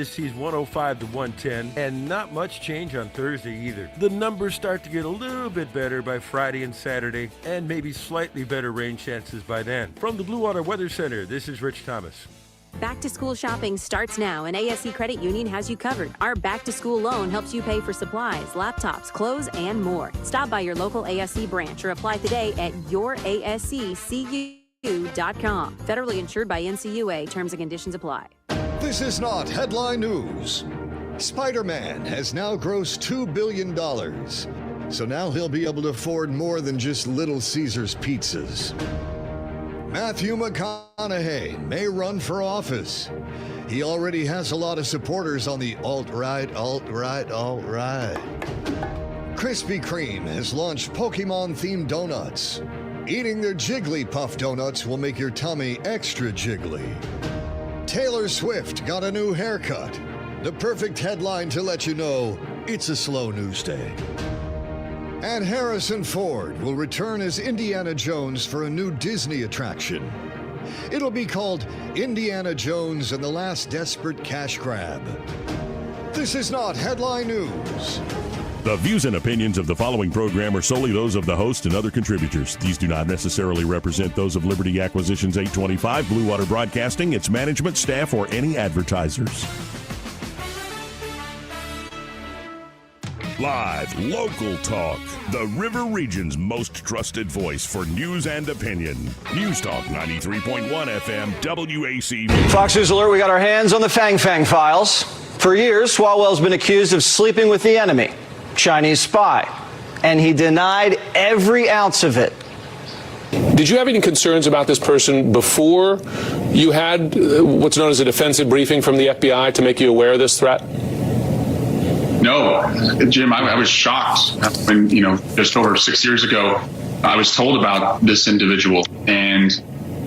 Sees 105 to 110, and not much change on Thursday either. The numbers start to get a little bit better by Friday and Saturday, and maybe slightly better rain chances by then. From the Blue Water Weather Center, this is Rich Thomas. Back to school shopping starts now, and ASC Credit Union has you covered. Our back to school loan helps you pay for supplies, laptops, clothes, and more. Stop by your local ASC branch or apply today at yourasccu.com. Federally insured by NCUA. Terms and conditions apply. This is not headline news. Spider-Man has now grossed $2 billion. So now he'll be able to afford more than just Little Caesars pizzas. Matthew McConaughey may run for office. He already has a lot of supporters on the alt-right. Krispy Kreme has launched Pokemon-themed donuts. Eating their Jigglypuff donuts will make your tummy extra jiggly. Taylor Swift got a new haircut. The perfect headline to let you know it's a slow news day. And Harrison Ford will return as Indiana Jones for a new Disney attraction. It'll be called Indiana Jones and the Last Desperate Cash Grab. This is not headline news. The views and opinions of the following program are solely those of the host and other contributors. These do not necessarily represent those of Liberty Acquisitions 825, Blue Water Broadcasting, its management, staff, or any advertisers. Live, local talk. The River Region's most trusted voice for news and opinion. News Talk 93.1 FM, WACB. Fox News Alert, we got our hands on the Fang Fang files. For years, Swalwell's been accused of sleeping with the enemy, Chinese spy, and he denied every ounce of it. Did you have any concerns about this person before you had what's known as a defensive briefing from the FBI to make you aware of this threat? No, Jim, I was shocked when, just over 6 years ago, I was told about this individual. And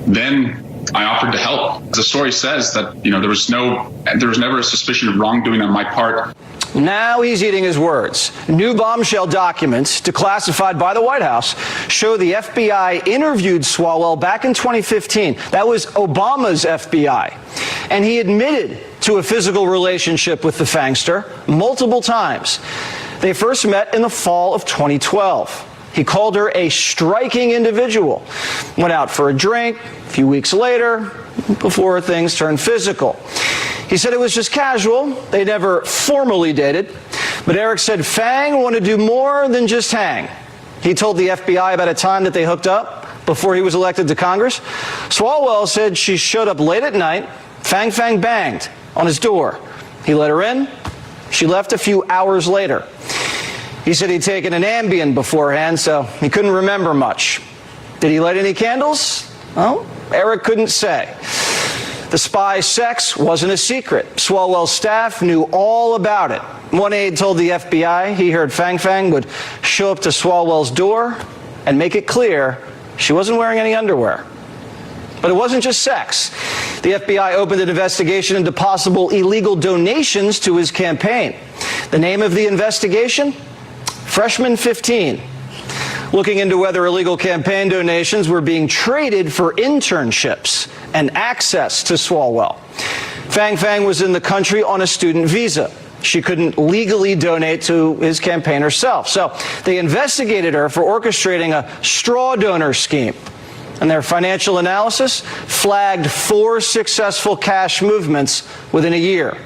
then I offered to help. The story says that, there was never a suspicion of wrongdoing on my part. Now he's eating his words. New bombshell documents declassified by the White House show the FBI interviewed Swalwell back in 2015. That was Obama's FBI. And he admitted to a physical relationship with the Fangster multiple times. They first met in the fall of 2012. He called her a striking individual. Went out for a drink a few weeks later before things turned physical. He said it was just casual. They never formally dated. But Eric said Fang wanted to do more than just hang. He told the FBI about a time that they hooked up before he was elected to Congress. Swalwell said she showed up late at night. Fang Fang banged on his door. He let her in. She left a few hours later. He said he'd taken an Ambien beforehand, so he couldn't remember much. Did he light any candles? Well, Eric couldn't say. The spy's sex wasn't a secret. Swalwell's staff knew all about it. One aide told the FBI he heard Fang Fang would show up to Swalwell's door and make it clear she wasn't wearing any underwear. But it wasn't just sex. The FBI opened an investigation into possible illegal donations to his campaign. The name of the investigation? Freshman 15. Looking into whether illegal campaign donations were being traded for internships and access to Swalwell. Fang Fang was in the country on a student visa. She couldn't legally donate to his campaign herself. So they investigated her for orchestrating a straw donor scheme. And their financial analysis flagged 4 successful cash movements within a year.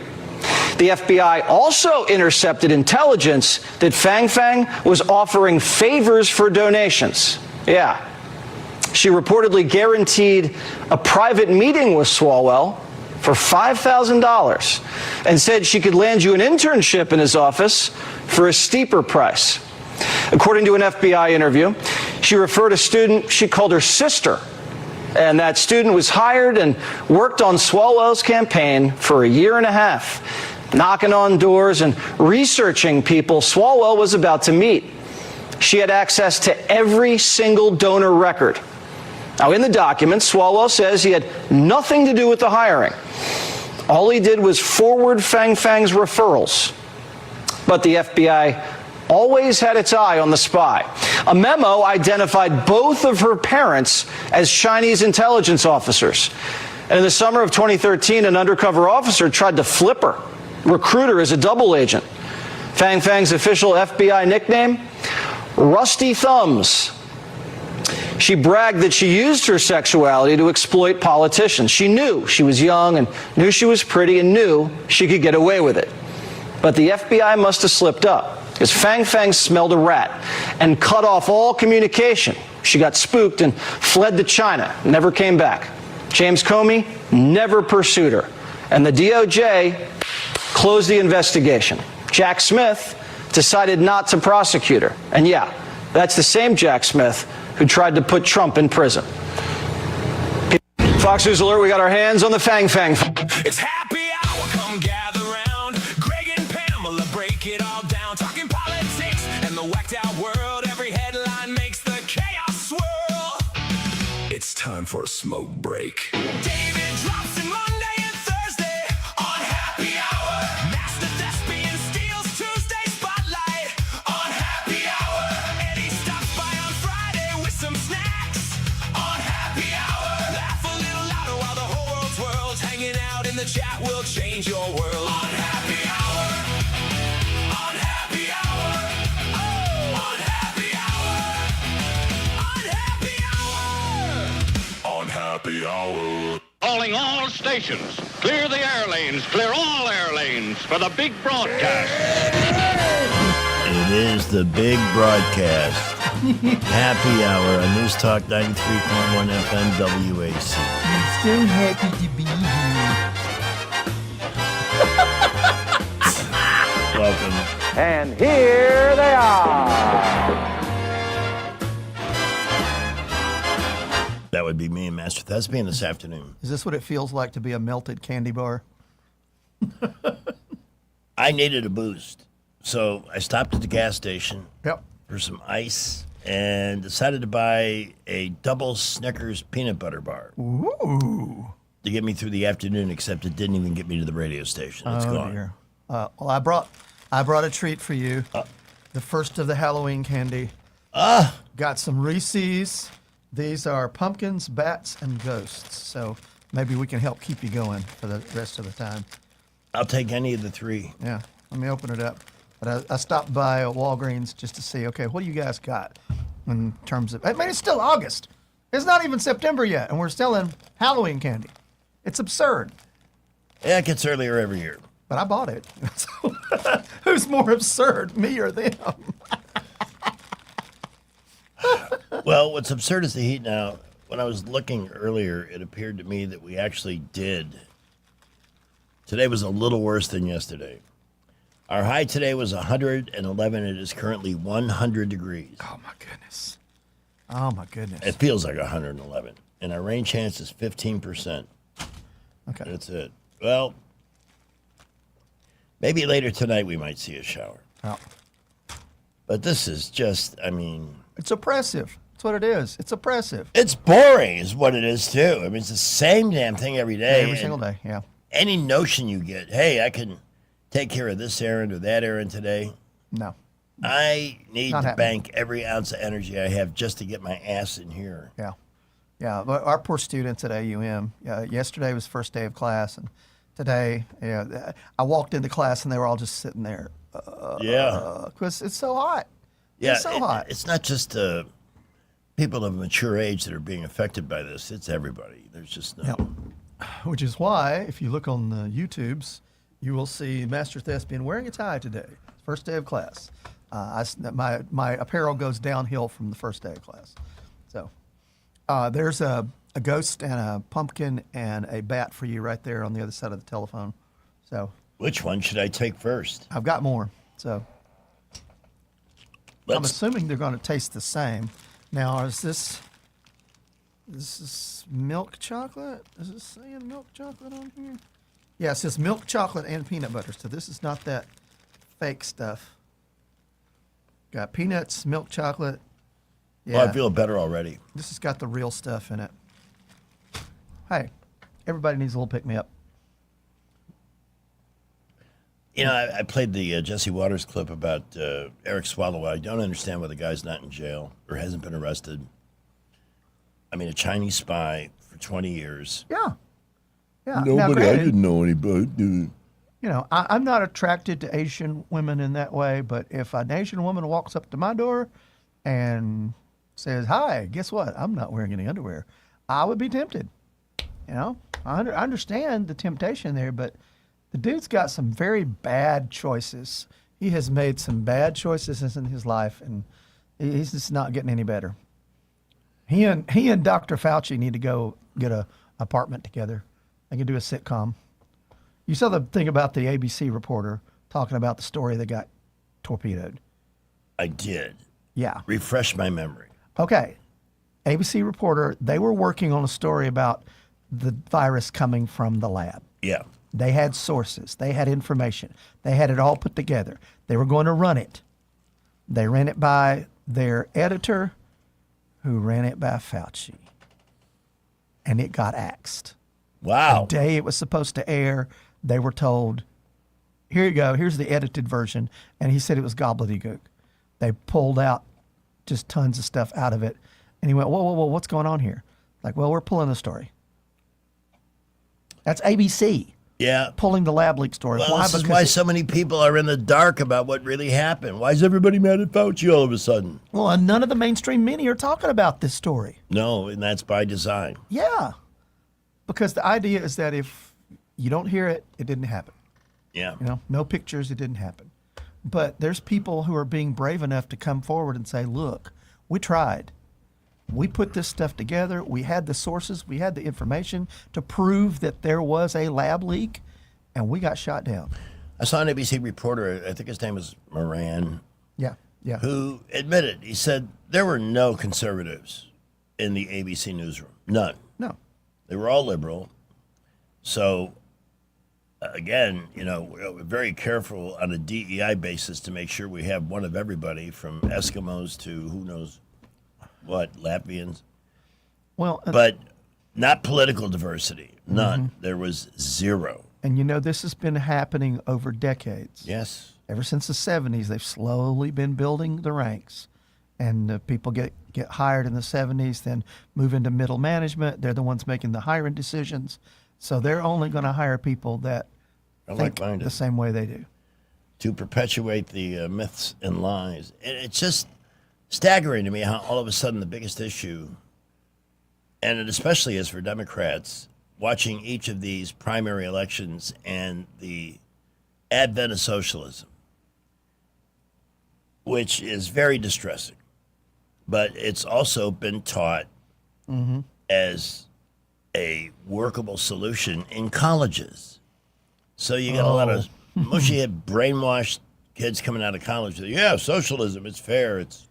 The FBI also intercepted intelligence that Fang Fang was offering favors for donations. Yeah. She reportedly guaranteed a private meeting with Swalwell for $5,000 and said she could land you an internship in his office for a steeper price. According to an FBI interview, she referred a student she called her sister, and that student was hired and worked on Swalwell's campaign for a year and a half, knocking on doors and researching people Swalwell was about to meet. She had access to every single donor record. Now, in the documents, Swalwell says he had nothing to do with the hiring. All he did was forward Fang Fang's referrals. But the FBI always had its eye on the spy. A memo identified both of her parents as Chinese intelligence officers. And in the summer of 2013, an undercover officer tried to flip her. recruiter as a double agent. Fang Fang's official FBI nickname, Rusty Thumbs. She bragged that she used her sexuality to exploit politicians. She knew she was young and knew she was pretty and knew she could get away with it. But the FBI must have slipped up, because Fang Fang smelled a rat and cut off all communication. She got spooked and fled to China, never came back. James Comey never pursued her, and the DOJ closed the investigation. Jack Smith decided not to prosecute her. And yeah, that's the same Jack Smith who tried to put Trump in prison. Fox News Alert, we got our hands on the Fang Fang. It's happy hour, come gather round. Greg and Pamela break it all down. Talking politics and the whacked out world. Every headline makes the chaos swirl. It's time for a smoke break. David drops in Monday and Thursday on Happy Hour. Master Thespian steals Tuesday spotlight on Happy Hour. Eddie stops by on Friday with some snacks on Happy Hour. Laugh a little louder while the whole world's hanging out in the chat will change your world on Happy Hour. On Happy Hour. Oh, on Happy Hour. On Happy Hour. On Happy Hour. Calling all stations. Clear the air lanes. Clear all air lanes for the big broadcast. It is the big broadcast. Happy Hour on News Talk 93.1 FM WAC. So happy to be here. Welcome. And here they are. That would be me and Master Thespian this afternoon. Is this what it feels like to be a melted candy bar? I needed a boost, so I stopped at the gas station Yep. for some ice and decided to buy a double Snickers peanut butter bar. Ooh. To get me through the afternoon, except it didn't even get me to the radio station. It's gone. Dear. Well, I brought a treat for you. The first of the Halloween candy. Got some Reese's. These are pumpkins, bats, and ghosts. So maybe we can help keep you going for the rest of the time. I'll take any of the three. Yeah. Let me open it up. But I stopped by Walgreens just to see, okay, what do you guys got in terms of... I mean, it's still August. It's not even September yet, and we're selling Halloween candy. It's absurd. Yeah, it gets earlier every year. But I bought it. So, who's more absurd, me or them? Well, what's absurd is the heat now. When I was looking earlier, it appeared to me that we actually did. Today was a little worse than yesterday. Our high today was 111. It is currently 100 degrees. Oh, my goodness. Oh, my goodness. It feels like 111. And our rain chance is 15%. Okay. That's it. Well, maybe later tonight we might see a shower. Oh. But this is just, I mean... It's oppressive. That's what it is. It's oppressive. It's boring is what it is, too. I mean, it's the same damn thing every day. Every single day, yeah. Any notion you get, hey, I can take care of this errand or that errand today. No. I need Not to happening. bank every ounce of energy I have just to get my ass in here. Yeah. Yeah, but our poor students at AUM, yesterday was first day of class, and today, I walked into class and they were all just sitting there. Because it's so hot. Yeah, It's so hot. It's not just people of mature age that are being affected by this. It's everybody. There's just no... Yep. Which is why, if you look on the YouTubes, you will see Master Thespian wearing a tie today. First day of class. My apparel goes downhill from the first day of class. So there's a ghost and a pumpkin and a bat for you right there on the other side of the telephone. So which one should I take first? I've got more. So I'm assuming they're going to taste the same. Now, is this milk chocolate? Is it saying milk chocolate on here? Yeah, it says milk chocolate and peanut butter. So this is not that fake stuff. Got peanuts, milk chocolate. Yeah. Well, I feel better already. This has got the real stuff in it. Hey, everybody needs a little pick-me-up. You know, I played the Jesse Waters clip about Eric Swallow. I don't understand why the guy's not in jail or hasn't been arrested. I mean, a Chinese spy for 20 years. Yeah. Yeah. Nobody, I didn't know anybody. You know, I'm not attracted to Asian women in that way, but if an Asian woman walks up to my door and says, "Hi, guess what? I'm not wearing any underwear," I would be tempted. You know, I understand the temptation there, but the dude's got some very bad choices. He has made some bad choices in his life, and he's just not getting any better. He and Dr. Fauci need to go get a apartment together. They can do a sitcom. You saw the thing about the ABC reporter talking about the story that got torpedoed. I did. Yeah. Refresh my memory. Okay. ABC reporter, they were working on a story about the virus coming from the lab. Yeah. They had sources. They had information. They had it all put together. They were going to run it. They ran it by their editor, who ran it by Fauci. And it got axed. Wow. The day it was supposed to air, they were told, "Here you go. Here's the edited version." And he said it was gobbledygook. They pulled out just tons of stuff out of it. And he went, "Whoa, whoa, whoa, what's going on here?" Like, "Well, we're pulling the story." That's ABC. Yeah. Pulling the lab leak story. Well, this is why so many people are in the dark about what really happened. Why is everybody mad at Fauci all of a sudden? Well, and none of the mainstream media are talking about this story. No, and that's by design. Yeah. Because the idea is that if you don't hear it, it didn't happen. Yeah. You know, no pictures, it didn't happen. But there's people who are being brave enough to come forward and say, "Look, we tried. We put this stuff together. We had the sources. We had the information to prove that there was a lab leak, and we got shot down." I saw an ABC reporter, I think his name was Moran, Yeah, yeah. who admitted, he said there were no conservatives in the ABC newsroom. None. No. They were all liberal. So, again, you know, we're very careful on a DEI basis to make sure we have one of everybody from Eskimos to who knows what, Latvians. Well, but not political diversity. None. There was zero. And you know, this has been happening over decades. Yes. Ever since the 70s, they've slowly been building the ranks. And people get hired in the 70s, then move into middle management. They're the ones making the hiring decisions. So they're only going to hire people that think the same way they do. To perpetuate the myths and lies. And it's just staggering to me how all of a sudden the biggest issue, and it especially is for Democrats, watching each of these primary elections and the advent of socialism, which is very distressing. But it's also been taught as a workable solution in colleges. So you got a lot of mushy head, brainwashed kids coming out of college. Yeah, socialism, it's fair. It's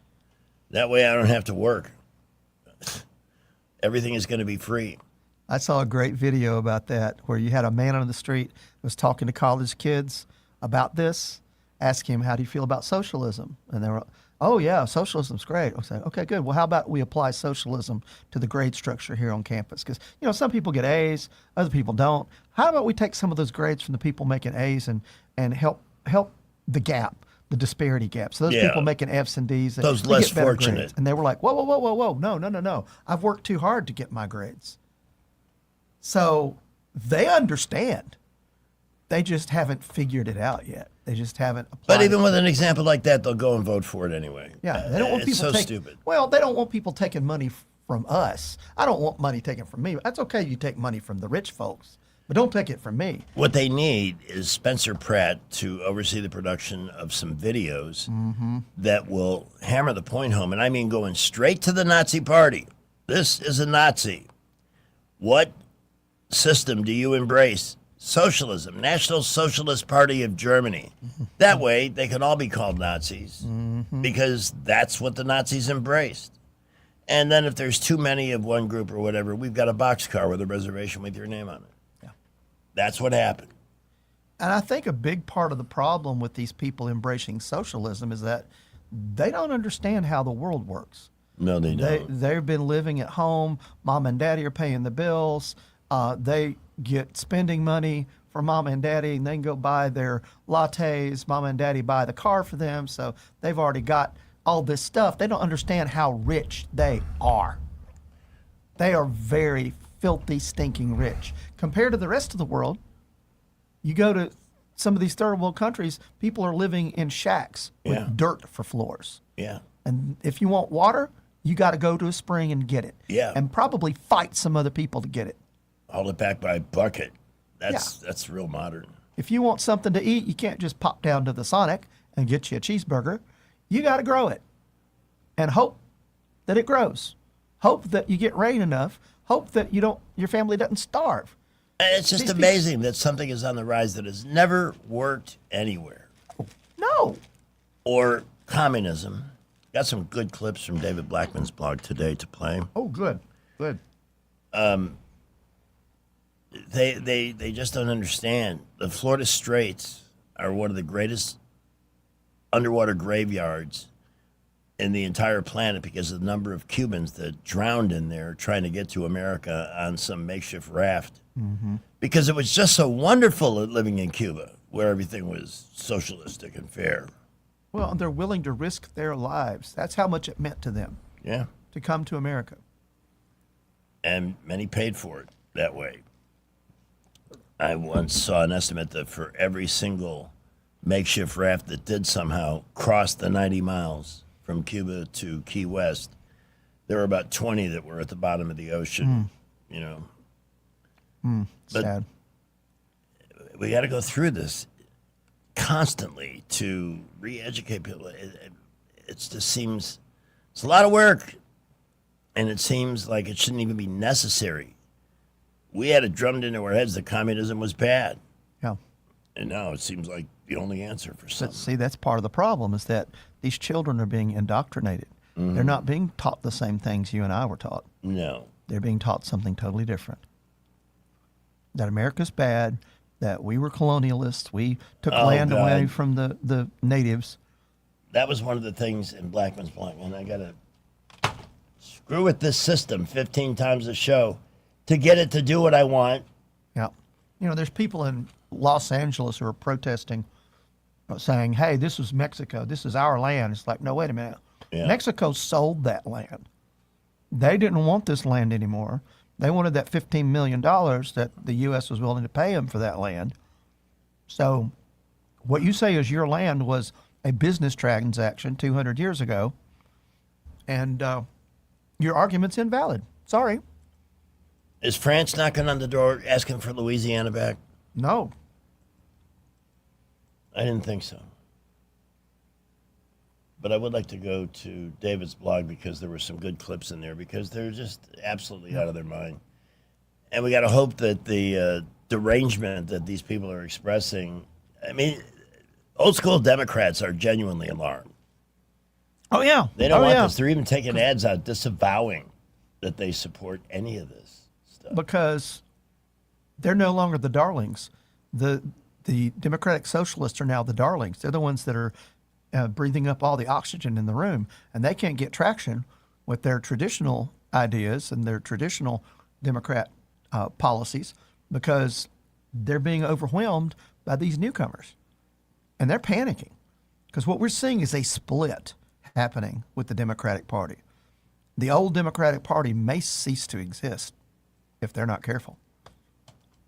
that way I don't have to work. Everything is going to be free. I saw a great video about that where you had a man on the street who was talking to college kids about this, asking him, "How do you feel about socialism?" And they were, "Oh, yeah, socialism's great." I said, "Okay, good. Well, how about we apply socialism to the grade structure here on campus? Because, you know, some people get A's, other people don't. How about we take some of those grades from the people making A's and help the gap, the disparity gap? So those people making F's and D's, those they less get better fortunate." grades. And they were like, whoa, whoa, whoa, whoa, whoa. No. I've worked too hard to get my grades. So they understand. They just haven't figured it out yet. They just haven't applied. But even with an example like that, they'll go and vote for it anyway. Yeah, they don't want it's people so taking. stupid. Well, they don't want people taking money from us. I don't want money taken from me. That's okay. You take money from the rich folks, but don't take it from me. What they need is Spencer Pratt to oversee the production of some videos that will hammer the point home. And I mean going straight to the Nazi party. This is a Nazi. What system do you embrace? Socialism, National Socialist Party of Germany. That way, they can all be called Nazis because that's what the Nazis embraced. And then if there's too many of one group or whatever, we've got a boxcar with a reservation with your name on it. Yeah. That's what happened. And I think a big part of the problem with these people embracing socialism is that they don't understand how the world works. No, they don't. They've been living at home. Mom and daddy are paying the bills. They get spending money for mom and daddy, and they can go buy their lattes. Mom and daddy buy the car for them. So they've already got all this stuff. They don't understand how rich they are. They are very filthy, stinking rich. Compared to the rest of the world, you go to some of these third world countries, people are living in shacks with Yeah. dirt for floors. Yeah. And if you want water, you got to go to a spring and get it. Yeah. And probably fight some other people to get it. Hold it back by a bucket. That's real modern. If you want something to eat, you can't just pop down to the Sonic and get you a cheeseburger. You got to grow it and hope that it grows. Hope that you get rain enough. Hope that your family doesn't starve. And it's just These amazing that something is on the rise that has never worked anywhere. No. Or communism. Got some good clips from David Blackman's blog today to play. Oh, good. Good. They just don't understand. The Florida Straits are one of the greatest underwater graveyards in the entire planet because of the number of Cubans that drowned in there trying to get to America on some makeshift raft. Mm-hmm. Because it was just so wonderful living in Cuba, where everything was socialistic and fair. Well, they're willing to risk their lives. That's how much it meant to them Yeah. to come to America. And many paid for it that way. I once saw an estimate that for every single makeshift raft that did somehow cross the 90 miles from Cuba to Key West, there were about 20 that were at the bottom of the ocean, you know. But Sad. we got to go through this constantly to re-educate people. It just seems it's a lot of work, and it seems like it shouldn't even be necessary. We had it drummed into our heads that communism was bad, Yeah. and now it seems like the only answer for But something. see, that's part of the problem is that these children are being indoctrinated. They're not being taught the same things you and I were taught. No. They're being taught something totally different. That America's bad, that we were colonialists, we took Oh, land away God. from the natives. That was one of the things in Blackman's blog, and I got to screw with this system 15 times a show to get it to do what I want. Yeah. You know, there's people in Los Angeles who are protesting, saying, hey, this was Mexico. This is our land. It's like, no, wait a minute. Yeah. Mexico sold that land. They didn't want this land anymore. They wanted that $15 million that the U.S. was willing to pay them for that land. So what you say is your land was a business transaction 200 years ago, and your argument's invalid. Sorry. Is France knocking on the door asking for Louisiana back? No. I didn't think so. But I would like to go to David's blog because there were some good clips in there because they're just absolutely out of their mind. And we got to hope that the derangement that these people are expressing, I mean, old school Democrats are genuinely alarmed. Oh, yeah. They don't Oh, want yeah. this. They're even taking ads out disavowing that they support any of this stuff. Because they're no longer the darlings. The Democratic Socialists are now the darlings. They're the ones that are breathing up all the oxygen in the room, and they can't get traction with their traditional ideas and their traditional Democrat policies because they're being overwhelmed by these newcomers, and they're panicking because what we're seeing is a split happening with the Democratic Party. The old Democratic Party may cease to exist if they're not careful.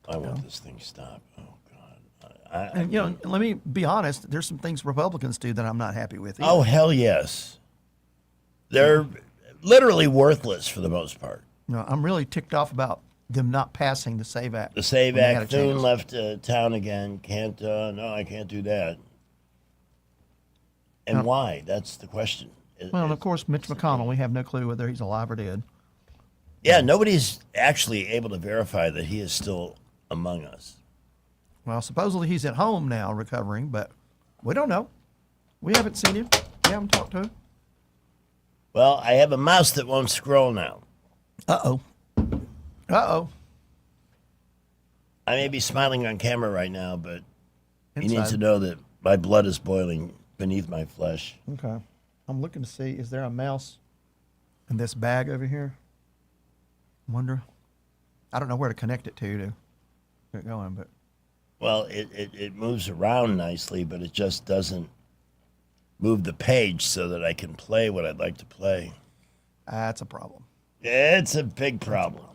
I want this thing stopped. Oh, God. And, you know, let me be honest. There's some things Republicans do that I'm not happy with. either. Oh, hell yes. They're literally worthless for the most part. You know, I'm really ticked off about them not passing the SAVE Act. The SAVE when they had Act, a Thune chance. left town again. Can't, no, I can't do that. And why? That's the question. Well, and of course, Mitch McConnell, we have no clue whether he's alive or dead. Yeah, nobody's actually able to verify that he is still among us. Well, supposedly he's at home now recovering, but we don't know. We haven't seen him. We haven't talked to him. Well, I have a mouse that won't scroll now. Uh-oh. Uh-oh. I may be smiling on camera right now, but you need Inside. to know that my blood is boiling beneath my flesh. Okay. I'm looking to see, is there a mouse in this bag over here? Wonder. I don't know where to connect it to get it going, but Well, it moves around nicely, but it just doesn't move the page so that I can play what I'd like to play. that's a problem. It's a big problem.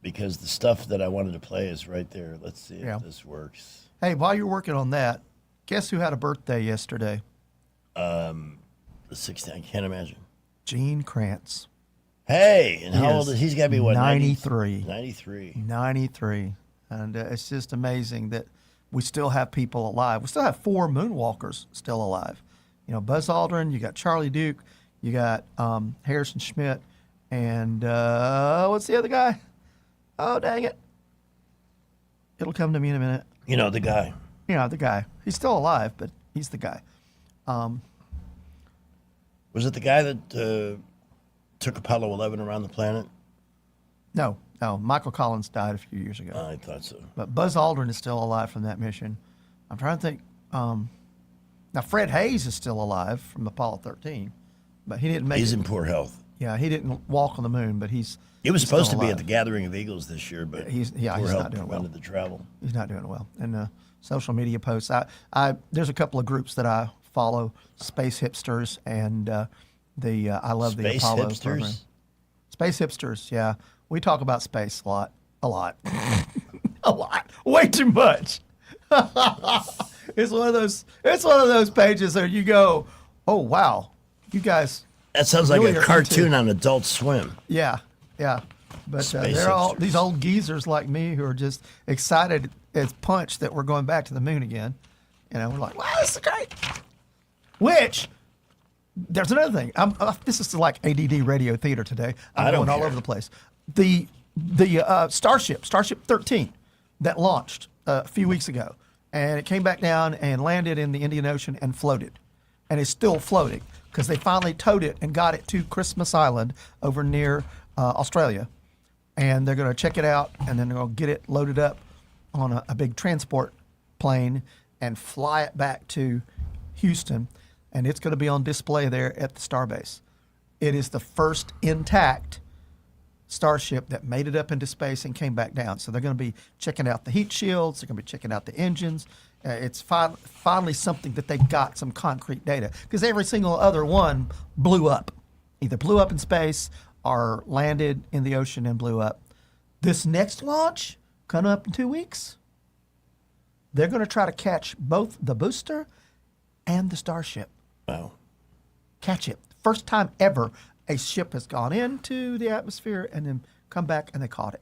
because the stuff that I wanted to play is right there. Let's see Yeah. if this works. Hey, while you're working on that, guess who had a birthday yesterday? The 16, I can't imagine. Gene Kranz. Hey, and He how is old is he? He's got to be what? 93. 93. 93. And it's just amazing that we still have people alive. We still have 4 moonwalkers still alive. You know, Buzz Aldrin, you got Charlie Duke, you got Harrison Schmitt, and what's the other guy? Oh, dang it. It'll come to me in a minute. You know, the guy. You know, the guy. He's still alive, but he's the guy. Was it the guy that took Apollo 11 around the planet? No. Michael Collins died a few years ago. I thought so. But Buzz Aldrin is still alive from that mission. I'm trying to think. Now, Fred Hayes is still alive from Apollo 13, but he didn't make He's it. in poor health. Yeah, he didn't walk on the moon, but He was he's supposed to still be alive. at the Gathering of Eagles this year, but He's poor not health doing well. prevented the travel. He's not doing well. And social media posts. There's a couple of groups that I follow: Space Hipsters and I love the Space Apollo hipsters? program. Space Hipsters. Yeah, we talk about space a lot, a lot, way too much. It's one of those pages where you go, oh wow, you guys. That sounds like really a are cartoon into- on Adult Swim. Yeah. But Space they're all hipsters. these old geezers like me who are just excited as punch that we're going back to the moon again. You know, we're like, wow, this is great. Which, there's another thing. This is like ADD radio theater today. I'm I don't going all care. over the place. The Starship 13, that launched a few weeks ago, and it came back down and landed in the Indian Ocean and floated, and it's still floating because they finally towed it and got it to Christmas Island over near Australia, and they're going to check it out, and then they're going to get it loaded up on a big transport plane and fly it back to Houston, and it's going to be on display there at the Starbase. It is the first intact Starship that made it up into space and came back down. So they're going to be checking out the heat shields. They're going to be checking out the engines. It's finally something that they've got some concrete data, because every single other one blew up, either blew up in space or landed in the ocean and blew up. This next launch, coming up in 2 weeks, they're going to try to catch both the booster and the Starship. Wow. Catch it. First time ever a ship has gone into the atmosphere and then come back and they caught it.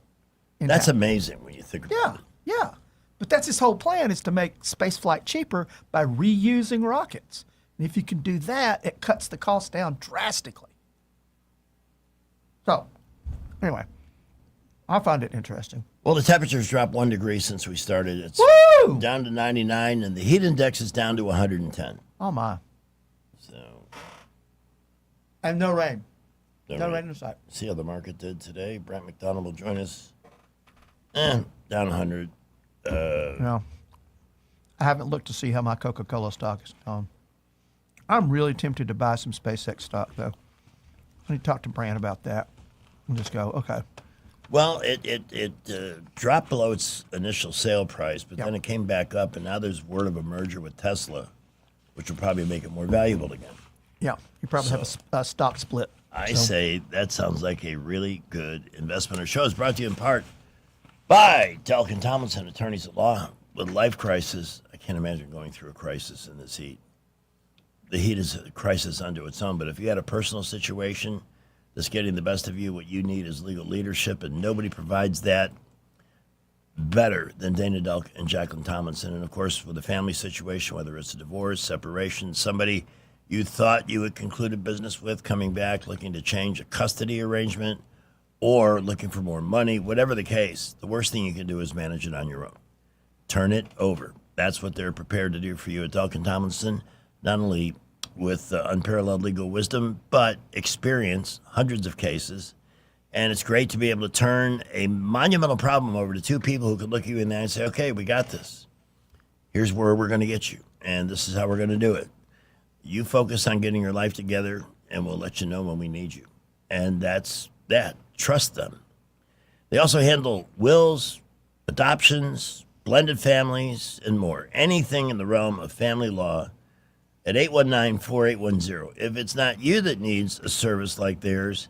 That's amazing when you think about it. Yeah. But that's his whole plan, is to make space flight cheaper by reusing rockets. And if you can do that, it cuts the cost down drastically. So, anyway, I find it interesting. Well, the temperature's dropped 1 degree since we started. It's Woo! down to 99, and the heat index is down to 110. Oh, my. So, And no rain. no No rain. rain in sight. See how the market did today. Brent McDonald will join us. Down 100. No. I haven't looked to see how my Coca-Cola stock is going. I'm really tempted to buy some SpaceX stock, though. I need to talk to Brand about that and just go, okay. Well, it dropped below its initial sale price, but then it came back up, and now there's word of a merger with Tesla, which will probably make it more valuable again. Yeah, you probably have a stock split. I say that sounds like a really good investment. Our show is brought to you in part by Delkin Tomlinson, attorneys at law. With life crisis, I can't imagine going through a crisis in this heat. The heat is a crisis unto its own, but if you had a personal situation that's getting the best of you, what you need is legal leadership, and nobody provides that better than Dana Delk and Jacqueline Tomlinson. And, of course, with a family situation, whether it's a divorce, separation, somebody you thought you had concluded business with coming back, looking to change a custody arrangement, or looking for more money, whatever the case, the worst thing you can do is manage it on your own. Turn it over. That's what they're prepared to do for you at Delk and Tomlinson, not only with unparalleled legal wisdom, but experience, hundreds of cases. And it's great to be able to turn a monumental problem over to two people who could look you in the eye and say, okay, we got this. Here's where we're going to get you, and this is how we're going to do it. You focus on getting your life together, and we'll let you know when we need you. And that's that. Trust them. They also handle wills, adoptions, blended families, and more. Anything in the realm of family law at 819-4810. If it's not you that needs a service like theirs,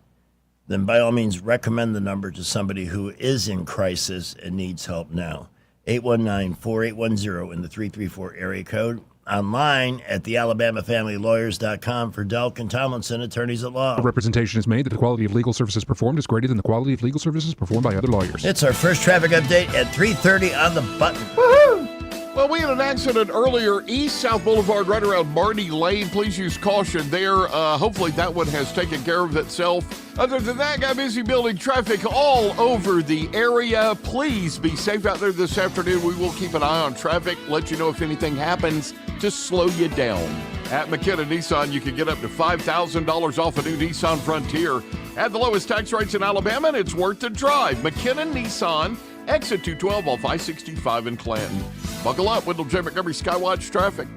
then by all means recommend the number to somebody who is in crisis and needs help now. 819-4810 in the 334 area code. Online at thealabamafamilylawyers.com for Delk and Tomlinson, attorneys at law. A representation is made that the quality of legal services performed is greater than the quality of legal services performed by other lawyers. It's our first traffic update at 3:30 on the button. Well, we had an accident earlier, East-South Boulevard, right around Marty Lane. Please use caution there. Hopefully that one has taken care of itself. Other than that, got busy building traffic all over the area. Please be safe out there this afternoon. We will keep an eye on traffic, let you know if anything happens to slow you down. At McKenna Nissan, you can get up to $5,000 off a new Nissan Frontier. At the lowest tax rates in Alabama, and it's worth the drive. McKenna Nissan, exit 212 off I-65 in Clanton. Buckle up, Wendell J. Montgomery Skywatch Traffic.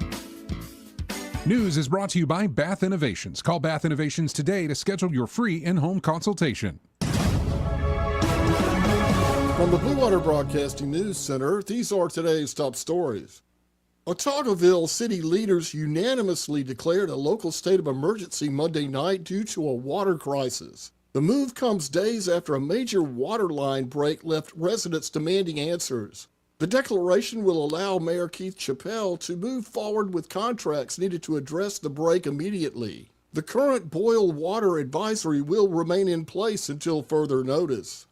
News is brought to you by Bath Innovations. Call Bath Innovations today to schedule your free in-home consultation. From the Blue Water Broadcasting News Center, these are today's top stories. Otagoville city leaders unanimously declared a local state of emergency Monday night due to a water crisis. The move comes days after a major water line break left residents demanding answers. The declaration will allow Mayor Keith Chappelle to move forward with contracts needed to address the break immediately. The current boil water advisory will remain in place until further notice.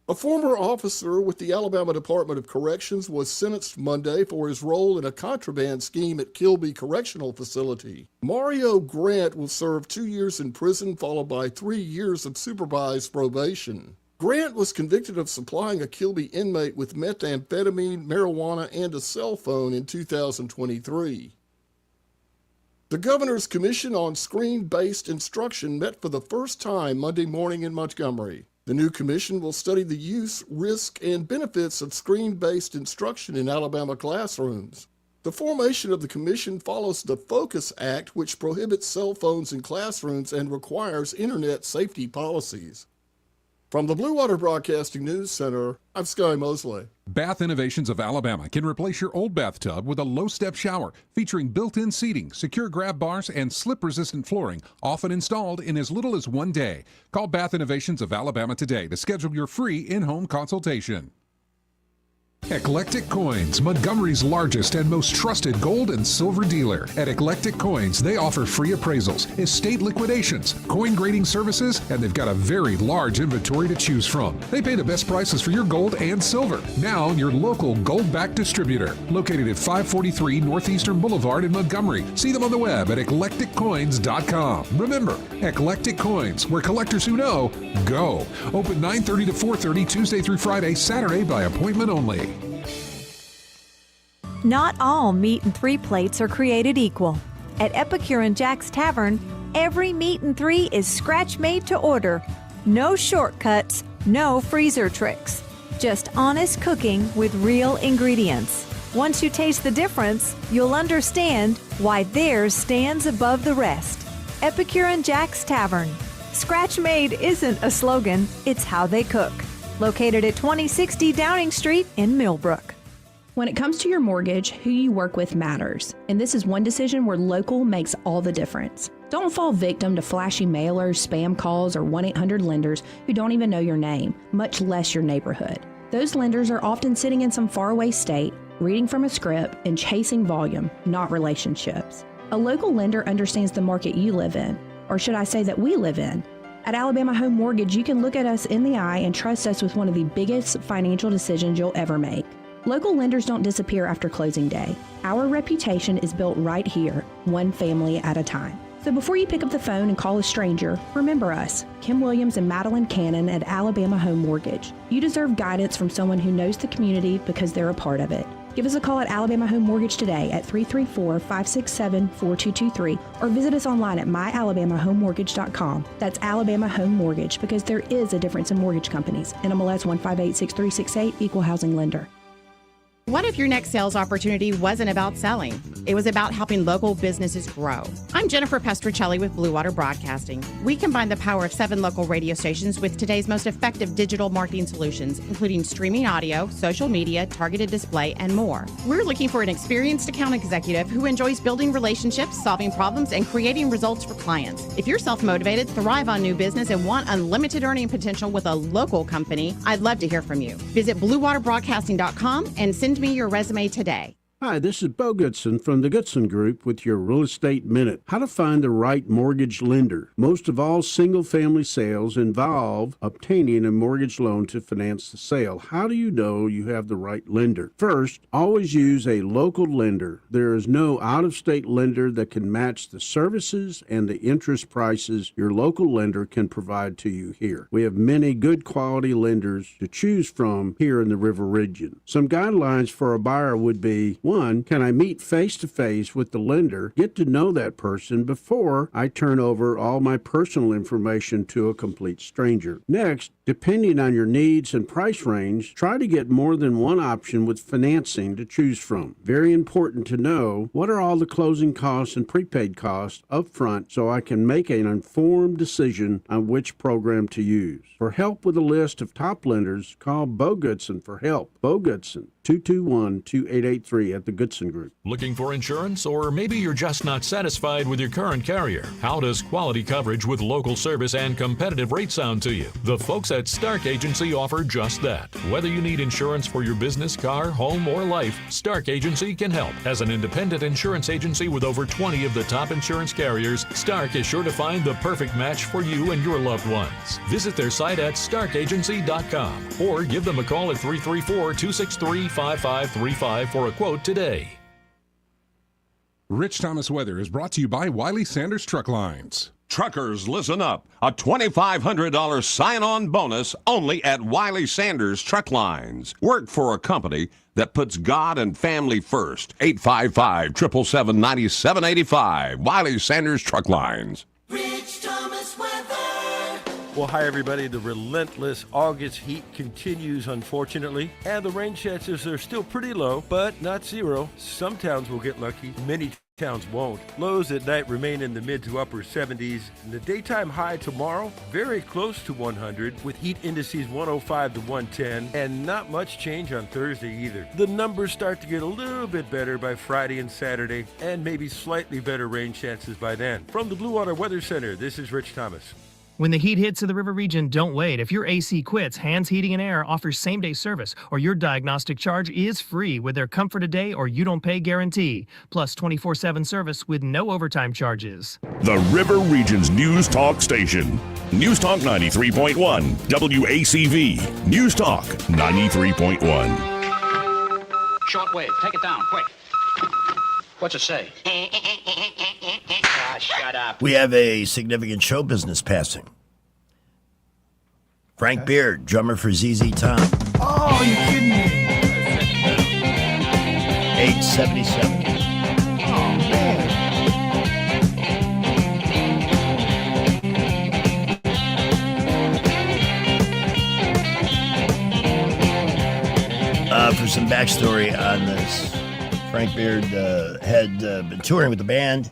A former officer with the Alabama Department of Corrections was sentenced Monday for his role in a contraband scheme at Kilby Correctional Facility. Mario Grant will serve 2 years in prison, followed by 3 years of supervised probation. Grant was convicted of supplying a Kilby inmate with methamphetamine, marijuana, and a cell phone in 2023. The Governor's Commission on Screen-Based Instruction met for the first time Monday morning in Montgomery. The new commission will study the use, risk, and benefits of screen-based instruction in Alabama classrooms. The formation of the commission follows the FOCUS Act, which prohibits cell phones in classrooms and requires internet safety policies. From the Blue Water Broadcasting News Center, I'm Sky Mosley. Bath Innovations of Alabama can replace your old bathtub with a low-step shower featuring built-in seating, secure grab bars, and slip-resistant flooring, often installed in as little as 1 day. Call Bath Innovations of Alabama today to schedule your free in-home consultation. Eclectic Coins, Montgomery's largest and most trusted gold and silver dealer. At Eclectic Coins, they offer free appraisals, estate liquidations, coin grading services, and they've got a very large inventory to choose from. They pay the best prices for your gold and silver. Now, your local gold-backed distributor, located at 543 Northeastern Boulevard in Montgomery. See them on the web at eclecticcoins.com. Remember, Eclectic Coins, where collectors who know, go. Open 9:30 to 4:30 Tuesday through Friday, Saturday by appointment only. Not all meat and three plates are created equal. At Epicure and Jack's Tavern, every meat and three is scratch made to order. No shortcuts, no freezer tricks. Just honest cooking with real ingredients. Once you taste the difference, you'll understand why theirs stands above the rest. Epicure and Jack's Tavern. Scratch made isn't a slogan, it's how they cook. Located at 2060 Downing Street in Millbrook. When it comes to your mortgage, who you work with matters. And this is one decision where local makes all the difference. Don't fall victim to flashy mailers, spam calls, or 1-800 lenders who don't even know your name, much less your neighborhood. Those lenders are often sitting in some faraway state, reading from a script, and chasing volume, not relationships. A local lender understands the market you live in, or should I say that we live in. At Alabama Home Mortgage, you can look at us in the eye and trust us with one of the biggest financial decisions you'll ever make. Local lenders don't disappear after closing day. Our reputation is built right here, one family at a time. So before you pick up the phone and call a stranger, remember us, Kim Williams and Madeline Cannon at Alabama Home Mortgage. You deserve guidance from someone who knows the community because they're a part of it. Give us a call at Alabama Home Mortgage today at 334-567-4223 or visit us online at myalabamahomemortgage.com. That's Alabama Home Mortgage, because there is a difference in mortgage companies. NMLS 1586368, Equal Housing Lender. What if your next sales opportunity wasn't about selling? It was about helping local businesses grow. I'm Jennifer Pestricelli with Blue Water Broadcasting. We combine the power of 7 local radio stations with today's most effective digital marketing solutions, including streaming audio, social media, targeted display, and more. We're looking for an experienced account executive who enjoys building relationships, solving problems, and creating results for clients. If you're self-motivated, thrive on new business, and want unlimited earning potential with a local company, I'd love to hear from you. Visit BlueWaterBroadcasting.com and send me your resume today. Hi, this is Bo Goodson from the Goodson Group with your Real Estate Minute. How to find the right mortgage lender. Most of all single-family sales involve obtaining a mortgage loan to finance the sale. How do you know you have the right lender? First, always use a local lender. There is no out-of-state lender that can match the services and the interest prices your local lender can provide to you here. We have many good quality lenders to choose from here in the River Region. Some guidelines for a buyer would be: 1, can I meet face-to-face with the lender, get to know that person before I turn over all my personal information to a complete stranger? Next, depending on your needs and price range, try to get more than one option with financing to choose from. Very important to know what are all the closing costs and prepaid costs up front so I can make an informed decision on which program to use. For help with a list of top lenders, call Bo Goodson for help. Bo Goodson, 221-2883 at the Goodson Group. Looking for insurance, or maybe you're just not satisfied with your current carrier? How does quality coverage with local service and competitive rates sound to you? The folks at Stark Agency offer just that. Whether you need insurance for your business, car, home, or life, Stark Agency can help. As an independent insurance agency with over 20 of the top insurance carriers, Stark is sure to find the perfect match for you and your loved ones. Visit their site at starkagency.com or give them a call at 334-263-5535 for a quote today. Rich Thomas Weather is brought to you by Wiley Sanders Truck Lines. Truckers, listen up. A $2,500 sign-on bonus only at Wiley Sanders Truck Lines. Work for a company that puts God and family first. 855-777-9785. Wiley Sanders Truck Lines. Rich Thomas Weather. Well, hi, everybody. The relentless August heat continues, unfortunately, and the rain chances are still pretty low, but not zero. Some towns will get lucky. Many towns won't. Lows at night remain in the mid to upper 70s. And the daytime high tomorrow, very close to 100, with heat indices 105 to 110, and not much change on Thursday either. The numbers start to get a little bit better by Friday and Saturday, and maybe slightly better rain chances by then. From the Blue Water Weather Center, this is Rich Thomas. When the heat hits to the River Region, don't wait. If your AC quits, Hands Heating and Air offers same-day service, or your diagnostic charge is free with their Comfort a Day or You Don't Pay guarantee, plus 24/7 service with no overtime charges. The River Region's News Talk Station. News Talk 93.1, WACV. News Talk 93.1. Shortwave, take it down, quick. What's it say? Shut up. We have a significant show business passing. Frank Beard, drummer for ZZ Top. Oh, you kidding me? Age 77. Oh, man. For some backstory on this, Frank Beard had been touring with the band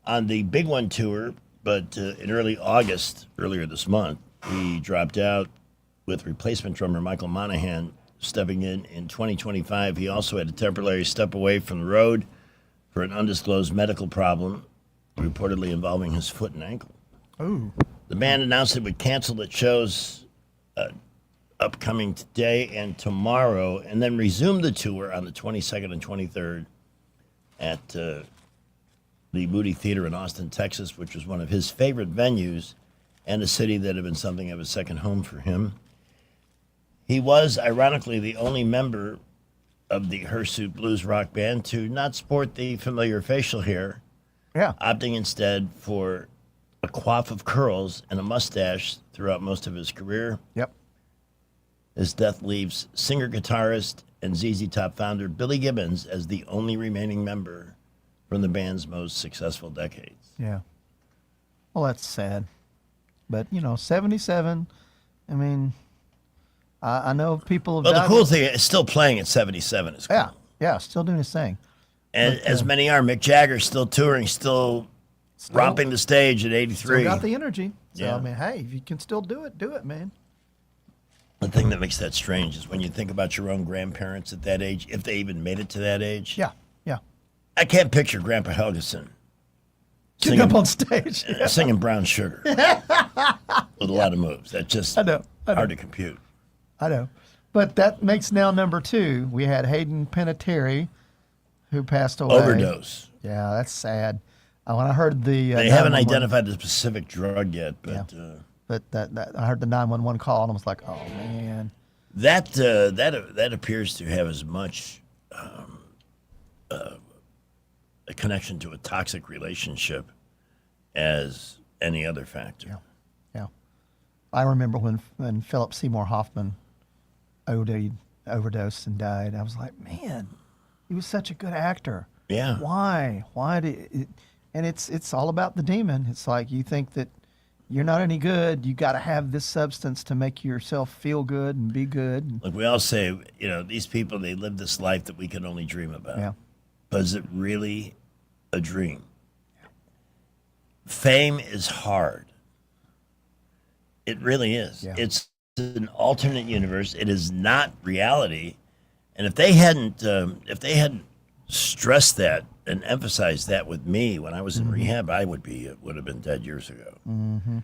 on the Big One tour, but in early August, earlier this month, he dropped out with replacement drummer Michael Monaghan stepping in 2025. He also had a temporary step away from the road for an undisclosed medical problem, reportedly involving his foot and ankle. Ooh. The band announced it would cancel its shows upcoming today and tomorrow, and then resume the tour on the 22nd and 23rd at the Moody Theater in Austin, Texas, which was one of his favorite venues and a city that had been something of a second home for him. He was, ironically, the only member of the Hirsute Blues rock band to not sport the familiar facial hair, opting instead for a coif of curls and a mustache throughout most of his career. Yep. His death leaves singer-guitarist and ZZ Top founder Billy Gibbons as the only remaining member from the band's most successful decades. Yeah. Well, that's sad. But, 77, I mean, I know people have Well, the died. cool thing is still playing at 77 is cool. Yeah, still doing his thing. And But, as many are. Mick Jagger's still touring, still romping the stage at 83. Still got the energy. So, Yeah. I mean, hey, if you can still do it, man. The thing that makes that strange is when you think about your own grandparents at that age, if they even made it to that age. Yeah, yeah. I can't picture Grandpa Helgeson Getting up on stage. Yeah. singing Brown Sugar with a lot of moves. That's just I know. hard to compute. I know. But that makes now number 2. We had Hayden Panettiere, who passed away. Overdose. Yeah, that's sad. When I heard the They haven't 911 identified the specific drug yet, but but that I heard the 911 call and I was like, oh man. that appears to have as much a connection to a toxic relationship as any other factor. Yeah. I remember when Philip Seymour Hoffman overdosed and died. I was like, man, he was such a good actor. Yeah. Why? Why did it? And it's all about the demon. It's like you think that you're not any good. You got to have this substance to make yourself feel good and be good. Like we all say, these people, they live this life that we can only dream about. Yeah. But is it really a dream? Fame is hard. It really is. Yeah. It's an alternate universe. It is not reality. And if they hadn't stressed that and emphasized that with me when I was in rehab, I would have been dead years ago. Mm-hmm.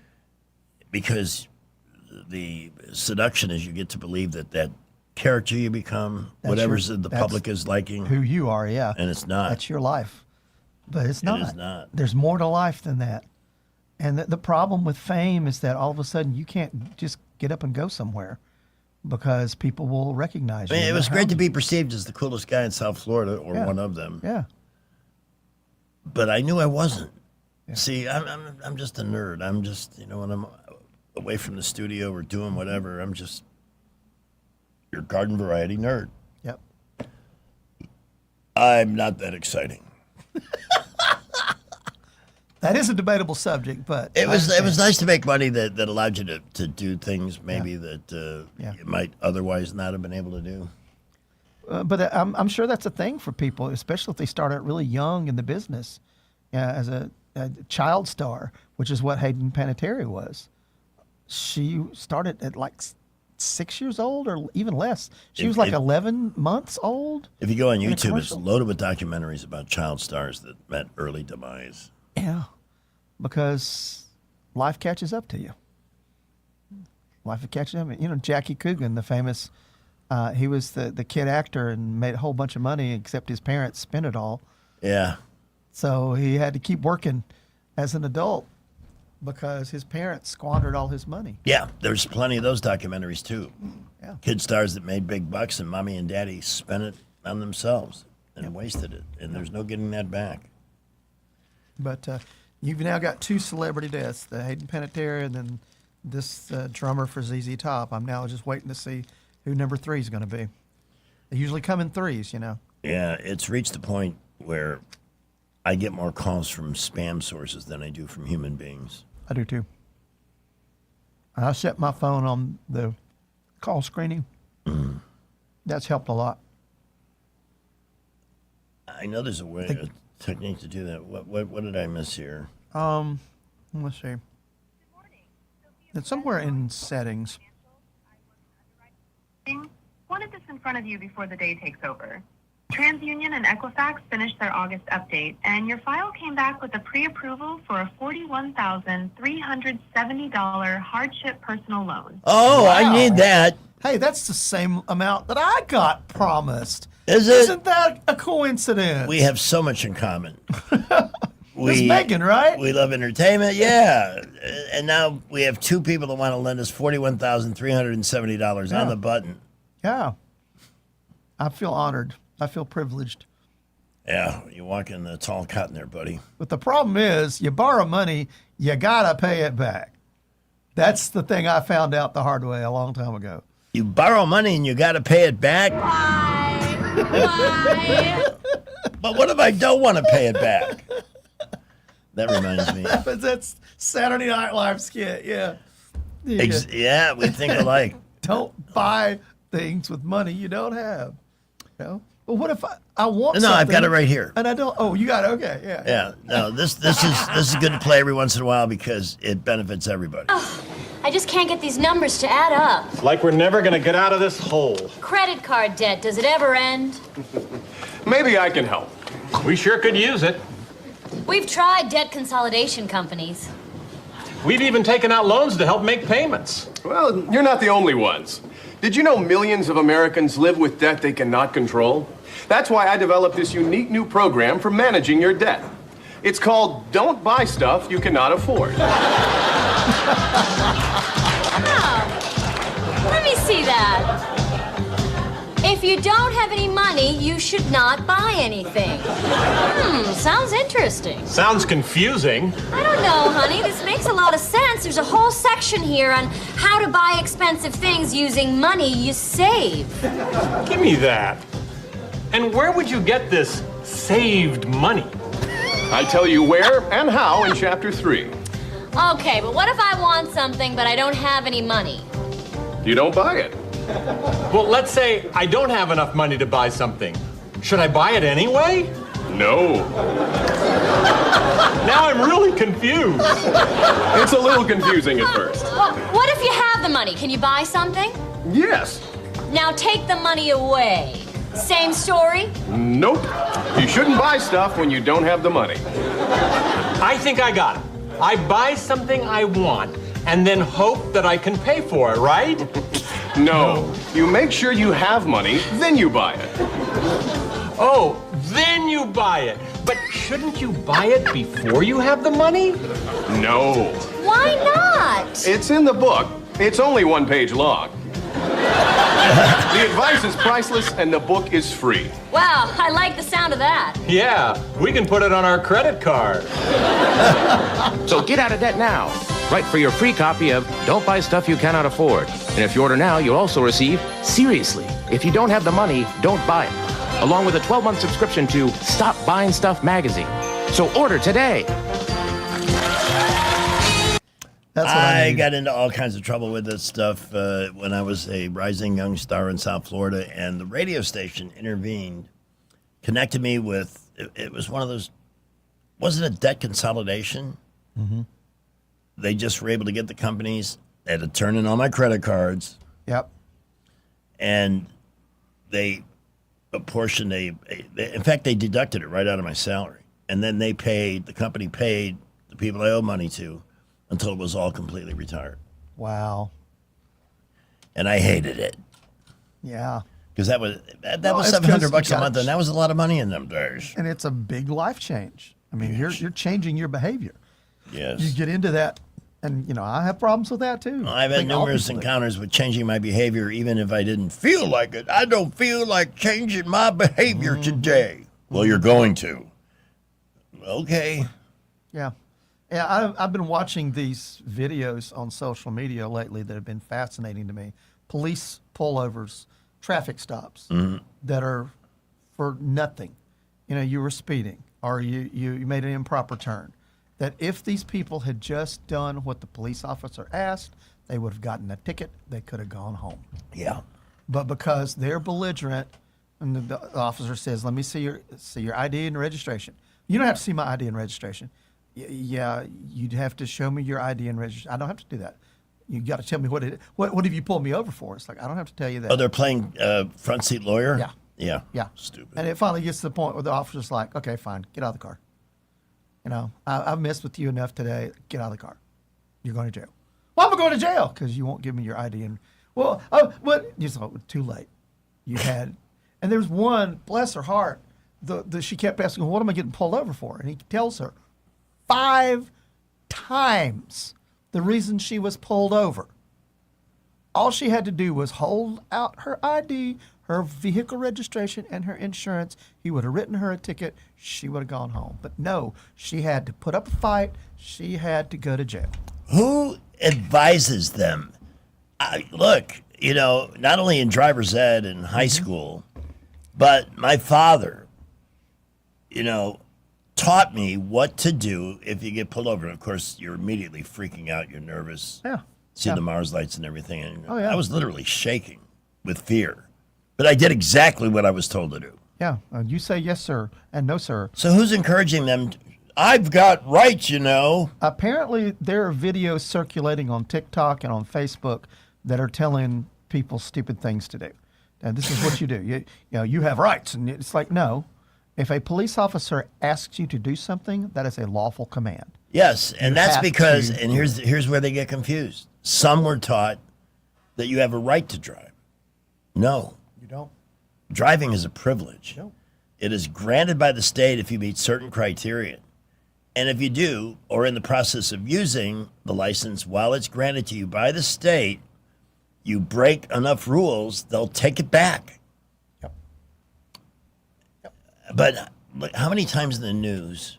Because the seduction is you get to believe that character you become, whatever's the public is liking, who you are, yeah. and it's not. That's your life. But it's not. It is not. There's more to life than that. And the problem with fame is that all of a sudden you can't just get up and go somewhere because people will recognize you. I mean, it was great to be perceived as the coolest guy in South Florida, or one of them. Yeah. But I knew I wasn't. Yeah. See, I'm just a nerd. I'm just, when I'm away from the studio or doing whatever, I'm just your garden variety nerd. Yep. I'm not that exciting. That is a debatable subject, but it was nice to make money that allowed you to do things maybe that you might otherwise not have been able to do. But I'm sure that's a thing for people, especially if they start out really young in the business, as a child star, which is what Hayden Panettiere was. She started at like 6 years old or even less. She was like 11 months old. If you go on YouTube, it's loaded with documentaries about child stars that met early demise. Yeah, because life catches up to you. Life catches up. Jackie Coogan, the famous, he was the kid actor and made a whole bunch of money, except his parents spent it all. Yeah. So he had to keep working as an adult because his parents squandered all his money. Yeah, there's plenty of those documentaries too. Yeah. Kid stars that made big bucks and mommy and daddy spent it on themselves and wasted it, and there's no getting that back. But you've now got 2 celebrity deaths, the Hayden Panettiere and then this drummer for ZZ Top. I'm now just waiting to see who number 3 is going to be. They usually come in threes, Yeah, it's reached the point where I get more calls from spam sources than I do from human beings. I do too. I set my phone on the call screening. Mm. That's helped a lot. I know there's a technique to do that. What did I miss here? Let's see. It's somewhere in settings. Wanted this in front of you before the day takes over. TransUnion and Equifax finished their August update, and your file came back with a pre-approval for a $41,370 hardship personal loan. Oh, wow. I need that. Hey, that's the same amount that I got promised. Is it? Isn't that a coincidence? We have so much in common. It's Megan, right? We love entertainment, yeah. And now we have 2 people that want to lend us $41,370 on the button. Yeah. I feel honored. I feel privileged. Yeah, you walk in the tall cotton there, buddy. But the problem is, you borrow money, you gotta pay it back. That's the thing I found out the hard way a long time ago. You borrow money and you got to pay it back? Why? But what if I don't want to pay it back? That reminds me. That's Saturday Night Live skit, yeah. Yeah, we think alike. Don't buy things with money you don't have. You know? But what if I want No, something? I've got it right here. And I don't. Oh, you got it. Okay, yeah. Yeah. No, this is good to play every once in a while because it benefits everybody. I just can't get these numbers to add up. Like we're never going to get out of this hole. Credit card debt, does it ever end? Maybe I can help. We sure could use it. We've tried debt consolidation companies. We've even taken out loans to help make payments. Well, you're not the only ones. Did you know millions of Americans live with debt they cannot control? That's why I developed this unique new program for managing your debt. It's called Don't Buy Stuff You Cannot Afford. Let me see that. If you don't have any money, you should not buy anything. Sounds interesting. Sounds confusing. I don't know, honey. This makes a lot of sense. There's a whole section here on how to buy expensive things using money you save. Give me that. And where would you get this saved money? I tell you where and how in Chapter 3. Okay, but what if I want something but I don't have any money? You don't buy it. Well, let's say I don't have enough money to buy something. Should I buy it anyway? No. Now I'm really confused. It's a little confusing at first. Well, what if you have the money? Can you buy something? Yes. Now take the money away. Same story? Nope. You shouldn't buy stuff when you don't have the money. I think I got it. I buy something I want and then hope that I can pay for it, right? No. You make sure you have money, then you buy it. Oh, then you buy it. But shouldn't you buy it before you have the money? No. Why not? It's in the book. It's only 1 page long. The advice is priceless and the book is free. Wow, I like the sound of that. Yeah, we can put it on our credit card. So get out of debt now. Write for your free copy of Don't Buy Stuff You Cannot Afford. And if you order now, you'll also receive Seriously, if you don't have the money, don't buy it, along with a 12-month subscription to Stop Buying Stuff magazine. So order today. I got into all kinds of trouble with this stuff when I was a rising young star in South Florida, and the radio station intervened, connected me with, it was one of those, wasn't it debt consolidation? Mm-hmm. They just were able to get the companies, they had to turn in all my credit cards. Yep. And they apportioned, in fact, they deducted it right out of my salary. And then they paid, the company paid the people I owe money to until it was all completely retired. Wow. And I hated it. Yeah. Because that was Well, was it's 'cause $700 you a month, and that was a lot of money in them days. And it's a big life change. I mean, you're changing your behavior. Yes. You get into that, and I have problems with that too. I've I had think all numerous people do. encounters with changing my behavior, even if I didn't feel like it. I don't feel like changing my behavior today. Well, you're going to. Okay. Yeah. Yeah, I've been watching these videos on social media lately that have been fascinating to me. Police pullovers, traffic stops that are for nothing. You were speeding or you made an improper turn. That if these people had just done what the police officer asked, they would have gotten a ticket. They could have gone home. Yeah. But because they're belligerent, and the officer says, "Let me see your ID and registration." You don't have to see my ID and registration. Yeah, you'd have to show me your ID and registration. I don't have to do that. You got to tell me what have you pulled me over for? It's like I don't have to tell you that. Oh, they're playing front seat lawyer? Yeah. Yeah. Yeah. Stupid. And it finally gets to the point where the officer's like, "Okay, fine, get out of the car. I've messed with you enough today. Get out of the car. You're going to jail." Why am I going to jail? Because you won't give me your ID and you saw too late. You had, and there's one, bless her heart, she kept asking, "What am I getting pulled over for?" And he tells her 5 times the reason she was pulled over. All she had to do was hold out her ID, her vehicle registration, and her insurance. He would have written her a ticket. She would have gone home. But no, she had to put up a fight. She had to go to jail. Who advises them? Look, not only in driver's ed in high school, but my father, taught me what to do if you get pulled over. And of course, you're immediately freaking out. You're nervous. Yeah. see the Mars lights and everything. And Oh, yeah. I was literally shaking with fear. But I did exactly what I was told to do. Yeah, you say yes, sir, and no, sir. So who's encouraging them? I've got rights, you know. Apparently, there are videos circulating on TikTok and on Facebook that are telling people stupid things to do. And this is what you do. You have rights. And it's like, no. If a police officer asks you to do something, that is a lawful command. Yes, and You that's have because, to and here's where they get confused. Some were taught that you have a right to drive. No. You don't. Driving is a privilege. No. It is granted by the state if you meet certain criteria. And if you do, or in the process of using the license while it's granted to you by the state, you break enough rules, they'll take it back. Yep. But how many times in the news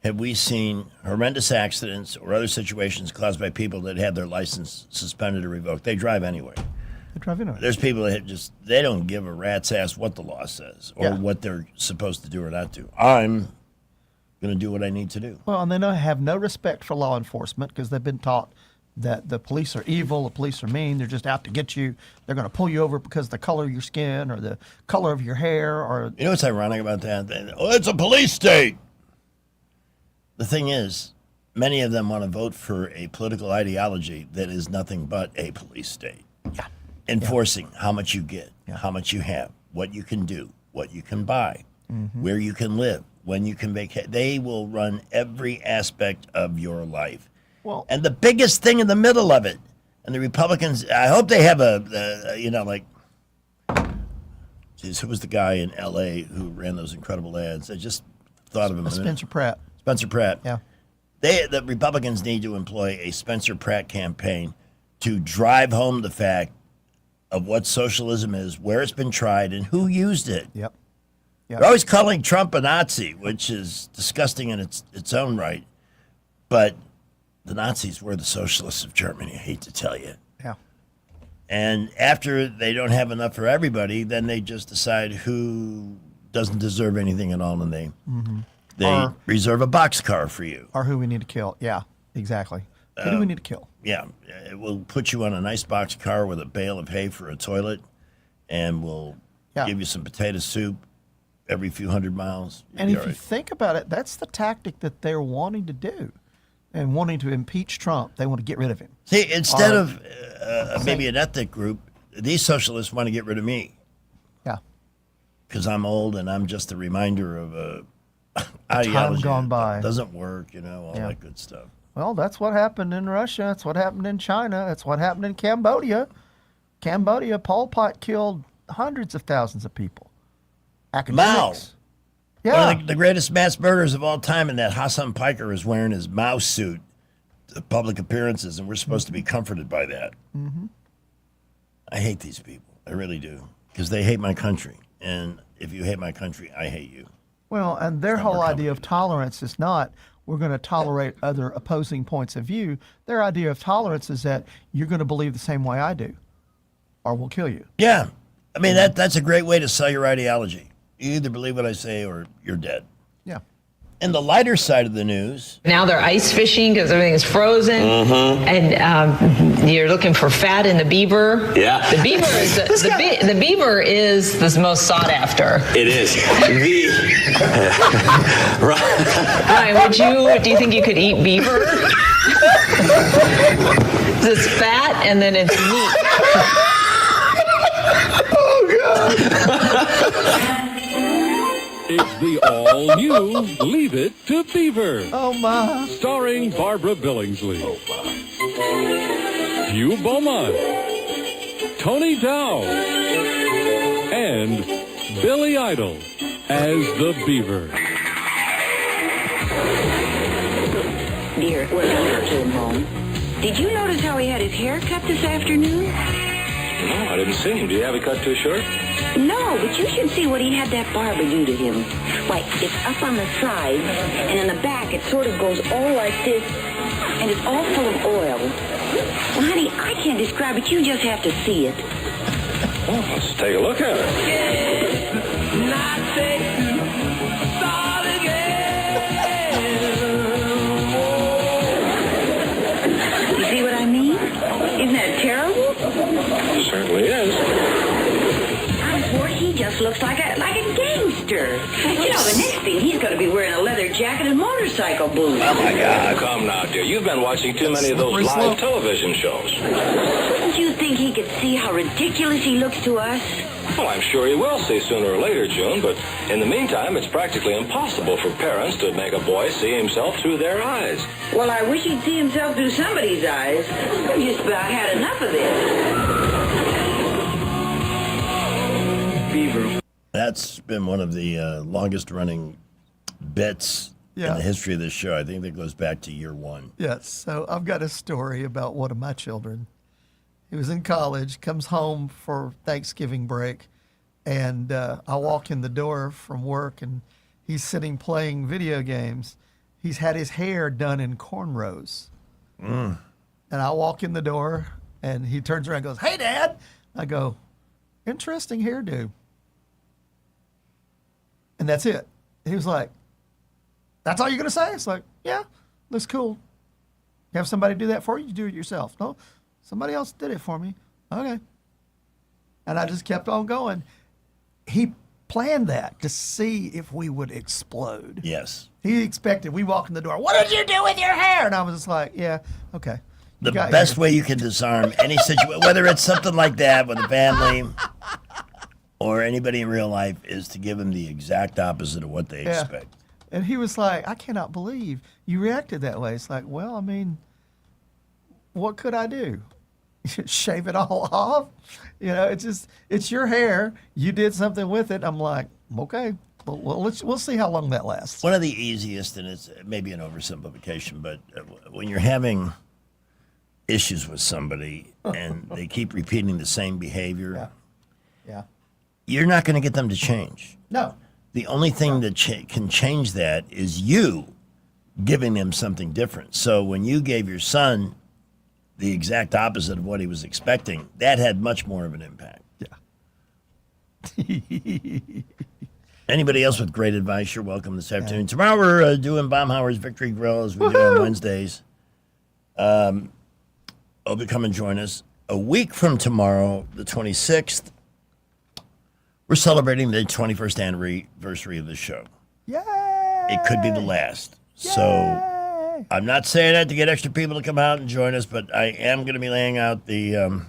have we seen horrendous accidents or other situations caused by people that had their license suspended or revoked? They drive anyway. They drive anyway. There's people that they don't give a rat's ass what the law says or Yeah. what they're supposed to do or not do. I'm going to do what I need to do. Well, and they have no respect for law enforcement because they've been taught that the police are evil, the police are mean, they're just out to get you. They're going to pull you over because of the color of your skin or the color of your hair or... You know what's ironic about that? Oh, it's a police state. The thing is, many of them want to vote for a political ideology that is nothing but a police state. Yeah. Enforcing how much you get, how much you have, what you can do, what you can buy, where you can live, when you can vacate. They will run every aspect of your life. Well, and the biggest thing in the middle of it, and the Republicans, I hope they have geez, who was the guy in L.A. who ran those incredible ads? I just thought of him. Spencer Pratt. Spencer Pratt. Yeah. The Republicans need to employ a Spencer Pratt campaign to drive home the fact of what socialism is, where it's been tried, and who used it. Yep. They're always calling Trump a Nazi, which is disgusting in its own right. But the Nazis were the socialists of Germany, I hate to tell you. Yeah. And after they don't have enough for everybody, then they just decide who doesn't deserve anything at all, and they reserve a boxcar for you. Or who we need to kill. Yeah, exactly. Who do we need to kill? Yeah, it will put you on a nice boxcar with a bale of hay for a toilet, and will give you some potato soup every few hundred miles. And if you think about it, that's the tactic that they're wanting to do. And wanting to impeach Trump, they want to get rid of him. See, instead of maybe an ethnic group, these socialists want to get rid of me. Yeah. Because I'm old and I'm just a reminder of a ideology time gone by. that doesn't work, all that good stuff. Well, that's what happened in Russia. That's what happened in China. That's what happened in Cambodia. Cambodia, Pol Pot killed hundreds of thousands of people. Academics. Yeah. One of the greatest mass murderers of all time, and that Hassan Piker is wearing his Mao suit to public appearances, and we're supposed to be comforted by that. Mm-hmm. I hate these people. I really do. Because they hate my country. And if you hate my country, I hate you. Well, and their whole idea of tolerance is not we're going to tolerate other opposing points of view. Their idea of tolerance is that you're going to believe the same way I do, or we'll kill you. Yeah. I mean, that's a great way to sell your ideology. You either believe what I say or you're dead. Yeah. And the lighter side of the news. Now they're ice fishing because everything is frozen, and you're looking for fat in the beaver. Yeah. The beaver is the beaver is the most sought after. It is. Ryan, do you think you could eat beaver? It's fat and then it's meat. It's the all-new Leave It to Beaver. Oh, my. Starring Barbara Billingsley. Hugh Beaumont. Tony Dow. And Billy Idol as the Beaver. Dear, when I came home, did you notice how he had his hair cut this afternoon? No, I didn't see him. Do you have it cut too short? No, but you should see what he had that barber do to him. Why, it's up on the side, and in the back it sort of goes all like this, and it's all full of oil. Well, honey, I can't describe it. You just have to see it. Well, let's take a look at it. You see what I mean? looks like a gangster. You know, the next thing he's going to be wearing a leather jacket and motorcycle boots. Oh, my God. Come now, dear. You've been watching too many of those live television shows. Wouldn't you think he could see how ridiculous he looks to us? Well, I'm sure he will see sooner or later, June, but in the meantime, it's practically impossible for parents to make a boy see himself through their eyes. Well, I wish he'd see himself through somebody's eyes. I've just about had enough of this. Beaver. That's been one of the longest running bits in the history of this show. I think that goes back to year one. Yes. So I've got a story about one of my children. He was in college, comes home for Thanksgiving break, and I walk in the door from work, and he's sitting playing video games. He's had his hair done in cornrows. And I walk in the door, and he turns around and goes, "Hey, Dad." I go, "Interesting hairdo." And that's it. He was like, "That's all you're going to say?" It's like, "Yeah, looks cool. You have somebody do that for you? You do it yourself." "No, somebody else did it for me." "Okay." And I just kept on going. He planned that to see if we would explode. Yes. He expected, we walk in the door, "What did you do with your hair?" And I was just like, "Yeah, okay." The best way you can disarm any situation, whether it's something like that with a family or anybody in real life, is to give them the exact opposite of what they expect. And he was like, "I cannot believe you reacted that way." It's like, well, I mean, what could I do? Shave it all off? You know, it's your hair. You did something with it. I'm like, okay, well, we'll see how long that lasts. One of the easiest, and it's maybe an oversimplification, but when you're having issues with somebody and they keep repeating the same behavior, you're not going to get them to change. No. The only thing that can change that is you giving them something different. So when you gave your son the exact opposite of what he was expecting, that had much more of an impact. Yeah. Anybody else with great advice, you're welcome this afternoon. Tomorrow we're doing Baumhauer's Victory Grill as we do on Wednesdays. Hope you come and join us. A week from tomorrow, the 26th, we're celebrating the 21st anniversary of the show. Yay! It could be the last. So I'm not saying that to get extra people to come out and join us, but I am going to be laying out the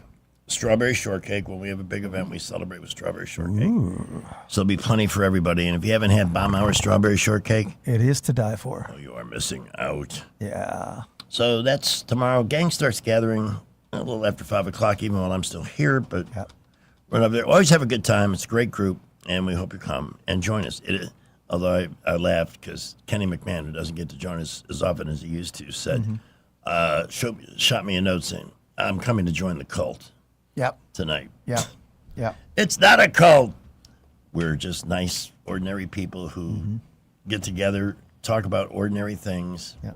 strawberry shortcake. When we have a big event, we celebrate with strawberry shortcake. So there'll be plenty for everybody. And if you haven't had Baumhauer strawberry shortcake, it is to die for. Oh, you are missing out. Yeah. So that's tomorrow. Gang starts gathering a little after 5 o'clock, even while I'm still here. But run over there. Always have a good time. It's a great group, and we hope you come and join us. Although I laughed because Kenny McMahon, who doesn't get to join us as often as he used to, said, shot me a note saying, "I'm coming to join the cult tonight." Yeah. Yeah. It's not a cult. We're just nice, ordinary people who get together, talk about ordinary things. Yeah.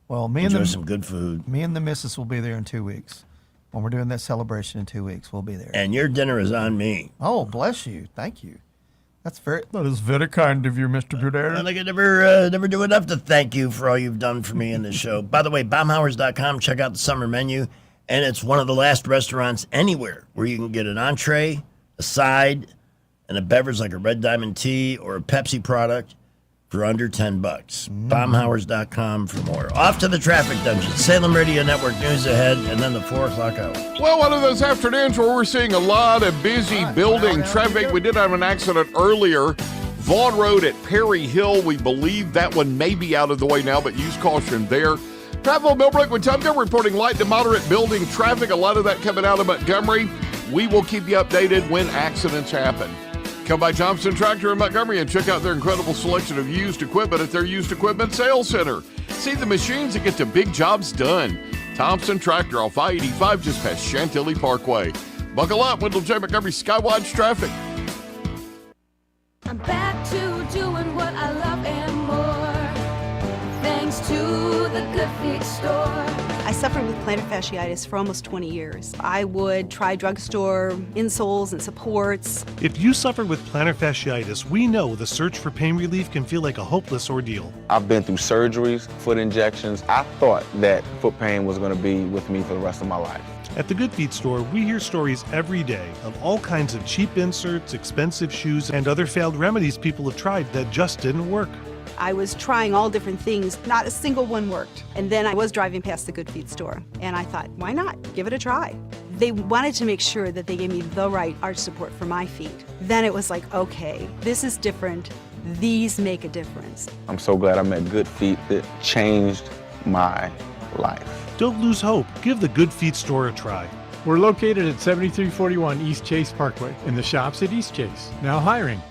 Well, enjoy some good food. Me and the missus will be there in 2 weeks. When we're doing that celebration in 2 weeks, we'll be there. And your dinner is on me. Oh, bless you. Thank you. That is very kind of you, Mr. Goodere. I can never do enough to thank you for all you've done for me in this show. By the way, Baumhauers.com, check out the summer menu. And it's one of the last restaurants anywhere where you can get an entree, a side, and a beverage like a Red Diamond tea or a Pepsi product for under $10. Baumhauers.com for more. Off to the traffic dungeon. Salem Radio Network news ahead, and then the 4 o'clock hour. Well, one of those afternoons where we're seeing a lot of busy building traffic. We did have an accident earlier. Vaughn Road at Perry Hill. We believe that one may be out of the way now, but use caution there. Travel Millbrook with Tumco reporting light to moderate building traffic. A lot of that coming out of Montgomery. We will keep you updated when accidents happen. Come by Thompson Tractor in Montgomery and check out their incredible selection of used equipment at their used equipment sales center. See the machines that get the big jobs done. Thompson Tractor off I-85 just past Chantilly Parkway. Buckle up, Wendell J. Montgomery Skywatch traffic. I'm back to doing what I love and more. Thanks to the Good Feet store. I I suffered with plantar fasciitis for almost 20 years. I would try drugstore insoles and supports. If you suffer with plantar fasciitis, we know the search for pain relief can feel like a hopeless ordeal. I've been through surgeries, foot injections. I thought that foot pain was going to be with me for the rest of my life. At the Good Feet store, we hear stories every day of all kinds of cheap inserts, expensive shoes, and other failed remedies people have tried that just didn't work. I was trying all different things. Not a single one worked. And then I was driving past the Good Feet store, and I thought, why not? Give it a try. They wanted to make sure that they gave me the right arch support for my feet. Then it was like, okay, this is different. These make a difference. I'm so glad I met Good Feet. It changed my life. Don't lose hope. Give the Good Feet store a try. We're located at 7341 East Chase Parkway in the shops at East Chase. Now hiring.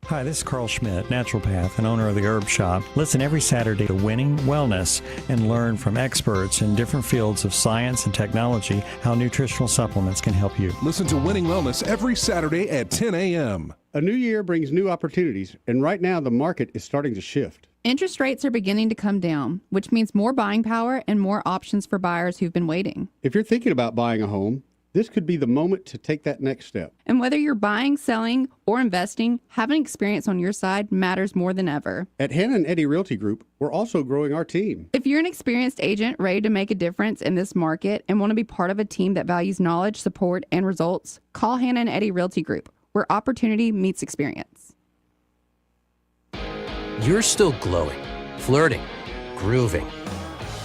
Hi, this is Carl Schmidt, naturopath and owner of the Herb Shop. Listen every Saturday to Winning Wellness and learn from experts in different fields of science and technology how nutritional supplements can help you. Listen to Winning Wellness every Saturday at 10 a.m. A new year brings new opportunities, and right now the market is starting to shift. Interest rates are beginning to come down, which means more buying power and more options for buyers who've been waiting. If you're thinking about buying a home, this could be the moment to take that next step. And whether you're buying, selling, or investing, having experience on your side matters more than ever. At Hannah and Eddie Realty Group, we're also growing our team. If you're an experienced agent ready to make a difference in this market and want to be part of a team that values knowledge, support, and results, call Hannah and Eddie Realty Group, where opportunity meets experience. You're still glowing, flirting, grooving.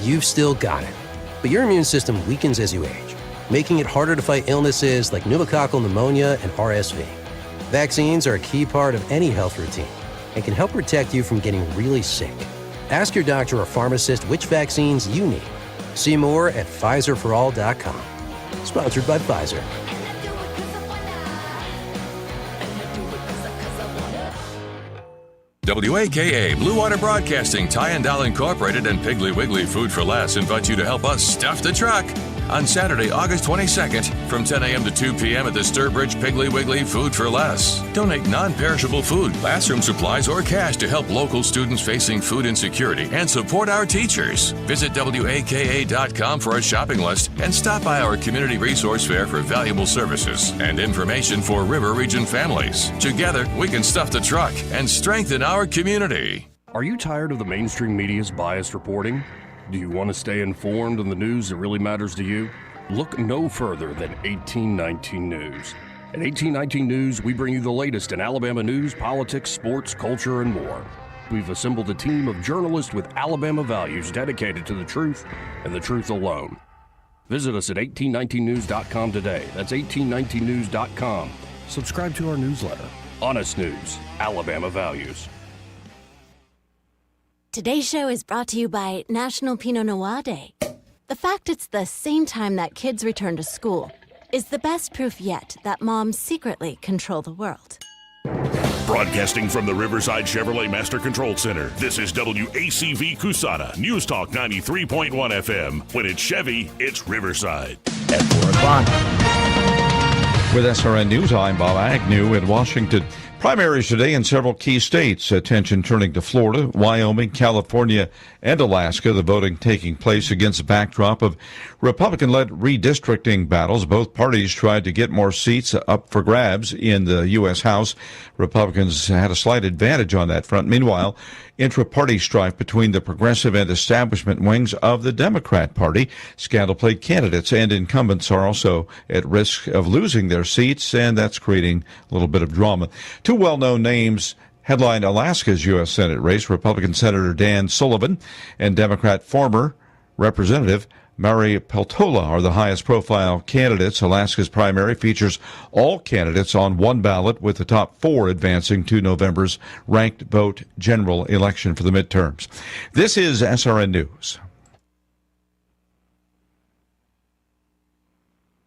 You've still got it. But your immune system weakens as you age, making it harder to fight illnesses like pneumococcal pneumonia and RSV. Vaccines are a key part of any health routine and can help protect you from getting really sick. Ask your doctor or pharmacist which vaccines you need. See more at PfizerForAll.com. Sponsored by Pfizer. WAKA, Blue Water Broadcasting, Ty & Dal Incorporated, and Piggly Wiggly Food for Less invite you to help us stuff the truck on Saturday, August 22nd from 10 a.m. to 2 p.m. at the Sturbridge Piggly Wiggly Food for Less. Donate non-perishable food, classroom supplies, or cash to help local students facing food insecurity and support our teachers. Visit WAKA.com for a shopping list and stop by our community resource fair for valuable services and information for River Region families. Together, we can stuff the truck and strengthen our community. Are you tired of the mainstream media's biased reporting? Do you want to stay informed on the news that really matters to you? Look no further than 1819 News. At 1819 News, we bring you the latest in Alabama news, politics, sports, culture, and more. We've assembled a team of journalists with Alabama values dedicated to the truth and the truth alone. Visit us at 1819news.com today. That's 1819news.com. Subscribe to our newsletter. Honest News, Alabama Values. Today's show is brought to you by National Pinot Noir Day. The fact it's the same time that kids return to school is the best proof yet that moms secretly control the world. Broadcasting from the Riverside Chevrolet Master Control Center, this is WACV Cusana, News Talk 93.1 FM. When it's Chevy, it's Riverside. At 4 o'clock. With SRN News, I'm Bob Agnew in Washington. Primaries today in several key states. Attention turning to Florida, Wyoming, California, and Alaska. The voting taking place against the backdrop of Republican-led redistricting battles. Both parties tried to get more seats up for grabs in the U.S. House. Republicans had a slight advantage on that front. Meanwhile, intra-party strife between the progressive and establishment wings of the Democrat Party. Scandal-plagued candidates and incumbents are also at risk of losing their seats, and that's creating a little bit of drama. Two well-known names headline Alaska's U.S. Senate race. Republican Senator Dan Sullivan and Democrat former Representative Mary Peltola are the highest-profile candidates. Alaska's primary features all candidates on one ballot, with the top four advancing to November's ranked vote general election for the midterms. This is SRN News.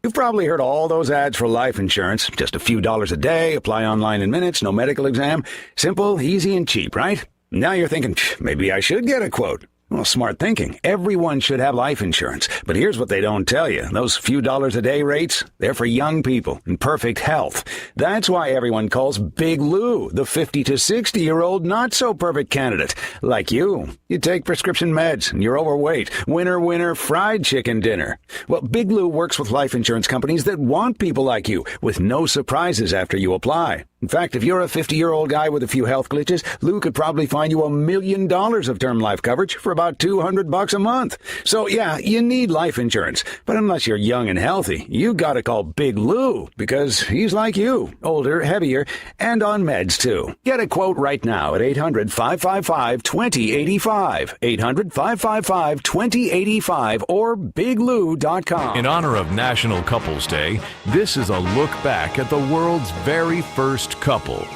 You've probably heard all those ads for life insurance. Just a few dollars a day, apply online in minutes, no medical exam. Simple, easy, and cheap, right? Now you're thinking, maybe I should get a quote. Well, smart thinking. Everyone should have life insurance. But here's what they don't tell you. Those few dollars a day rates, they're for young people in perfect health. That's why everyone calls Big Lou the 50 to 60-year-old not-so-perfect candidate. Like you. You take prescription meds and you're overweight. Winner, fried chicken dinner. Well, Big Lou works with life insurance companies that want people like you with no surprises after you apply. In fact, if you're a 50-year-old guy with a few health glitches, Lou could probably find you $1 million of term life coverage for about $200 a month. So yeah, you need life insurance. But unless you're young and healthy, you gotta call Big Lou because he's like you, older, heavier, and on meds too. Get a quote right now at 800-555-2085. 800-555-2085 or biglou.com. In honor of National Couples Day, this is a look back at the world's very first couple.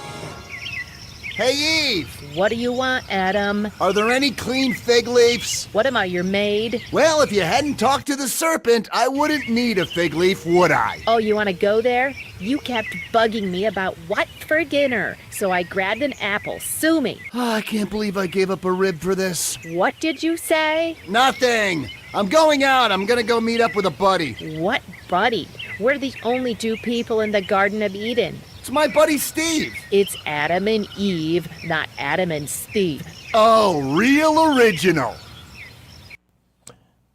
Hey, Eve! What do you want, Adam? Are there any clean fig leaves? What am I, your maid? Well, if you hadn't talked to the serpent, I wouldn't need a fig leaf, would I? Oh, you want to go there? You kept bugging me about what for dinner, so I grabbed an apple. Sue me. Oh, I can't believe I gave up a rib for this. What did you say? Nothing. I'm going out. I'm gonna go meet up with a buddy. What buddy? We're the only two people in the Garden of Eden. It's my buddy Steve. It's Adam and Eve, not Adam and Steve. Oh, real original.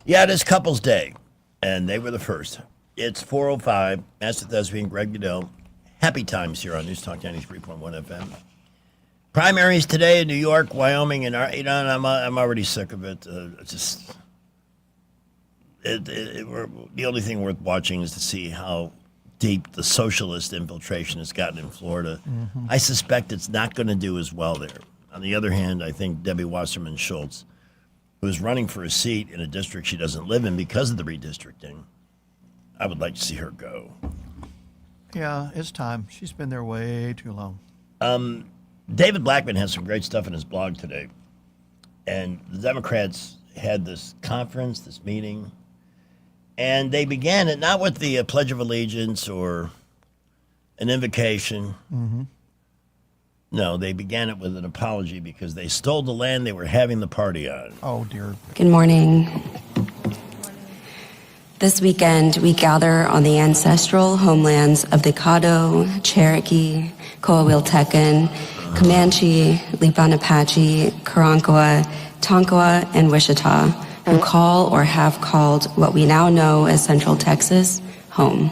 Yeah, it is Couples Day, and they were the first. It's 4:05. Master Thespian Greg Goodell. Happy times here on News Talk 93.1 FM. Primaries today in New York, Wyoming, and I'm already sick of it. The only thing worth watching is to see how deep the socialist infiltration has gotten in Florida. Mm-hmm. I suspect it's not going to do as well there. On the other hand, I think Debbie Wasserman Schultz, who is running for a seat in a district she doesn't live in because of the redistricting, I would like to see her go. Yeah, it's time. She's been there way too long. David Blackman has some great stuff in his blog today. And the Democrats had this conference, this meeting, and they began it not with the Pledge of Allegiance or an invocation. Mm-hmm. No, they began it with an apology because they stole the land they were having the party on. Oh, dear. Good morning. This weekend, we gather on the ancestral homelands of the Caddo, Cherokee, Coahuiltecan, Comanche, Lipan Apache, Karankawa, Tonkawa, and Wichita, who call or have called what we now know as Central Texas home.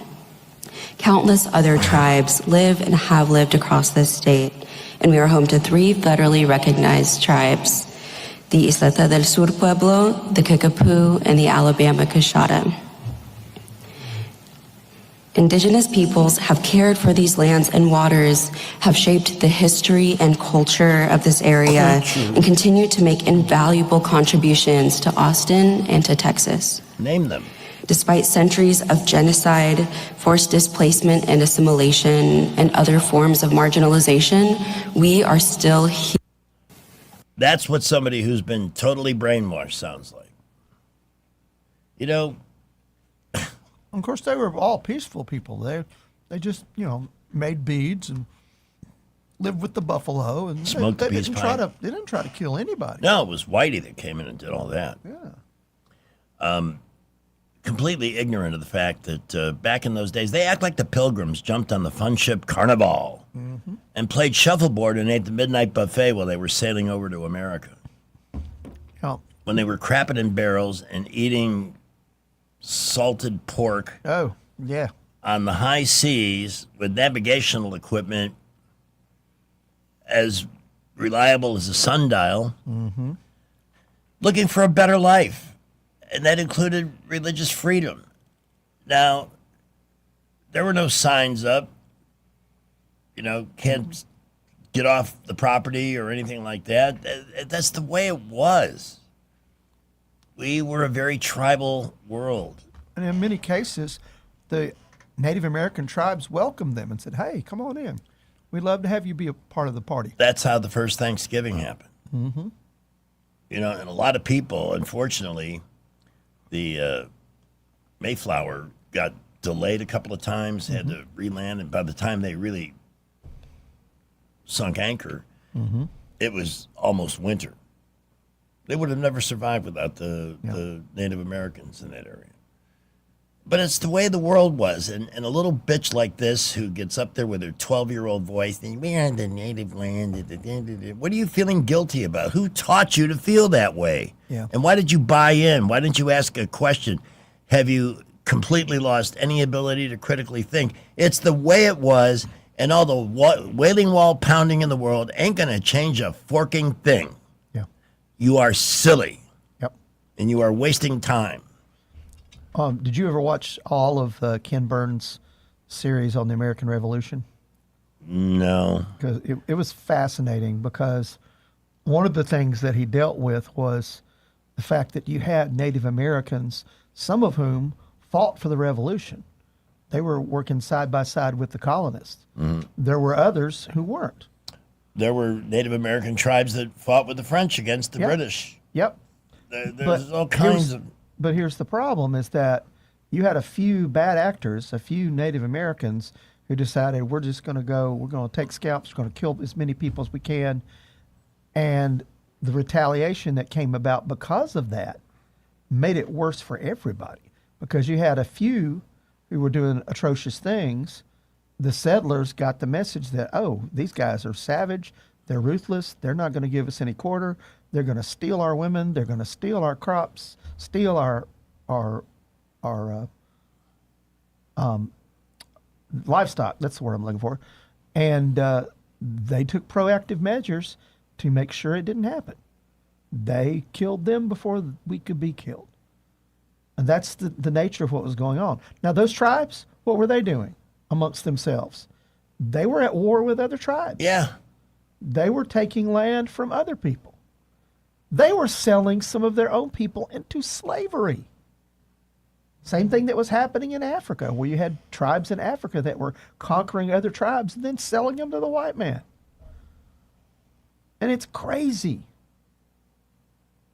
Countless other tribes live and have lived across this state, and we are home to 3 federally recognized tribes, the Isleta del Sur Pueblo, the Kickapoo, and the Alabama Coshada. Indigenous peoples have cared for these lands and waters, have shaped the history and culture of this area, and continue to make invaluable contributions to Austin and to Texas. Name them. Despite centuries of genocide, forced displacement and assimilation, and other forms of marginalization, we are still here. That's what somebody who's been totally brainwashed sounds like. You know, of course, they were all peaceful people. They just, made beads and lived with the buffalo and smoked the peace pipe. They didn't try to kill anybody. No, it was Whitey that came in and did all that. Yeah. Completely ignorant of the fact that back in those days, they act like the Pilgrims jumped on the fun ship Carnival and played shuffleboard and ate the midnight buffet while they were sailing over to America. Yeah. When they were crapping in barrels and eating salted pork. Oh, yeah. On the high seas with navigational equipment as reliable as a sundial, looking for a better life. And that included religious freedom. Now, there were no signs up, can't get off the property or anything like that. That's the way it was. We were a very tribal world. And in many cases, the Native American tribes welcomed them and said, hey, come on in. We'd love to have you be a part of the party. That's how the first Thanksgiving happened. Mm-hmm. And a lot of people, unfortunately, the Mayflower got delayed a couple of times, had to re-land, and by the time they really sunk anchor, it was almost winter. They would have never survived without the Native Americans in that area. But it's the way the world was. And a little bitch like this who gets up there with her 12-year-old voice, and we're on the native land. What are you feeling guilty about? Who taught you to feel that way? Yeah. And why did you buy in? Why didn't you ask a question? Have you completely lost any ability to critically think? It's the way it was, and all the wailing wall pounding in the world ain't going to change a forking thing. Yeah. You are silly. Yep. And you are wasting time. Did you ever watch all of Ken Burns' series on the American Revolution? No. Because it was fascinating, because one of the things that he dealt with was the fact that you had Native Americans, some of whom fought for the Revolution. They were working side by side with the colonists. Mm-hmm. There were others who weren't. There were Native American tribes that fought with the French against the British. Yep. There's all kinds of... But here's the problem, is that you had a few bad actors, a few Native Americans who decided we're going to take scalps, we're going to kill as many people as we can. And the retaliation that came about because of that made it worse for everybody, because you had a few who were doing atrocious things. The settlers got the message that, oh, these guys are savage, they're ruthless, they're not going to give us any quarter, they're going to steal our women, they're going to steal our crops, steal our livestock. That's the word I'm looking for. And they took proactive measures to make sure it didn't happen. They killed them before we could be killed. And that's the nature of what was going on. Now, those tribes, what were they doing amongst themselves? They were at war with other tribes. Yeah. They were taking land from other people. They were selling some of their own people into slavery. Same thing that was happening in Africa, where you had tribes in Africa that were conquering other tribes and then selling them to the white man. And it's crazy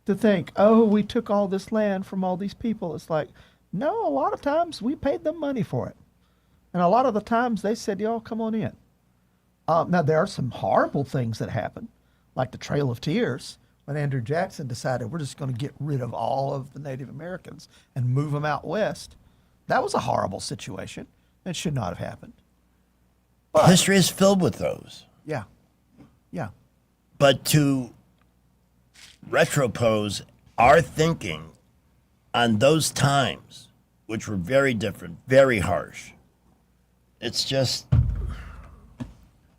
to think, oh, we took all this land from all these people. It's like, no, a lot of times we paid them money for it. And a lot of the times they said, y'all come on in. Now, there are some horrible things that happen, like the Trail of Tears, when Andrew Jackson decided we're just going to get rid of all of the Native Americans and move them out west. That was a horrible situation. It should not have happened. But history is filled with those. Yeah. Yeah. But to retropose our thinking on those times, which were very different, very harsh, it's just...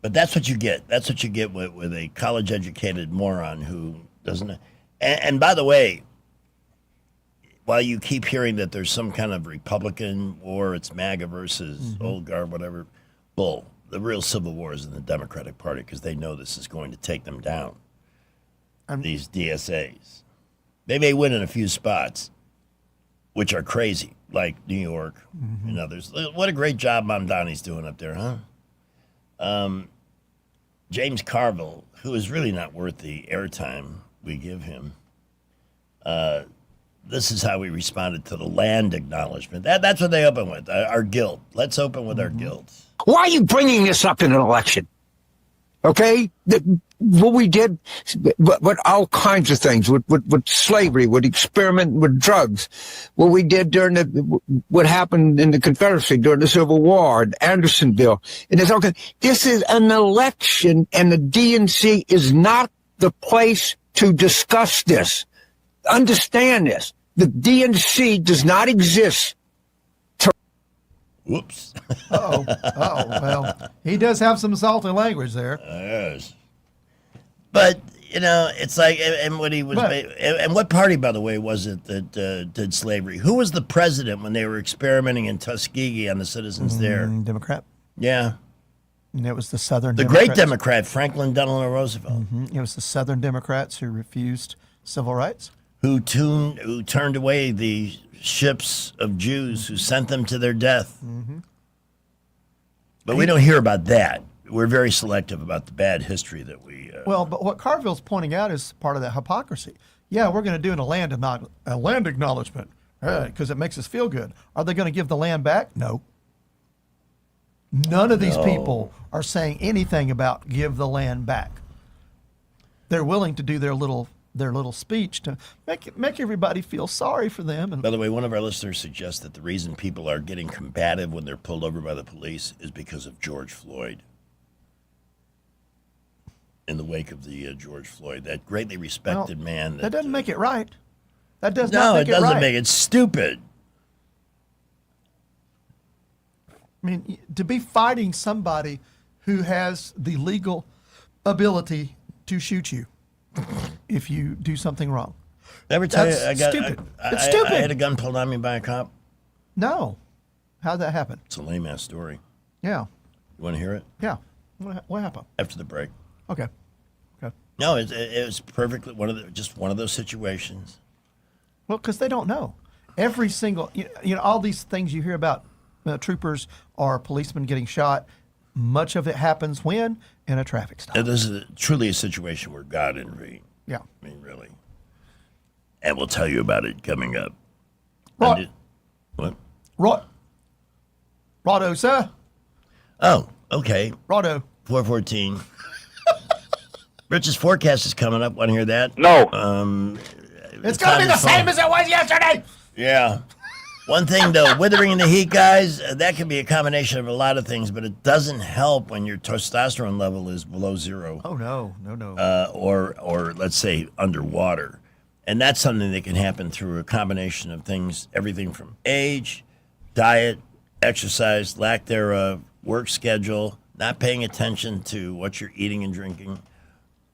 But that's what you get. That's what you get with a college-educated moron who doesn't... And by the way, while you keep hearing that there's some kind of Republican war, it's MAGA versus old guard, whatever, bull. The real civil war is in the Democratic Party, because they know this is going to take them down, these DSAs. They may win in a few spots, which are crazy, like New York and others. What a great job Mamdani's doing up there, huh? James Carville, who is really not worth the airtime we give him, this is how we responded to the land acknowledgement. That's what they open with, our guilt. Let's open with our guilt. Why are you bringing this up in an election? Okay? What we did, with all kinds of things, with slavery, with experiment with drugs, what we did during what happened in the Confederacy during the Civil War, Andersonville, and it's okay. This is an election, and the DNC is not the place to discuss this. Understand this. The DNC does not exist. Whoops. Well, he does have some salty language there. Yes. But, it's like, and what he was, and what party, by the way, was it that did slavery? Who was the president when they were experimenting in Tuskegee on the citizens there? Democrat. Yeah. And it was the Southern The Democrats. great Democrat, Franklin Delano Roosevelt. It was the Southern Democrats who refused civil rights. Who turned away the ships of Jews who sent them to their death. But we don't hear about that. We're very selective about the bad history that we... Well, but what Carville's pointing out is part of that hypocrisy. Yeah, we're going to do a land acknowledgement because it makes us feel good. Are they going to give the land back? No. None of these people are saying anything about give the land back. They're willing to do their little their little speech to make everybody feel sorry for them. And by the way, one of our listeners suggests that the reason people are getting combative when they're pulled over by the police is because of George Floyd. In the wake of the George Floyd, that greatly respected man. That doesn't make it right. That does not make it right. No, it doesn't make it stupid. I mean, to be fighting somebody who has the legal ability to shoot you if you do something wrong. Ever tell you It's stupid. I had a gun pulled on me by a cop? No. How'd that happen? It's a lame-ass story. Yeah. You want to hear it? Yeah. What happened? After the break. Okay. No, it was perfectly just one of those situations. Well, because they don't know. Every single, all these things you hear about troopers or policemen getting shot, much of it happens when? In a traffic stop. This is truly a situation where God intervened. Yeah. I mean, really. And we'll tell you about it coming up. Right. What? Rotto, sir. Oh, okay. Rotto. 414. Rich's forecast is coming up. Want to hear that? No. It's going to be the same as it was yesterday. Yeah. One thing, though, withering in the heat, guys, that can be a combination of a lot of things, but it doesn't help when your testosterone level is below zero. Oh, no. Or let's say underwater. And that's something that can happen through a combination of things, everything from age, diet, exercise, lack thereof, work schedule, not paying attention to what you're eating and drinking,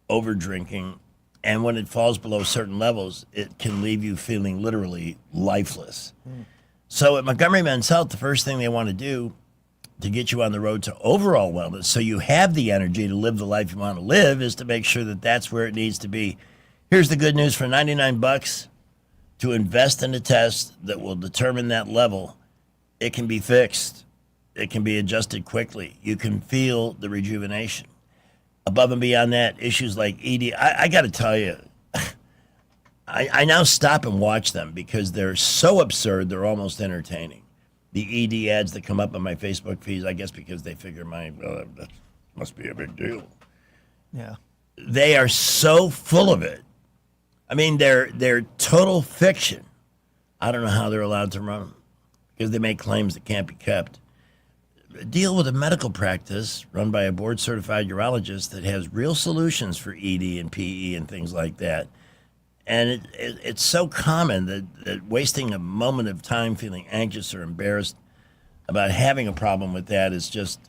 over drinking, and when it falls below certain levels, it can leave you feeling literally lifeless. So at Montgomery Men's Health, the first thing they want to do to get you on the road to overall wellness, so you have the energy to live the life you want to live, is to make sure that that's where it needs to be. Here's the good news: for $99 to invest in a test that will determine that level, it can be fixed. It can be adjusted quickly. You can feel the rejuvenation. Above and beyond that, issues like ED, I got to tell you, I now stop and watch them because they're so absurd, they're almost entertaining. The ED ads that come up on my Facebook feeds, I guess because they figure that must be a big deal. Yeah. They are so full of it. I mean, they're total fiction. I don't know how they're allowed to run them because they make claims that can't be kept. Deal with a medical practice run by a board-certified urologist that has real solutions for ED and PE and things like that. And it's so common that wasting a moment of time feeling anxious or embarrassed about having a problem with that is just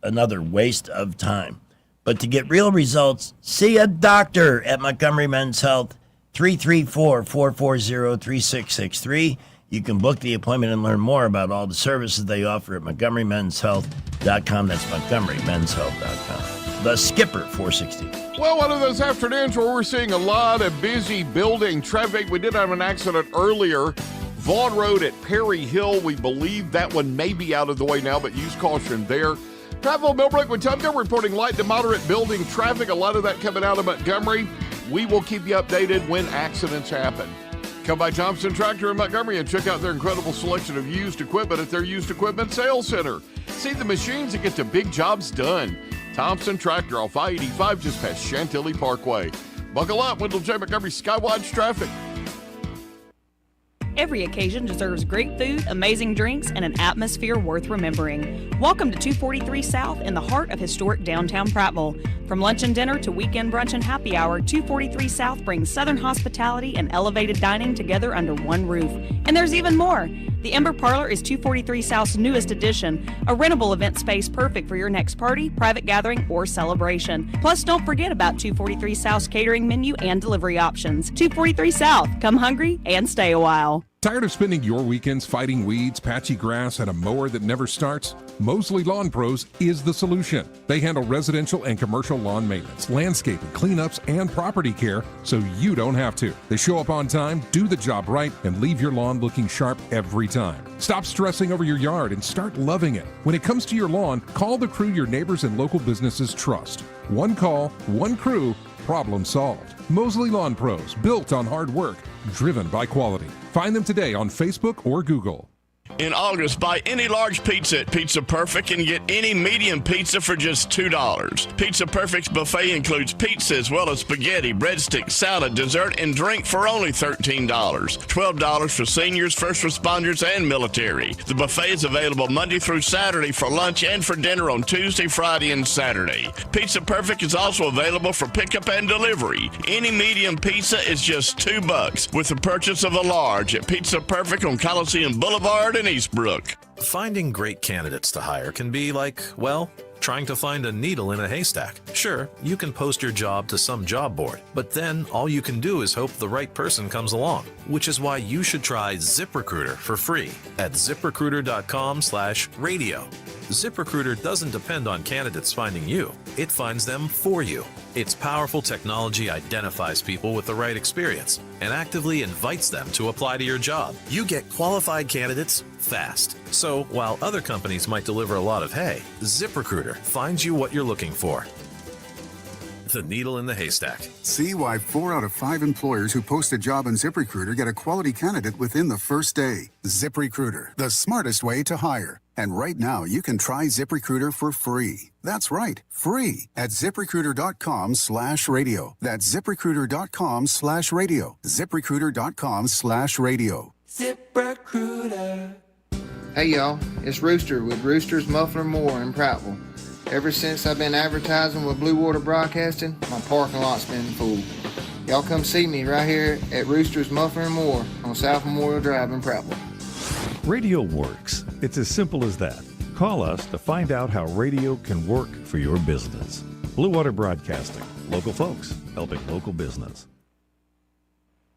another waste of time. But to get real results, see a doctor at Montgomery Men's Health, 334-440-3663. You can book the appointment and learn more about all the services they offer at MontgomeryMen'sHealth.com. That's MontgomeryMen'sHealth.com. The Skipper 460. Well, one of those afternoons where we're seeing a lot of busy building traffic. We did have an accident earlier. Vaughn Road at Perry Hill. We believe that one may be out of the way now, but use caution there. Travel Millbrook with Tumco reporting light to moderate building traffic. A lot of that coming out of Montgomery. We will keep you updated when accidents happen. Come by Thompson Tractor in Montgomery and check out their incredible selection of used equipment at their used equipment sales center. See the machines that get the big jobs done. Thompson Tractor off I-85 just past Chantilly Parkway. Buckle up, Wendell J. Montgomery Skywatch traffic. Every occasion deserves great food, amazing drinks, and an atmosphere worth remembering. Welcome to 243 South in the heart of historic downtown Prattville. From lunch and dinner to weekend brunch and happy hour, 243 South brings Southern hospitality and elevated dining together under one roof. And there's even more. The Ember Parlor is 243 South's newest addition, a rentable event space perfect for your next party, private gathering, or celebration. Plus, don't forget about 243 South's catering menu and delivery options. 243 South, come hungry and stay a while. Tired of spending your weekends fighting weeds, patchy grass, and a mower that never starts? Mosley Lawn Pros is the solution. They handle residential and commercial lawn maintenance, landscaping, cleanups, and property care so you don't have to. They show up on time, do the job right, and leave your lawn looking sharp every time. Stop stressing over your yard and start loving it. When it comes to your lawn, call the crew your neighbors and local businesses trust. One call, one crew, problem solved. Mosley Lawn Pros, built on hard work, driven by quality. Find them today on Facebook or Google. In August, buy any large pizza at Pizza Perfect and get any medium pizza for just $2. Pizza Perfect's buffet includes pizza as well as spaghetti, breadsticks, salad, dessert, and drink for only $13. $12 for seniors, first responders, and military. The buffet is available Monday through Saturday for lunch and for dinner on Tuesday, Friday, and Saturday. Pizza Perfect is also available for pickup and delivery. Any medium pizza is just $2 with the purchase of a large at Pizza Perfect on Coliseum Boulevard in Eastbrook. Finding great candidates to hire can be like, well, trying to find a needle in a haystack. Sure, you can post your job to some job board, but then all you can do is hope the right person comes along, which is why you should try ZipRecruiter for free at ZipRecruiter.com/radio. ZipRecruiter doesn't depend on candidates finding you. It finds them for you. Its powerful technology identifies people with the right experience and actively invites them to apply to your job. You get qualified candidates fast. So while other companies might deliver a lot of hay, ZipRecruiter finds you what you're looking for. The needle in the haystack. See why 4 out of 5 employers who post a job on ZipRecruiter get a quality candidate within the first day. ZipRecruiter, the smartest way to hire. And right now, you can try ZipRecruiter for free. That's right, free at ZipRecruiter.com/radio. That's ZipRecruiter.com/radio. ZipRecruiter.com/radio. ZipRecruiter. Hey y'all, it's Rooster with Rooster's Muffler More in Prattville. Ever since I've been advertising with Blue Water Broadcasting, my parking lot's been full. Y'all come see me right here at Rooster's Muffler and More on South Memorial Drive in Prattville. Radio works. It's as simple as that. Call us to find out how radio can work for your business. Blue Water Broadcasting. Local folks helping local business.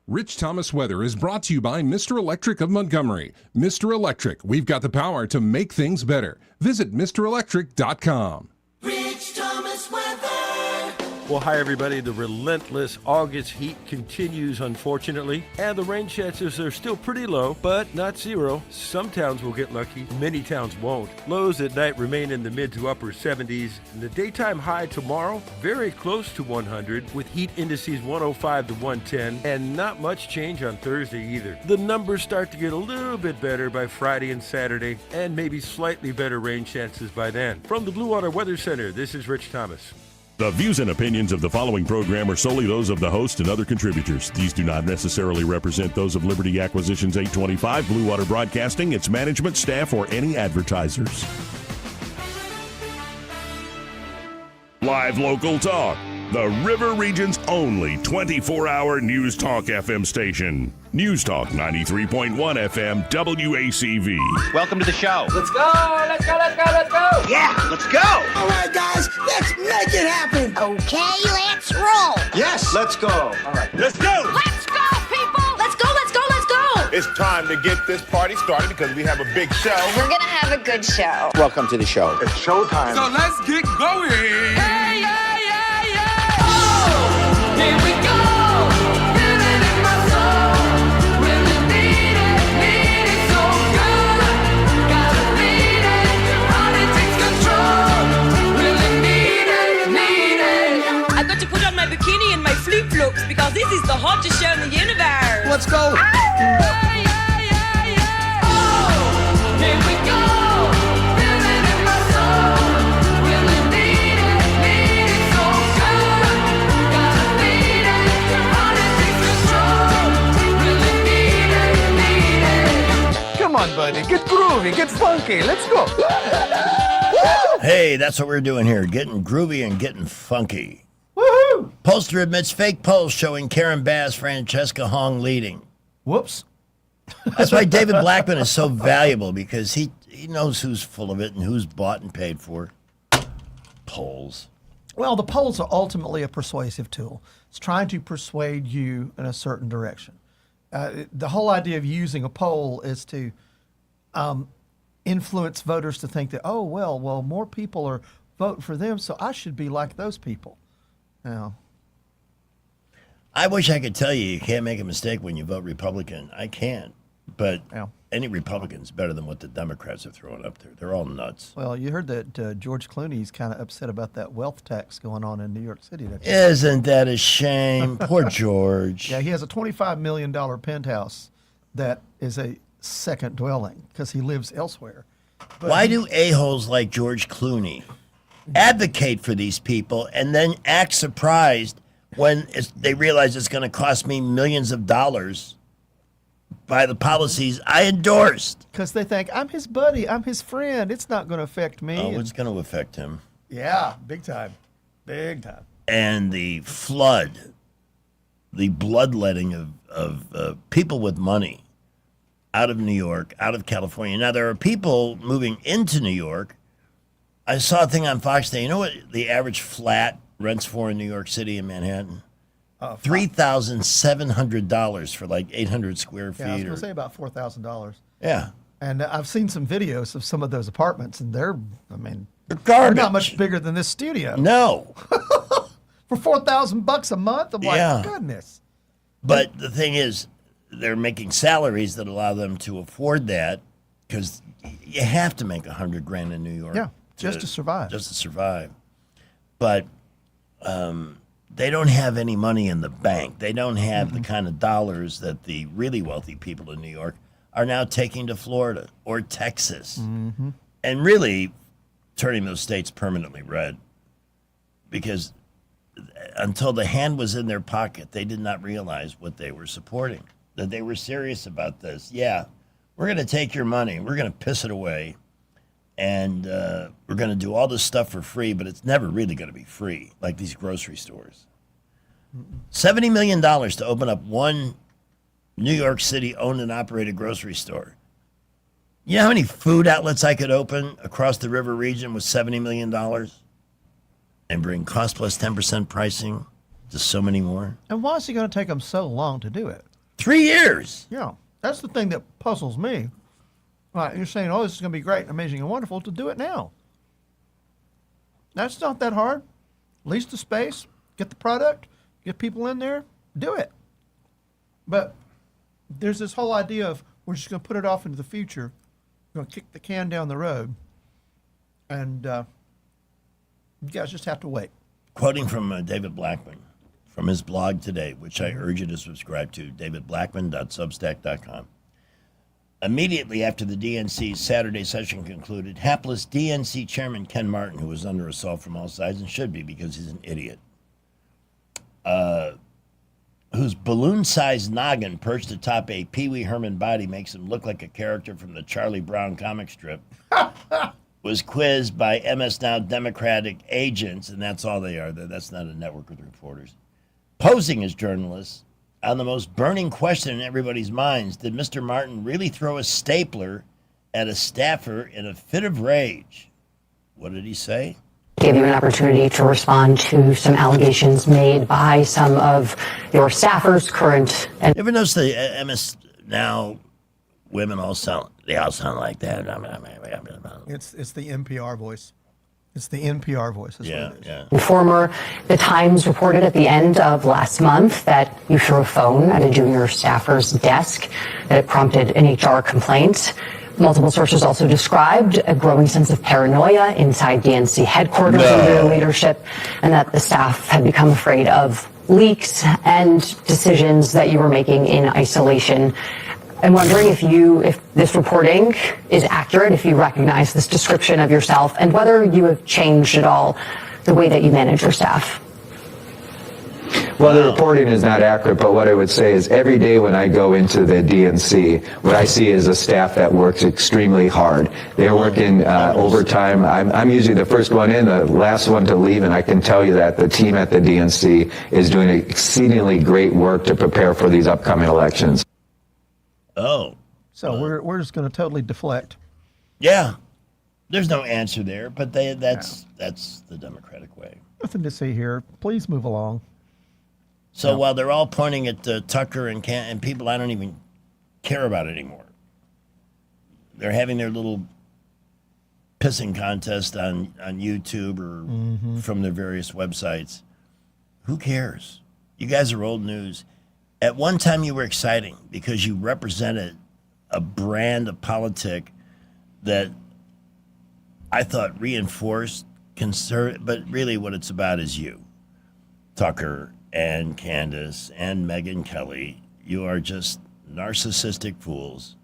Rich Thomas weather is brought to you by Mr. Electric of Montgomery. Mr. Electric, we've got the power to make things better. Visit MrElectric.com. Rich Thomas weather. Well, hi, everybody. The relentless August heat continues, unfortunately, and the rain chances are still pretty low, but not zero. Some towns will get lucky. Many towns won't. Lows at night remain in the mid to upper 70s, and the daytime high tomorrow, very close to 100, with heat indices 105 to 110, and not much change on Thursday either. The numbers start to get a little bit better by Friday and Saturday, and maybe slightly better rain chances by then. From the Blue Water Weather Center, this is Rich Thomas. The views and opinions of the following program are solely those of the host and other contributors. These do not necessarily represent those of Liberty Acquisitions 825, Blue Water Broadcasting, its management, staff, or any advertisers. Live local talk. The River Region's only 24-hour News Talk FM station. News Talk 93.1 FM WACV. Welcome to the show. Let's go, let's go, let's go, let's go. Yeah, let's go. All right, guys, let's make it happen. Okay, let's roll. Yes, let's go. All right, let's go. Let's go, people. Let's go, let's go, let's go. It's time to get this party started because we have a big show. We're going to have a good show. Welcome to the show. It's showtime. So let's get going. Hey, yeah, yeah, yeah. Oh, here we go. Feel it in my soul. Really need it so good. Gotta beat it. Honey takes control. Really need it. I got to put on my bikini and my flip-flops because this is the hottest show in the universe. Let's go. Here we go. Feel it in my soul. Really need it so good. Gotta beat it. Honey takes control. Really need it. Come on, buddy. Get groovy. Get funky. Let's go. Hey, that's what we're doing here, getting groovy and getting funky. Woohoo! Pollster admits fake polls showing Karen Bass, Francesca Hong leading. Whoops. That's why David Blackman is so valuable, because he knows who's full of it and who's bought and paid for. Polls. Well, the polls are ultimately a persuasive tool. It's trying to persuade you in a certain direction. The whole idea of using a poll is to influence voters to think that, oh, well, more people are voting for them, so I should be like those people. Now, I wish I could tell you can't make a mistake when you vote Republican. I can't. But any Republican's better than what the Democrats are throwing up there. They're all nuts. Well, you heard that George Clooney's kind of upset about that wealth tax going on in New York City. Isn't that a shame? Poor George. Yeah, he has a $25 million penthouse that is a second dwelling because he lives elsewhere. But Why do a-holes like George Clooney advocate for these people and then act surprised when they realize it's going to cost me millions of dollars by the policies I endorsed? Because they think, I'm his buddy, I'm his friend, it's not going to affect me. Oh, it's going to affect him. Yeah, big time. Big time. And the flood, the bloodletting of people with money out of New York, out of California. Now, there are people moving into New York. I saw a thing on Fox today. You know what the average flat rents for in New York City and Manhattan? $3,700 for like 800 square feet. Yeah, I was going to say about $4,000. Yeah. And I've seen some videos of some of those apartments, and they're garbage. They're not much bigger than this studio. No. For $4,000 a month? I'm like, goodness. But the thing is, they're making salaries that allow them to afford that because you have to make $100,000 in New York. Yeah, just to survive. Just to survive. But they don't have any money in the bank. They don't have the kind of dollars that the really wealthy people in New York are now taking to Florida or Texas. Mm-hmm. And really turning those states permanently red. Because until the hand was in their pocket, they did not realize what they were supporting, that they were serious about this. Yeah, we're going to take your money. We're going to piss it away. And we're going to do all this stuff for free, but it's never really going to be free, like these grocery stores. $70 million to open up one New York City owned and operated grocery store. You know how many food outlets I could open across the river region with $70 million and bring cost plus 10% pricing to so many more? And why is it going to take them so long to do it? 3 years. Yeah, that's the thing that puzzles me. Right, you're saying, oh, this is going to be great, amazing, and wonderful to do it now. That's not that hard. Lease the space, get the product, get people in there, do it. But there's this whole idea of we're just going to put it off into the future, we're going to kick the can down the road, and you guys just have to wait. Quoting from David Blackman from his blog today, which I urge you to subscribe to, davidblackman.substack.com. Immediately after the DNC's Saturday session concluded, hapless DNC chairman Ken Martin, who was under assault from all sides and should be because he's an idiot, whose balloon-sized noggin perched atop a Pee Wee Herman body makes him look like a character from the Charlie Brown comic strip, was quizzed by MS Now Democratic agents, and that's all they are. That's not a network of reporters, posing as journalists, on the most burning question in everybody's minds: did Mr. Martin really throw a stapler at a staffer in a fit of rage? What did he say? Gave you an opportunity to respond to some allegations made by some of your staffers, current. You ever notice the MS Now women all sound like that? It's the NPR voice. It's the NPR voice. That's what it is. Former, The Times reported at the end of last month that you threw a phone at a junior staffer's desk, that it prompted an HR complaint. Multiple sources also described a growing sense of paranoia inside DNC headquarters under your leadership, and that the staff had become afraid of leaks and decisions that you were making in isolation. I'm wondering if this reporting is accurate, if you recognize this description of yourself, and whether you have changed at all the way that you manage your staff. Well, the reporting is not accurate, but what I would say is every day when I go into the DNC, what I see is a staff that works extremely hard. They're working overtime. I'm usually the first one in, the last one to leave, and I can tell you that the team at the DNC is doing exceedingly great work to prepare for these upcoming elections. Oh. So we're just going to totally deflect. Yeah. There's no answer there, but that's the Democratic way. Nothing to see here. Please move along. So while they're all pointing at Tucker and people I don't even care about anymore, they're having their little pissing contest on YouTube or from their various websites. Who cares? You guys are old news. At one time you were exciting because you represented a brand of politic that I thought reinforced but really what it's about is you, Tucker and Candace and Megyn Kelly. You are just narcissistic fools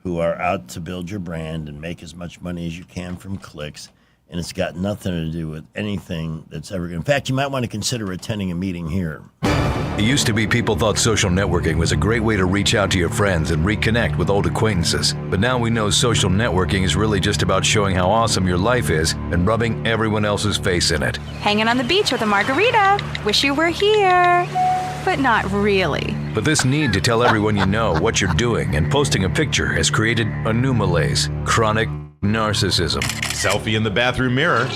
who are out to build your brand and make as much money as you can from clicks. And it's got nothing to do with anything that's ever. In fact, you might want to consider attending a meeting here. It used to be people thought social networking was a great way to reach out to your friends and reconnect with old acquaintances. But now we know social networking is really just about showing how awesome your life is and rubbing everyone else's face in it. Hanging on the beach with a margarita. Wish you were here. But not really. But this need to tell everyone you know what you're doing and posting a picture has created a new malaise, chronic narcissism. Selfie in the bathroom mirror.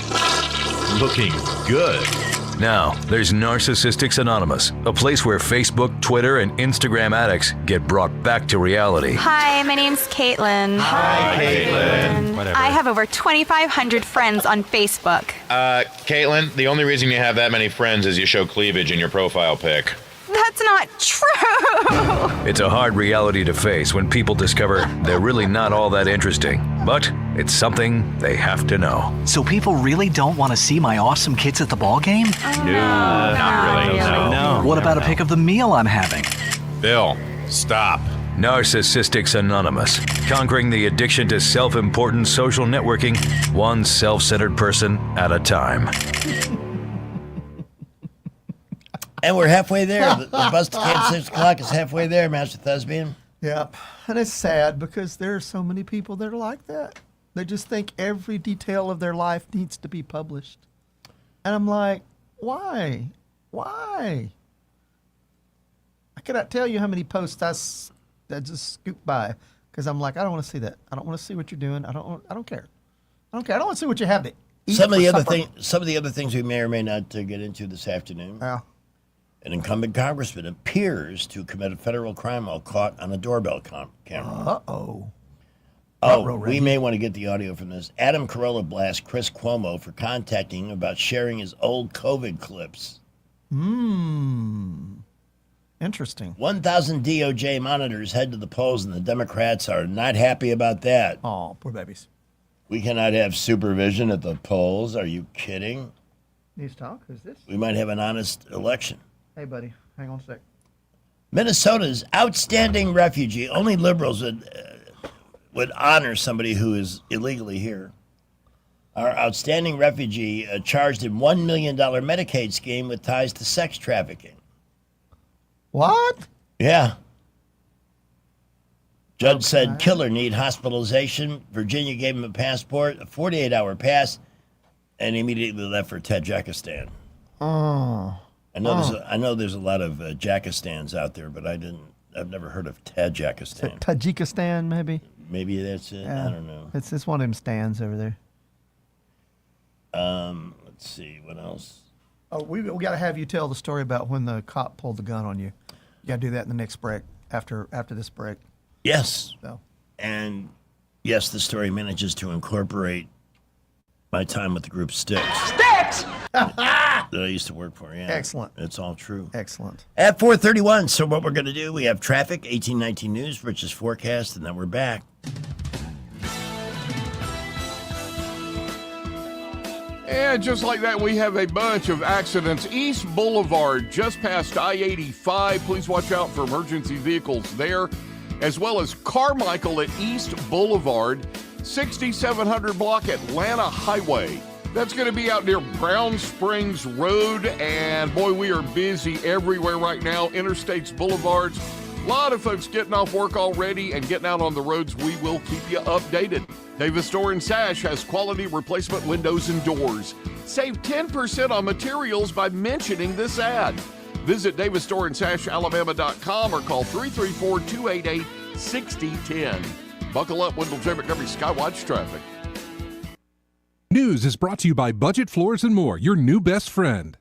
Looking good. Now, there's Narcissistics Anonymous, a place where Facebook, Twitter, and Instagram addicts get brought back to reality. Hi, my name's Caitlin. Hi, Caitlin. Whatever. I have over 2,500 friends on Facebook. Caitlin, the only reason you have that many friends is you show cleavage in your profile pic. That's not true. It's a hard reality to face when people discover they're really not all that interesting, but it's something they have to know. So people really don't want to see my awesome kids at the ball game? No, not really. No. What about a pic of the meal I'm having? Bill, stop. Narcissistics Anonymous, conquering the addiction to self-important social networking, one self-centered person at a time. And we're halfway there. The bus to camp 6 o'clock is halfway there, Master Thespian. Yep. And it's sad because there are so many people that are like that. They just think every detail of their life needs to be published. And I'm like, why? Why? I cannot tell you how many posts I just scoop by because I'm like, I don't want to see that. I don't want to see what you're doing. I don't care. I don't care. I don't want to see what you have to eat. Some of the other things we may or may not get into this afternoon. Yeah. An incumbent congressman appears to commit a federal crime while caught on a doorbell camera. Uh-oh. We may want to get the audio from this. Adam Carolla blasts Chris Cuomo for contacting him about sharing his old COVID clips. Interesting. 1,000 DOJ monitors head to the polls, and the Democrats are not happy about that. Oh, poor babies. We cannot have supervision at the polls. Are you kidding? News Talk, who's this? We might have an honest election. Hey, buddy, hang on a sec. Minnesota's outstanding refugee. Only liberals would honor somebody who is illegally here. Our outstanding refugee charged in $1 million Medicaid scheme with ties to sex trafficking. What? Yeah. Judge said killer need hospitalization. Virginia gave him a passport, a 48-hour pass, and immediately left for Tajikistan. Oh. I know there's a lot of Jakistans out there, but I've never heard of Tajikistan. Tajikistan, maybe? Maybe that's it. Yeah. I don't know. It's one of them stands over there. Let's see, what else? Oh, we got to have you tell the story about when the cop pulled the gun on you. You got to do that in the next break, after this break. Yes. So. And yes, the story manages to incorporate my time with the group Styx. Styx! That I used to work for, yeah. Excellent. It's all true. Excellent. At 4:31, so what we're going to do, we have traffic, 1819 news, Rich's forecast, and then we're back. And just like that, we have a bunch of accidents. East Boulevard, just past I-85. Please watch out for emergency vehicles there, as well as Carmichael at East Boulevard, 6700 block Atlanta Highway. That's going to be out near Brown Springs Road. And boy, we are busy everywhere right now. Interstates, boulevards. A lot of folks getting off work already and getting out on the roads. We will keep you updated. Davis Door and Sash has quality replacement windows and doors. Save 10% on materials by mentioning this ad. Visit DavisDoorandSashAlabama.com or call 334-288-6010. Buckle up, Wendell J. Montgomery Skywatch Traffic. News is brought to you by Budget Floors and More, your new best friend.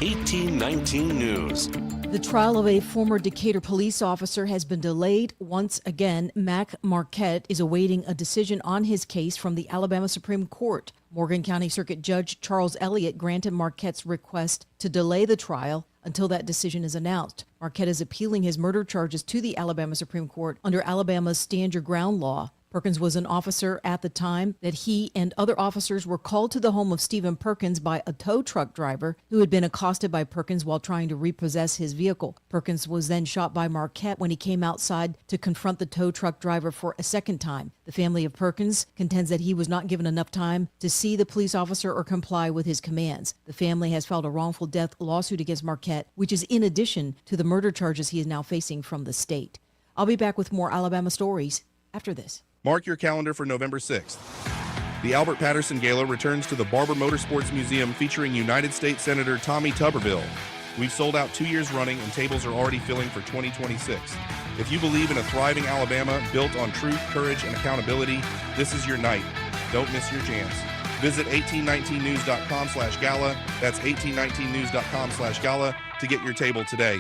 1819 News. The trial of a former Decatur police officer has been delayed once again. Mac Marquette is awaiting a decision on his case from the Alabama Supreme Court. Morgan County Circuit Judge Charles Elliott granted Marquette's request to delay the trial until that decision is announced. Marquette is appealing his murder charges to the Alabama Supreme Court under Alabama's Stand Your Ground law. Perkins was an officer at the time that he and other officers were called to the home of Stephen Perkins by a tow truck driver who had been accosted by Perkins while trying to repossess his vehicle. Perkins was then shot by Marquette when he came outside to confront the tow truck driver for a second time. The family of Perkins contends that he was not given enough time to see the police officer or comply with his commands. The family has filed a wrongful death lawsuit against Marquette, which is in addition to the murder charges he is now facing from the state. I'll be back with more Alabama stories after this. Mark your calendar for November 6th. The Albert Patterson Gala returns to the Barber Motorsports Museum featuring United States Senator Tommy Tuberville. We've sold out 2 years running and tables are already filling for 2026. If you believe in a thriving Alabama built on truth, courage, and accountability, this is your night. Don't miss your chance. Visit 1819news.com/gala. That's 1819news.com/gala to get your table today.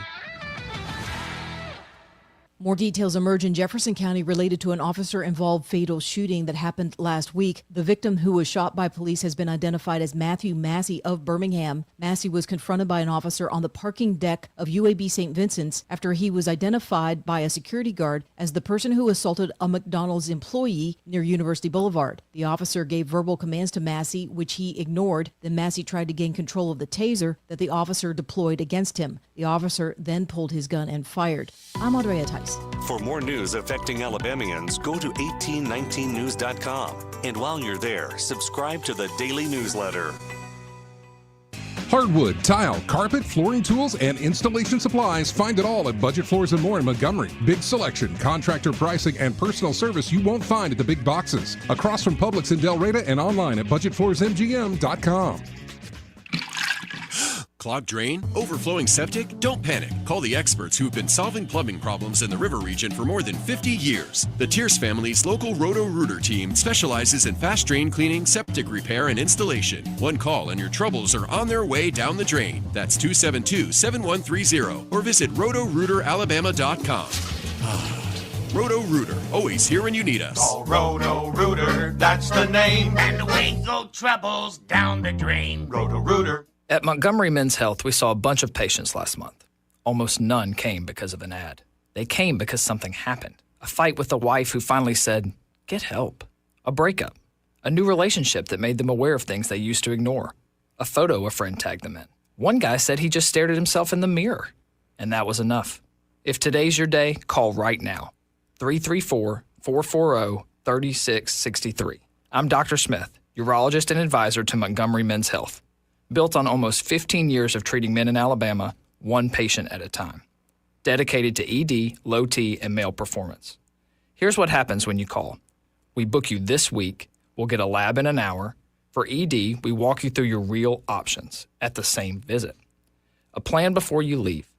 More details emerge in Jefferson County related to an officer-involved fatal shooting that happened last week. The victim, who was shot by police, has been identified as Matthew Massey of Birmingham. Massey was confronted by an officer on the parking deck of UAB St. Vincent's after he was identified by a security guard as the person who assaulted a McDonald's employee near University Boulevard. The officer gave verbal commands to Massey, which he ignored. Then Massey tried to gain control of the taser that the officer deployed against him. The officer then pulled his gun and fired. I'm Andrea Tice. For more news affecting Alabamians, go to 1819news.com. And while you're there, subscribe to the daily newsletter. Hardwood, tile, carpet, flooring tools, and installation supplies. Find it all at Budget Floors and More in Montgomery. Big selection, contractor pricing, and personal service you won't find at the big boxes. Across from Publix in Del Reyta and online at budgetfloorsmgm.com. Clogged drain? Overflowing septic? Don't panic. Call the experts who've been solving plumbing problems in the river region for more than 50 years. The Tierce family's local Roto-Rooter team specializes in fast drain cleaning, septic repair, and installation. One call and your troubles are on their way down the drain. That's 272-7130 or visit rotorooteralabama.com. Roto-Rooter, always here when you need us. Call Roto-Rooter, that's the name. And away go troubles down the drain. Roto-Rooter. At Montgomery Men's Health, we saw a bunch of patients last month. Almost none came because of an ad. They came because something happened. A fight with a wife who finally said, "Get help." A breakup. A new relationship that made them aware of things they used to ignore. A photo a friend tagged them in. One guy said he just stared at himself in the mirror. And that was enough. If today's your day, call right now. 334-440-3663. I'm Dr. Smith, urologist and advisor to Montgomery Men's Health. Built on almost 15 years of treating men in Alabama, one patient at a time. Dedicated to ED, low T, and male performance. Here's what happens when you call. We book you this week. We'll get a lab in an hour. For ED, we walk you through your real options at the same visit. A plan before you leave.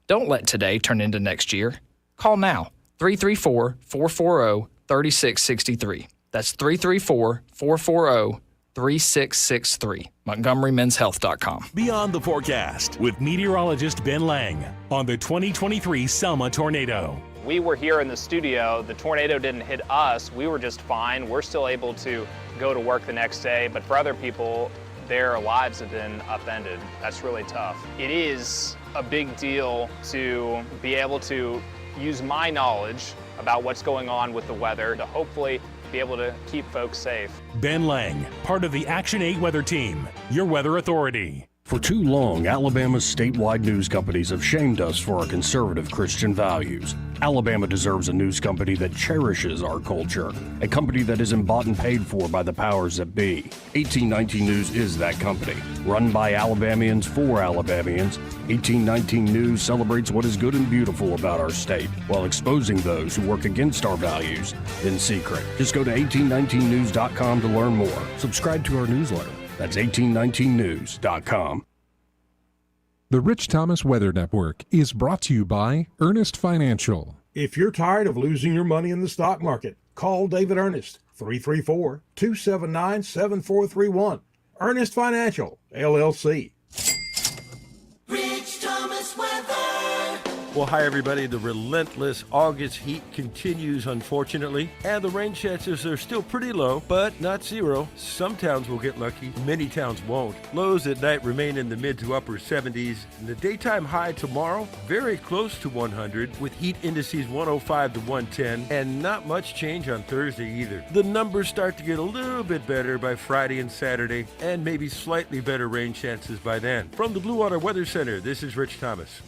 Don't let today turn into next year. Call now. 334-440-3663. That's 334-440-3663. MontgomeryMen'sHealth.com. Beyond the forecast with meteorologist Ben Lang on the 2023 Selma tornado. We were here in the studio. The tornado didn't hit us. We were just fine. We're still able to go to work the next day. But for other people, their lives have been upended. That's really tough. It is a big deal to be able to use my knowledge about what's going on with the weather to hopefully be able to keep folks safe. Ben Lang, part of the Action 8 weather team, your weather authority. For too long, Alabama's statewide news companies have shamed us for our conservative Christian values. Alabama deserves a news company that cherishes our culture, a company that isn't bought and paid for by the powers that be. 1819 News is that company. Run by Alabamians for Alabamians, 1819 News celebrates what is good and beautiful about our state, while exposing those who work against our values in secret. Just go to 1819news.com to learn more. Subscribe to our newsletter. That's 1819news.com. The Rich Thomas Weather Network is brought to you by Earnest Financial. If you're tired of losing your money in the stock market, call David Earnest, 334-279-7431. Earnest Financial, LLC. Rich Thomas Weather. Well, hi, everybody. The relentless August heat continues, unfortunately, and the rain chances are still pretty low, but not zero. Some towns will get lucky, many towns won't. Lows at night remain in the mid to upper 70s, and the daytime high tomorrow very close to 100, with heat indices 105 to 110, and not much change on Thursday either. The numbers start to get a little bit better by Friday and Saturday, and maybe slightly better rain chances by then. From the Blue Water Weather Center, this is Rich Thomas.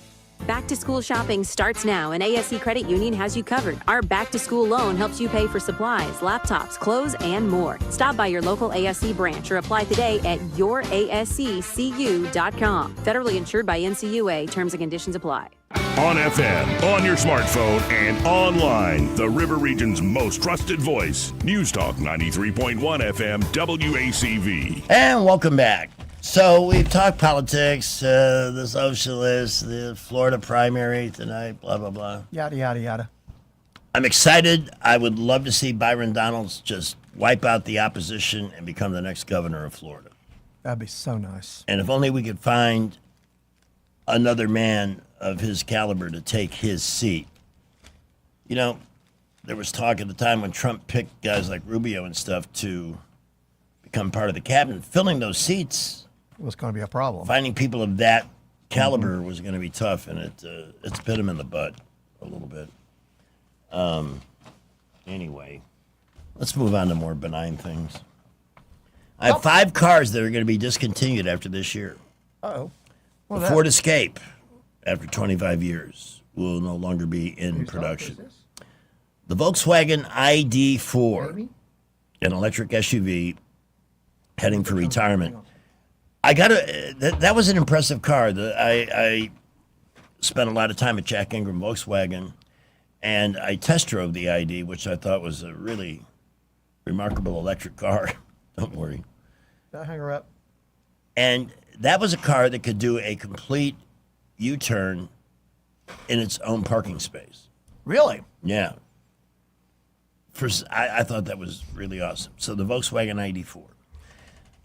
Back to school shopping starts now, and ASC Credit Union has you covered. Our back to school loan helps you pay for supplies, laptops, clothes, and more. Stop by your local ASC branch or apply today at yourasccu.com. Federally insured by NCUA. Terms and conditions apply. On FM, on your smartphone, and online, the River Region's most trusted voice. News Talk 93.1 FM WACV. And welcome back. So we've talked politics, the socialists, the Florida primary tonight, blah, blah, blah. Yada, yada, yada. I'm excited. I would love to see Byron Donalds just wipe out the opposition and become the next governor of Florida. That'd be so nice. And if only we could find another man of his caliber to take his seat. You know, there was talk at the time when Trump picked guys like Rubio and stuff to become part of the cabinet. Filling those seats was going to be a problem. Finding people of that caliber was going to be tough, and it's bit him in the butt a little bit. Anyway, let's move on to more benign things. I have 5 cars that are going to be discontinued after this year. Uh-oh. The Ford Escape, after 25 years, will no longer be in production. The Volkswagen ID4, an electric SUV, heading for retirement. That was an impressive car. I spent a lot of time at Jack Ingram Volkswagen, and I test drove the ID, which I thought was a really remarkable electric car. Don't worry. Don't hang her up. And that was a car that could do a complete U-turn in its own parking space. Really? Yeah. I thought that was really awesome. So the Volkswagen ID4.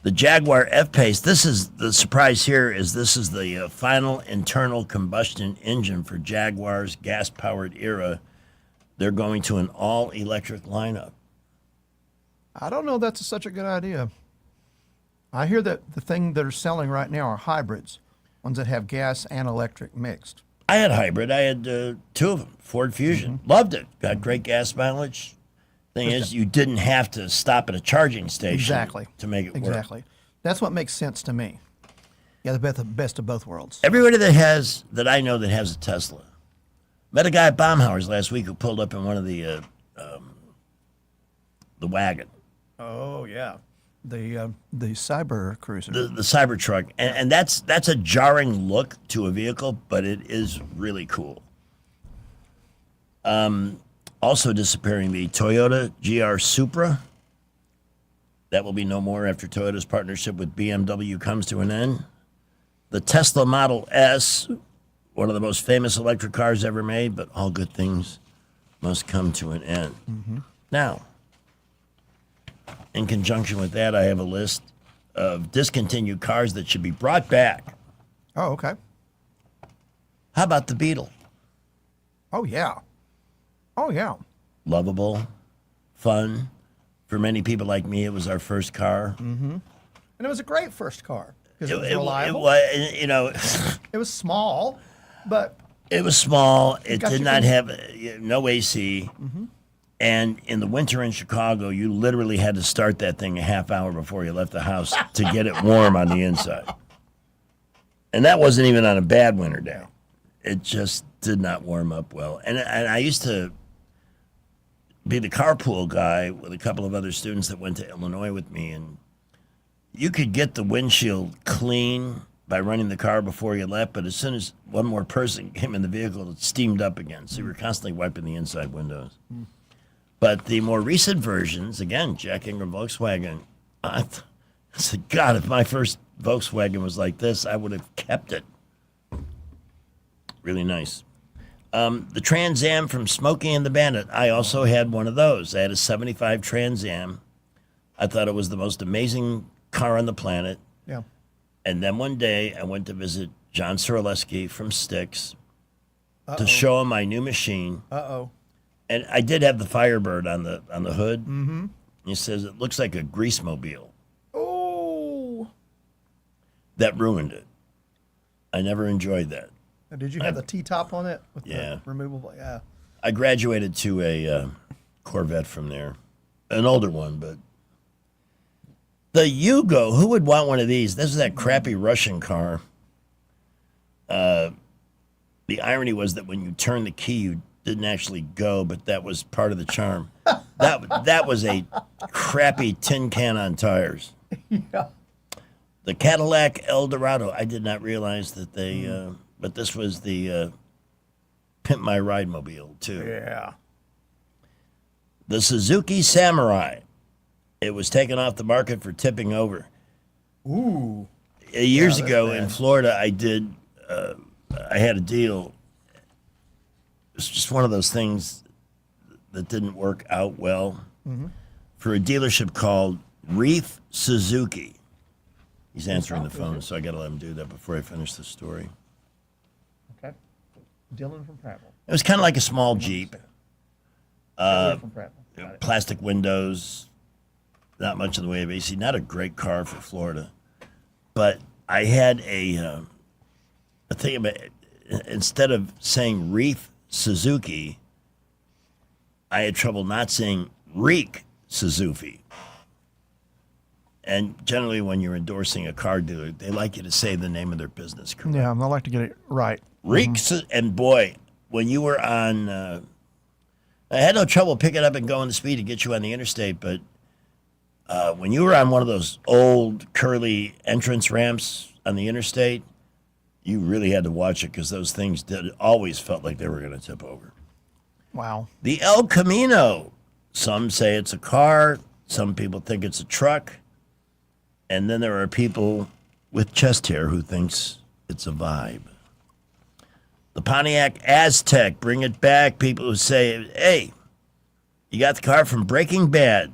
The Jaguar F-Pace, this is the surprise here, is this is the final internal combustion engine for Jaguar's gas-powered era. They're going to an all-electric lineup. I don't know if that's such a good idea. I hear that the thing they're selling right now are hybrids, ones that have gas and electric mixed. I had hybrid. I had 2 of them, Ford Fusion. Loved it. Got great gas mileage. Thing is, you didn't have to stop at a charging station to make it work. Exactly. That's what makes sense to me. Yeah, the best of both worlds. Everybody that I know that has a Tesla. Met a guy at Baumhauer's last week who pulled up in one of the wagon. Oh yeah, the Cyber Cruiser. The Cyber truck, and that's a jarring look to a vehicle, but it is really cool. Also disappearing, the Toyota GR Supra. That will be no more after Toyota's partnership with BMW comes to an end. The Tesla Model S, one of the most famous electric cars ever made, but all good things must come to an end. Mm-hmm. Now, in conjunction with that, I have a list of discontinued cars that should be brought back. Oh, okay. How about the Beetle? Oh, yeah. Oh, yeah. Lovable, fun. For many people like me, it was our first car. Mm-hmm. And it was a great first car because it was reliable. It was, you know, it was small, but it was small. It got did you not from- have no AC. Mhm. And in the winter in Chicago, you literally had to start that thing a half hour before you left the house to get it warm on the inside. And that wasn't even on a bad winter day. It just did not warm up well. And I used to be the carpool guy with a couple of other students that went to Illinois with me, and you could get the windshield clean by running the car before you left, but as soon as one more person came in the vehicle, it steamed up again. So you were constantly wiping the inside windows. But the more recent versions, again, Jack Ingram Volkswagen, I said, God, if my first Volkswagen was like this, I would have kept it. Really nice. The Trans Am from Smokey and the Bandit, I also had one of those. I had a 75 Trans Am. I thought it was the most amazing car on the planet. Yeah. And then one day I went to visit John Soroleski from Styx. to show him my new machine. Uh-oh. And I did have the Firebird on the hood. Mm-hmm. He says it looks like a grease mobile. Oh. That ruined it. I never enjoyed that. Now, did you have the T-top on it? With Yeah. The removable? Yeah. I graduated to a Corvette from there. An older one, but... The Yugo, who would want one of these? This is that crappy Russian car. The irony was that when you turned the key, you didn't actually go, but that was part of the charm. That was a crappy tin can on tires. Yeah. The Cadillac Eldorado, I did not realize that they, but this was the Pimp My Ride mobile, too. Yeah. The Suzuki Samurai. It was taken off the market for tipping over. Ooh. Years Yeah, ago that's in bad. Florida, I had a deal. It's just one of those things that didn't work out well Mhm. for a dealership called Reef Suzuki. He's answering the phone, so I got to let him do that before I finish the story. Okay. Dylan from Prattville. It was kind of like a small Jeep. Dylan from Prattville. Got it. Plastic windows, not much in the way of AC. Not a great car for Florida. But I had a thing about it. Instead of saying Reef Suzuki, I had trouble not saying Reek Suzuki. And generally, when you're endorsing a car dealer, they like you to say the name of their business correct. Yeah, I like to get it right. Reek, and boy, when you were on, I had no trouble picking up and going the speed to get you on the interstate, but when you were on one of those old curly entrance ramps on the interstate, you really had to watch it because those things always felt like they were going to tip over. Wow. The El Camino. Some say it's a car. Some people think it's a truck. And then there are people with chest hair who thinks it's a vibe. The Pontiac Aztec, bring it back. People who say, hey, you got the car from Breaking Bad.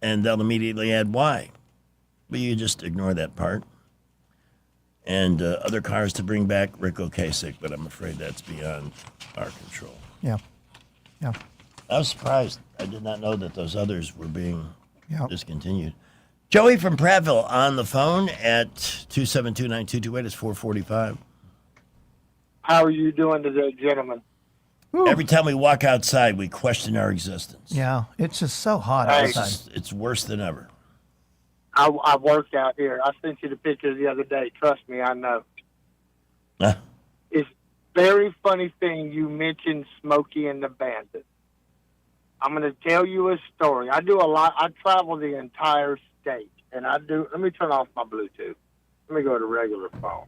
And they'll immediately add why. But you just ignore that part. And other cars to bring back, Rick Ocasek, but I'm afraid that's beyond our control. Yeah. Yeah. I was surprised. I did not know that those others were being Yep. discontinued. Joey from Prattville on the phone at 272-9228. It's 445. How are you doing today, gentlemen? Every time we walk outside, we question our existence. Yeah, it's just so hot Hey. outside. It's worse than ever. I worked out here. I sent you the picture the other day. Trust me, I know. Huh? It's very funny thing you mentioned Smokey and the Bandit. I'm going to tell you a story. I do a lot. I travel the entire state, and I do. Let me turn off my Bluetooth. Let me go to regular phone.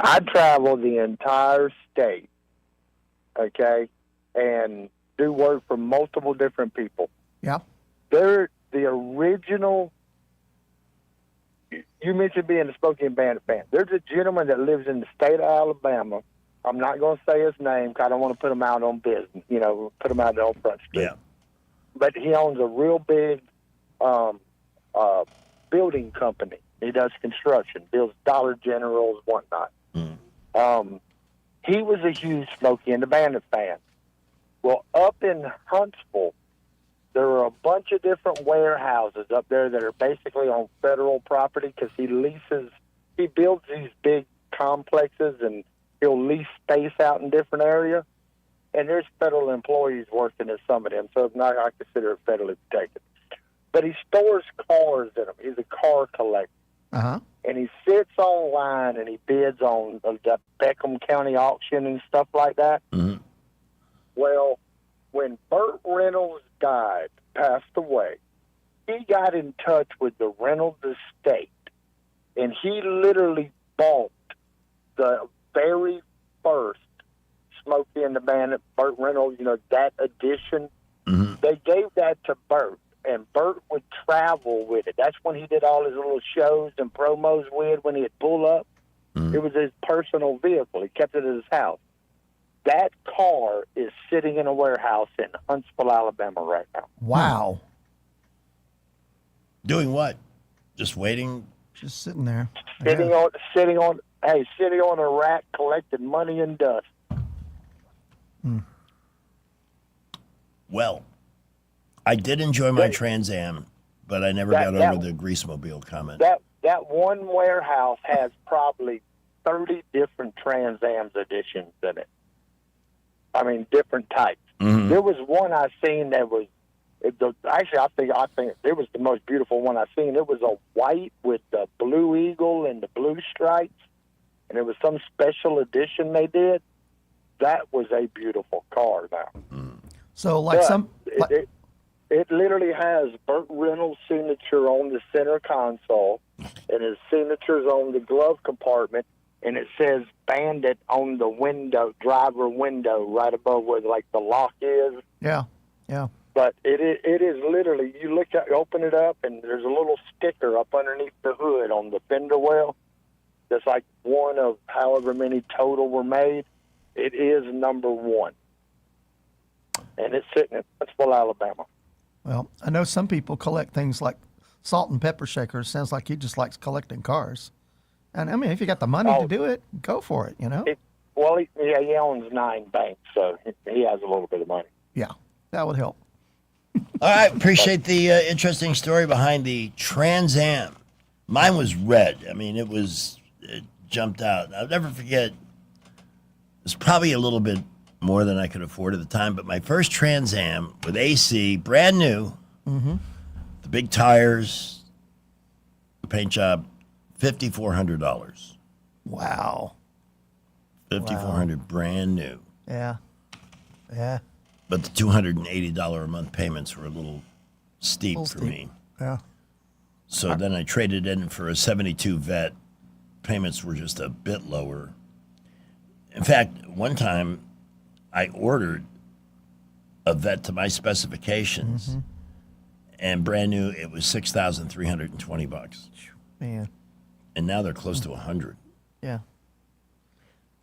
I travel the entire state, okay, and do work for multiple different people. Yeah. They're the original. You mentioned being a Smokey and Bandit fan. There's a gentleman that lives in the state of Alabama. I'm not going to say his name because I don't want to put him out on business. You know, put him out on Front Street. Yeah. But he owns a real big building company. He does construction, builds Dollar Generals, whatnot. He was a huge Smokey and the Bandit fan. Well, up in Huntsville, there are a bunch of different warehouses up there that are basically on federal property because he builds these big complexes and he'll lease space out in different areas. And there's federal employees working at some of them, so it's not, I consider it federally protected. But he stores cars in them. He's a car collector. Uh-huh. And he sits online and he bids on the Beckham County auction and stuff like that. Mm-hmm. Well, when Burt Reynolds passed away, he got in touch with the Reynolds estate, and he literally bought the very first Smokey and the Bandit, Burt Reynolds, that edition. Mm-hmm. They gave that to Burt, and Burt would travel with it. That's when he did all his little shows and promos with when he'd pull up. Mm-hmm. It was his personal vehicle. He kept it at his house. That car is sitting in a warehouse in Huntsville, Alabama right now. Wow. Doing what? Just waiting? Just sitting there. Sitting on hey, sitting on a rack collecting money and dust. Well, I did enjoy my Trans Am, but I never got over the Greasemobile comment. That one warehouse has probably 30 different Trans Am's editions in it. I mean, different types. Mm-hmm. There was one I seen that was actually I think it was the most beautiful one I seen. It was a white with the blue eagle and the blue stripes, and it was some special edition they did. That was a beautiful car. Now, So like but it literally has Burt Reynolds' signature on the center console, and his signature's on the glove compartment, and it says Bandit on the window, driver window, right above where like the lock is. Yeah. But it is literally, you look at, open it up, and there's a little sticker up underneath the hood on the fender well. That's like one of however many total were made. It is number one, and it's sitting in Huntsville, Alabama. Well, I know some people collect things like salt and pepper shakers. Sounds like he just likes collecting cars. And I mean, if you got the money to do it, go for it, you know? He owns 9 banks, so he has a little bit of money. Yeah, that would help. All right, appreciate the interesting story behind the Trans Am. Mine was red. I mean, it jumped out. I'll never forget. It was probably a little bit more than I could afford at the time, but my first Trans Am with AC, brand new, the big tires, the paint job, $5,400. Wow. $5,400, brand new. Yeah. But the $280 a month payments were a little steep for me. Yeah. So then I traded in for a 72 Vet. Payments were just a bit lower. In fact, one time I ordered a Vet to my specifications, and brand new, it was $6,320. Man. And now they're close to 100. Yeah.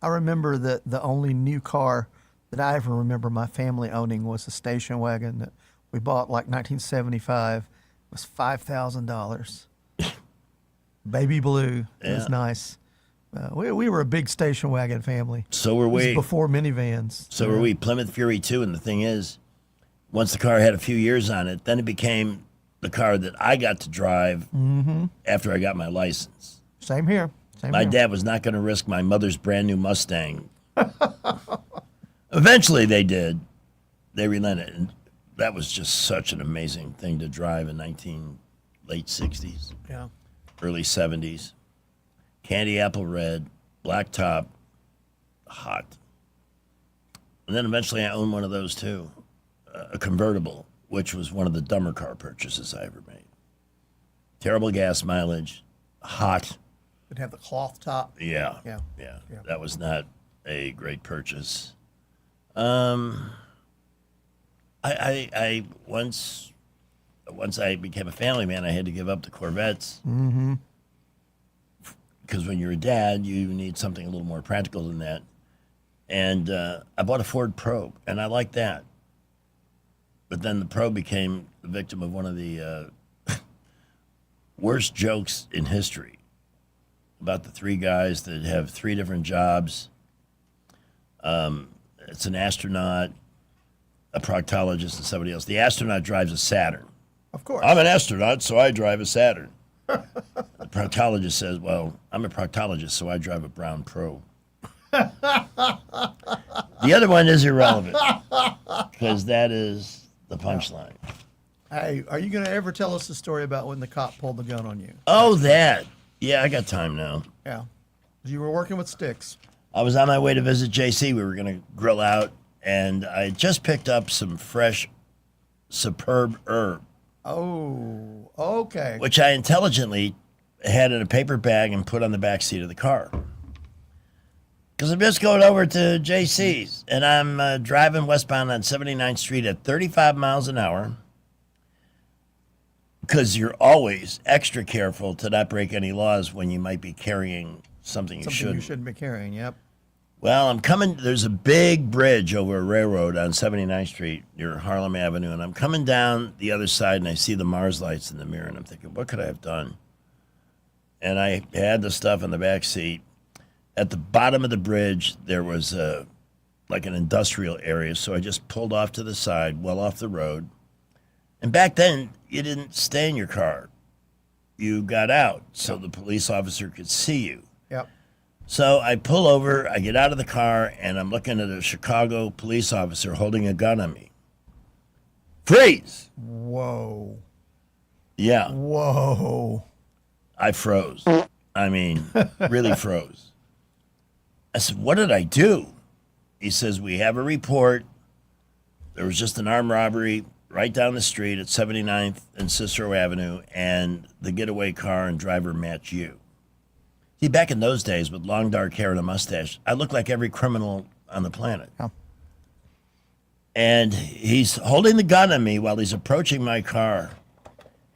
I remember that the only new car that I ever remember my family owning was a station wagon that we bought like 1975. It was $5,000. Baby blue. It was nice. We were a big station wagon family. So were It was we. before minivans. So were we. Plymouth Fury 2, and the thing is, once the car had a few years on it, then it became the car that I got to drive after I got my license. Same here. My dad was not going to risk my mother's brand new Mustang. Eventually they did. They relented. And that was just such an amazing thing to drive in late 60s, Yeah. early 70s. Candy apple red, black top, hot. And then eventually I owned one of those too, a convertible, which was one of the dumber car purchases I ever made. Terrible gas mileage, hot. It'd have the cloth top. Yeah. Yeah. That was not a great purchase. I once I became a family man, I had to give up the Corvettes. Because when you're a dad, you need something a little more practical than that. And I bought a Ford Probe, and I liked that. But then the Probe became the victim of one of the worst jokes in history about the 3 guys that have 3 different jobs. It's an astronaut, a proctologist, and somebody else. The astronaut drives a Saturn. Of course. I'm an astronaut, so I drive a Saturn. The proctologist says, well, I'm a proctologist, so I drive a brown Probe. The other one is irrelevant because that is the punchline. Hey, are you going to ever tell us the story about when the cop pulled the gun on you? Oh, that. Yeah, I got time now. Yeah. You were working with sticks. I was on my way to visit JC. We were going to grill out, and I just picked up some fresh, superb herb. Oh, okay. Which I intelligently had in a paper bag and put on the back seat of the car. Because I'm just going over to JC's, and I'm driving westbound on 79th Street at 35 miles an hour. Because you're always extra careful to not break any laws when you might be carrying something you shouldn't. You shouldn't be carrying, yep. Well, I'm coming. There's a big bridge over a railroad on 79th Street near Harlem Avenue, and I'm coming down the other side, and I see the Mars lights in the mirror, and I'm thinking, what could I have done? And I had the stuff in the back seat, At the bottom of the bridge, there was like an industrial area, so I just pulled off to the side, well off the road. And back then, you didn't stay in your car. You got out so the police officer could see you. Yep. So I pull over, I get out of the car, and I'm looking at a Chicago police officer holding a gun on me. Freeze! Whoa. Yeah. Whoa. I froze. I mean, really froze. I said, what did I do? He says, we have a report. There was just an armed robbery right down the street at 79th and Cicero Avenue, and the getaway car and driver match you. See, back in those days with long dark hair and a mustache, I looked like every criminal on the planet. Yeah. And he's holding the gun on me while he's approaching my car.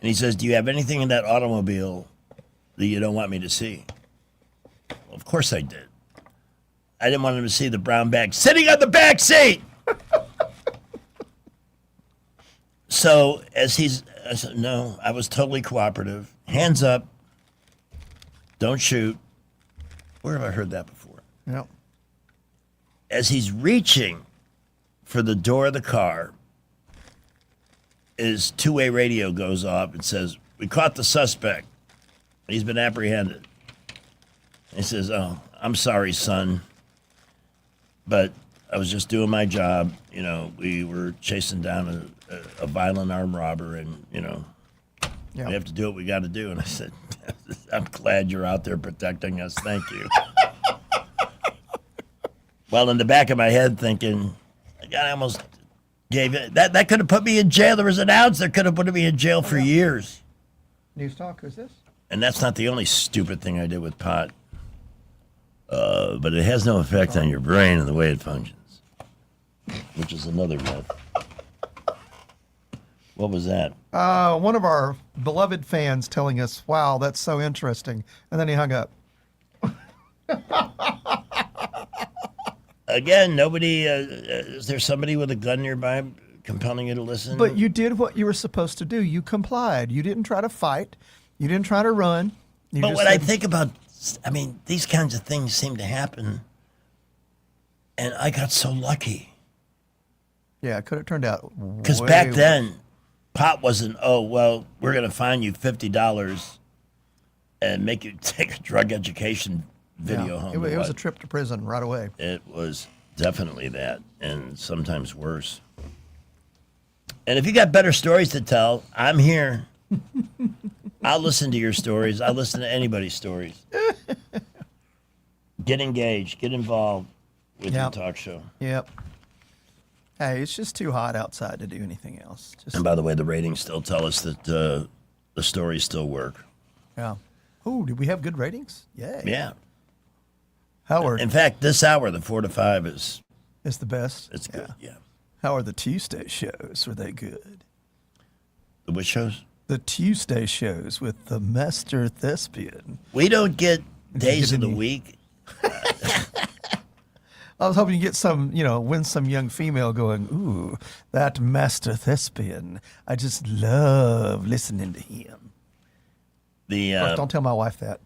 And he says, do you have anything in that automobile that you don't want me to see? Well, of course I did. I didn't want him to see the brown bag sitting on the back seat. So I said, no, I was totally cooperative. Hands up. Don't shoot. Where have I heard that before? Yep. As he's reaching for the door of the car, his two-way radio goes off and says, we caught the suspect. He's been apprehended. He says, oh, I'm sorry, son, but I was just doing my job. You know, we were chasing down a violent armed robber, and, you know, we have to do what we got to do. And I said, I'm glad you're out there protecting us. Thank you. Well, in the back of my head thinking, God, I almost gave it. That could have put me in jail. There was an ounce that could have put me in jail for years. News Talk, who's this? And that's not the only stupid thing I did with pot. But it has no effect on your brain and the way it functions, which is another myth. What was that? One of our beloved fans telling us, wow, that's so interesting. And then he hung up. Again, nobody, is there somebody with a gun nearby compelling you to listen? But you did what you were supposed to do. You complied. You didn't try to fight. You didn't try to run. You But just when I said- think about, I mean, these kinds of things seem to happen, and I got so lucky. Yeah, it could have turned out Because back then, pot wasn't, oh, well, we're going to fine you $50 and make you take a drug education video home. It or was a what. trip to prison right away. It was definitely that, and sometimes worse. And if you got better stories to tell, I'm here. I'll listen to your stories. I'll listen to anybody's stories. Get engaged. Get involved with your Yep. talk show. Yep. Hey, it's just too hot outside to do anything else. Just, And by the way, the ratings still tell us that the stories still work. yeah. Oh, did we have good ratings? Yay. Yeah. Howard. In fact, this hour, the 4 to 5 is It's the best. it's good. Yeah. How are the Tuesday shows? Were they good? The which shows? The Tuesday shows with the Master Thespian. We don't get Did you days get of the any- week. I was hoping you get some, win some young female going, ooh, that Master Thespian. I just love listening to him. The Of course, don't tell my wife that.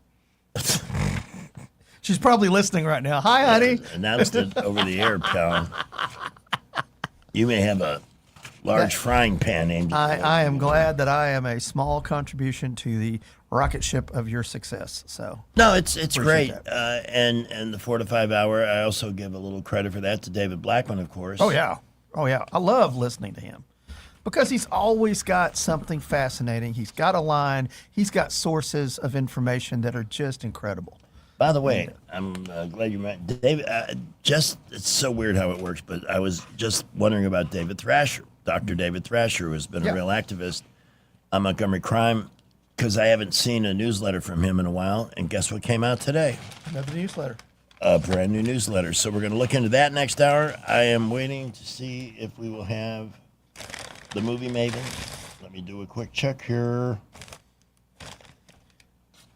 She's probably listening right now. Hi, honey. Announced it over the air, pal. You may have a large frying pan aimed at I am glad that I am a small contribution to the rocket ship of your success. So No, it's appreciate great. that. And the 4 to 5 hour, I also give a little credit for that to David Blackman, of course. Oh yeah. I love listening to him because he's always got something fascinating. He's got a line. He's got sources of information that are just incredible. By the way, I'm glad you met David. It's so weird how it works, but I was just wondering about David Thrasher, Dr. David Thrasher, who has been Yeah. a real activist on Montgomery Crime, because I haven't seen a newsletter from him in a while. And guess what came out today? Another newsletter. A brand new newsletter. So we're going to look into that next hour. I am waiting to see if we will have the movie Maven. Let me do a quick check here.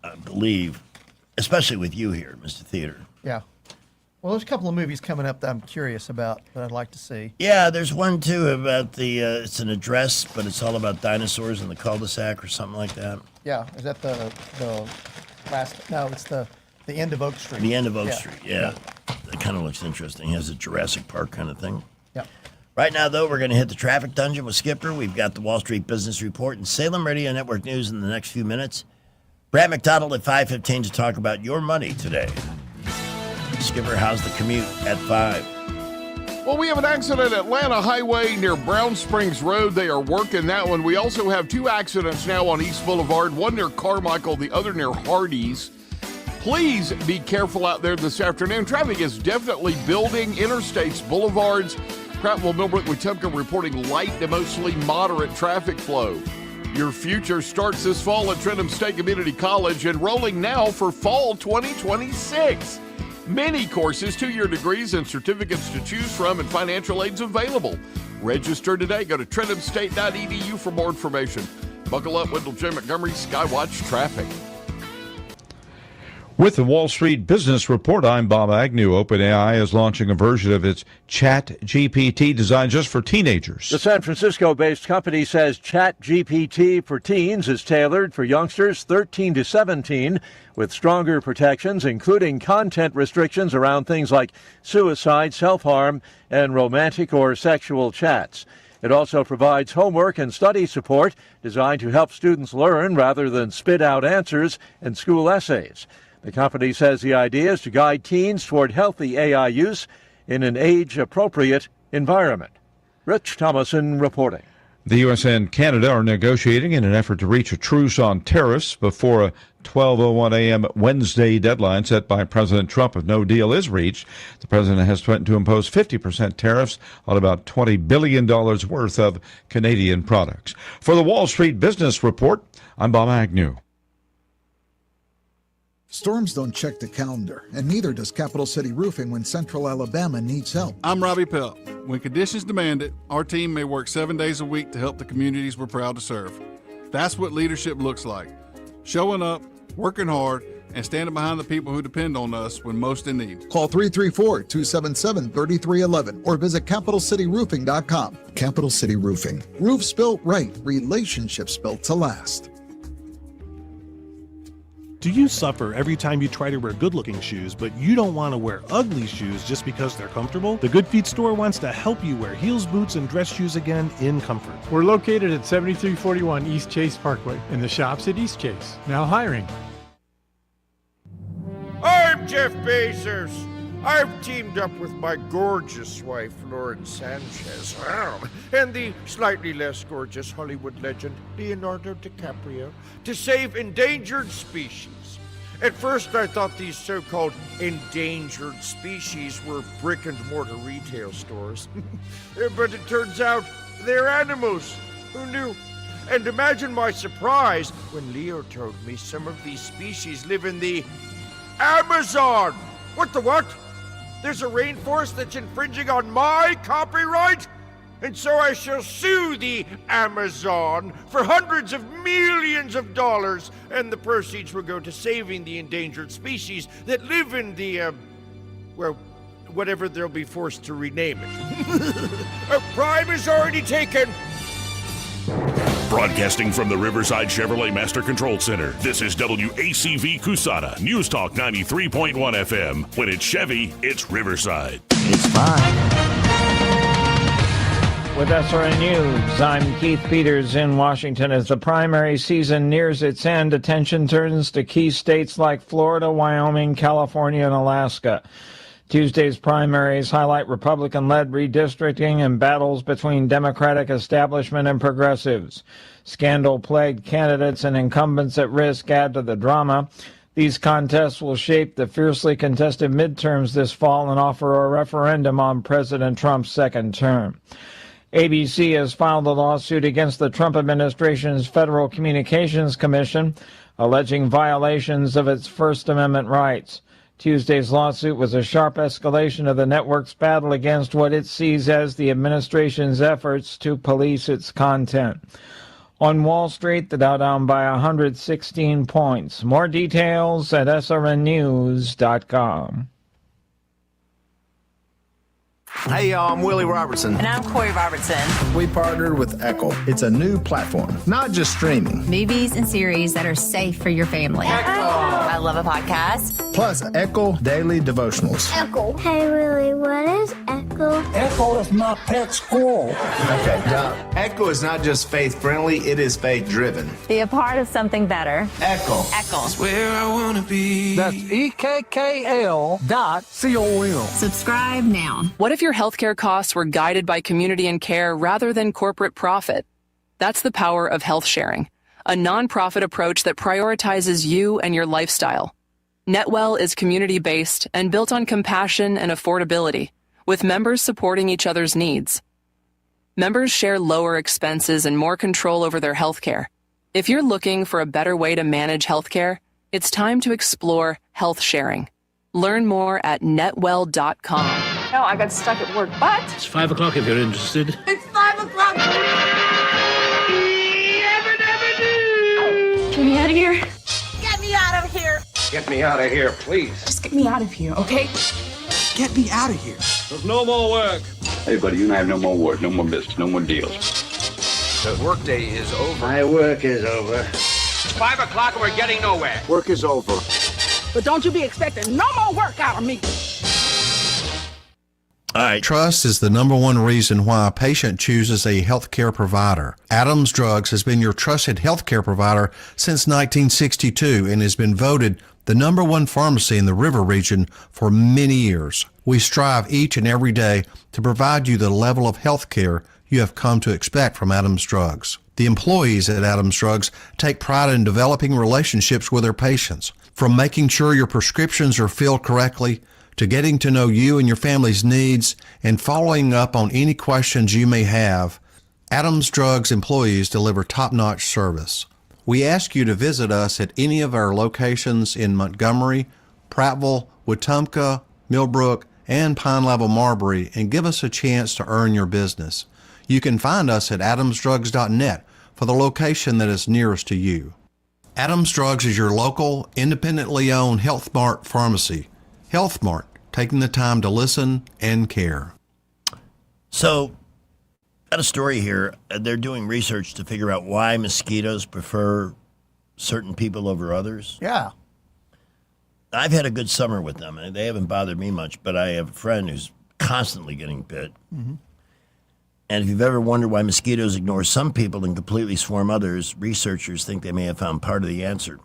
I believe, especially with you here, Mr. Theater. Yeah. Well, there's a couple of movies coming up that I'm curious about that I'd like to see. Yeah, there's one too about the. It's an address, but it's all about dinosaurs in the cul-de-sac or something like that. Yeah. Is that the last? No, it's the The end of Oak Street. The end of Oak Street, yeah. That kind of looks interesting. It has a Jurassic Park kind of thing. Yeah. Right now, though, we're going to hit the traffic dungeon with Skipper. We've got the Wall Street Business Report and Salem Radio Network News in the next few minutes. Brad McDonald at 5:15 to talk about your money today. Skipper, how's the commute at 5? Well, we have an accident at Atlanta Highway near Brown Springs Road. They are working that one. We also have 2 accidents now on East Boulevard, one near Carmichael, the other near Hardee's. Please be careful out there this afternoon. Traffic is definitely building. Interstates, boulevards. Prattville, Millbrook, Wetumpka reporting light to mostly moderate traffic flow. Your future starts this fall at Trentham State Community College, enrolling now for fall 2026. Many courses, 2-year degrees, and certificates to choose from, and financial aids available. Register today. Go to trenthamstate.edu for more information. Buckle up, Wendell J. Montgomery, Skywatch Traffic. With the Wall Street Business Report, I'm Bob Agnew. OpenAI is launching a version of its ChatGPT designed just for teenagers. The San Francisco-based company says ChatGPT for teens is tailored for youngsters 13 to 17 with stronger protections, including content restrictions around things like suicide, self-harm, and romantic or sexual chats. It also provides homework and study support designed to help students learn rather than spit out answers in school essays. The company says the idea is to guide teens toward healthy AI use in an age-appropriate environment. Rich Thomason reporting. The U.S. and Canada are negotiating in an effort to reach a truce on tariffs before a 12:01 a.m. Wednesday deadline set by President Trump. If no deal is reached, the president has threatened to impose 50% tariffs on about $20 billion worth of Canadian products. For the Wall Street Business Report, I'm Bob Agnew. Storms don't check the calendar, and neither does Capital City Roofing when Central Alabama needs help. I'm Robbie Pelt. When conditions demand it, our team may work 7 days a week to help the communities we're proud to serve. That's what leadership looks like. Showing up, working hard, and standing behind the people who depend on us when most in need. Call 334-277-3311 or visit CapitalCityRoofing.com. Capital City Roofing. Roofs built right, relationships built to last. Do you suffer every time you try to wear good-looking shoes, but you don't want to wear ugly shoes just because they're comfortable? The Good Feet store wants to help you wear heels, boots, and dress shoes again in comfort. We're located at 7341 East Chase Parkway in the shops at East Chase. Now hiring. I'm Jeff Bezos. I've teamed up with my gorgeous wife, Lauren Sanchez, and the slightly less gorgeous Hollywood legend, Leonardo DiCaprio, to save endangered species. At first, I thought these so-called endangered species were brick-and-mortar retail stores. But it turns out they're animals. Who knew? And imagine my surprise when Leo told me some of these species live in the Amazon. What the what? There's a rainforest that's infringing on my copyright? And so I shall sue the Amazon for hundreds of millions of dollars, and the proceeds will go to saving the endangered species that live in the, whatever they'll be forced to rename it. Prime is already taken. Broadcasting from the Riverside Chevrolet Master Control Center, this is WACV Cusada, News Talk 93.1 FM. When it's Chevy, it's Riverside. It's fine. With SRN News, I'm Keith Peters in Washington. As the primary season nears its end, attention turns to key states like Florida, Wyoming, California, and Alaska. Tuesday's primaries highlight Republican-led redistricting and battles between Democratic establishment and progressives. Scandal-plagued candidates and incumbents at risk add to the drama. These contests will shape the fiercely contested midterms this fall and offer a referendum on President Trump's second term. ABC has filed a lawsuit against the Trump administration's Federal Communications Commission, alleging violations of its First Amendment rights. Tuesday's lawsuit was a sharp escalation of the network's battle against what it sees as the administration's efforts to police its content. On Wall Street, the Dow down by 116 points. More details at srnnews.com. Hey, y'all, I'm Willie Robertson. And I'm Corey Robertson. We partnered with Echo. It's a new platform, not just streaming. Movies and series that are safe for your family. I I love a podcast. Plus, Echo Daily Devotionals. Echo. Hey, Willie, what is Echo? Echo is my pet squirrel. Okay, now, Echo is not just faith-friendly, it is faith-driven. Be a part of something better. Echo. Echo. Where I want to be. That's EKKL.com. Subscribe now. What if your healthcare costs were guided by community and care rather than corporate profit? That's the power of health sharing, a nonprofit approach that prioritizes you and your lifestyle. NetWell is community-based and built on compassion and affordability, with members supporting each other's needs. Members share lower expenses and more control over their healthcare. If you're looking for a better way to manage healthcare, it's time to explore health sharing. Learn more at netwell.com. No, I got stuck at work, but It's 5 o'clock if you're interested. it's 5 o'clock. Get me out of here. Get me out of here. Get me out of here, please. Just get me out of here, okay? Get me out of here. There's no more work. Hey, buddy, you and I have no more work, no more business, no more deals. The workday is over. My work is over. 5 o'clock and we're getting nowhere. Work is over. But don't you be expecting no more work out of me. All right. Trust is the number one reason why a patient chooses a healthcare provider. Adams Drugs has been your trusted healthcare provider since 1962 and has been voted the number one pharmacy in the River region for many years. We strive each and every day to provide you the level of health care you have come to expect from Adams Drugs. The employees at Adams Drugs take pride in developing relationships with their patients, from making sure your prescriptions are filled correctly to getting to know you and your family's needs and following up on any questions you may have. Adams Drugs employees deliver top-notch service. We ask you to visit us at any of our locations in Montgomery, Prattville, Wetumpka, Millbrook, and Pine Level Marbury and give us a chance to earn your business. You can find us at adamsdrugs.net for the location that is nearest to you. Adams Drugs is your local, independently owned Health Mart pharmacy. Health Mart, taking the time to listen and care. So, got a story here. They're doing research to figure out why mosquitoes prefer certain people over others. Yeah. I've had a good summer with them. They haven't bothered me much, but I have a friend who's constantly getting bit. Mm-hmm. And if you've ever wondered why mosquitoes ignore some people and completely swarm others, researchers think they may have found part of the answer.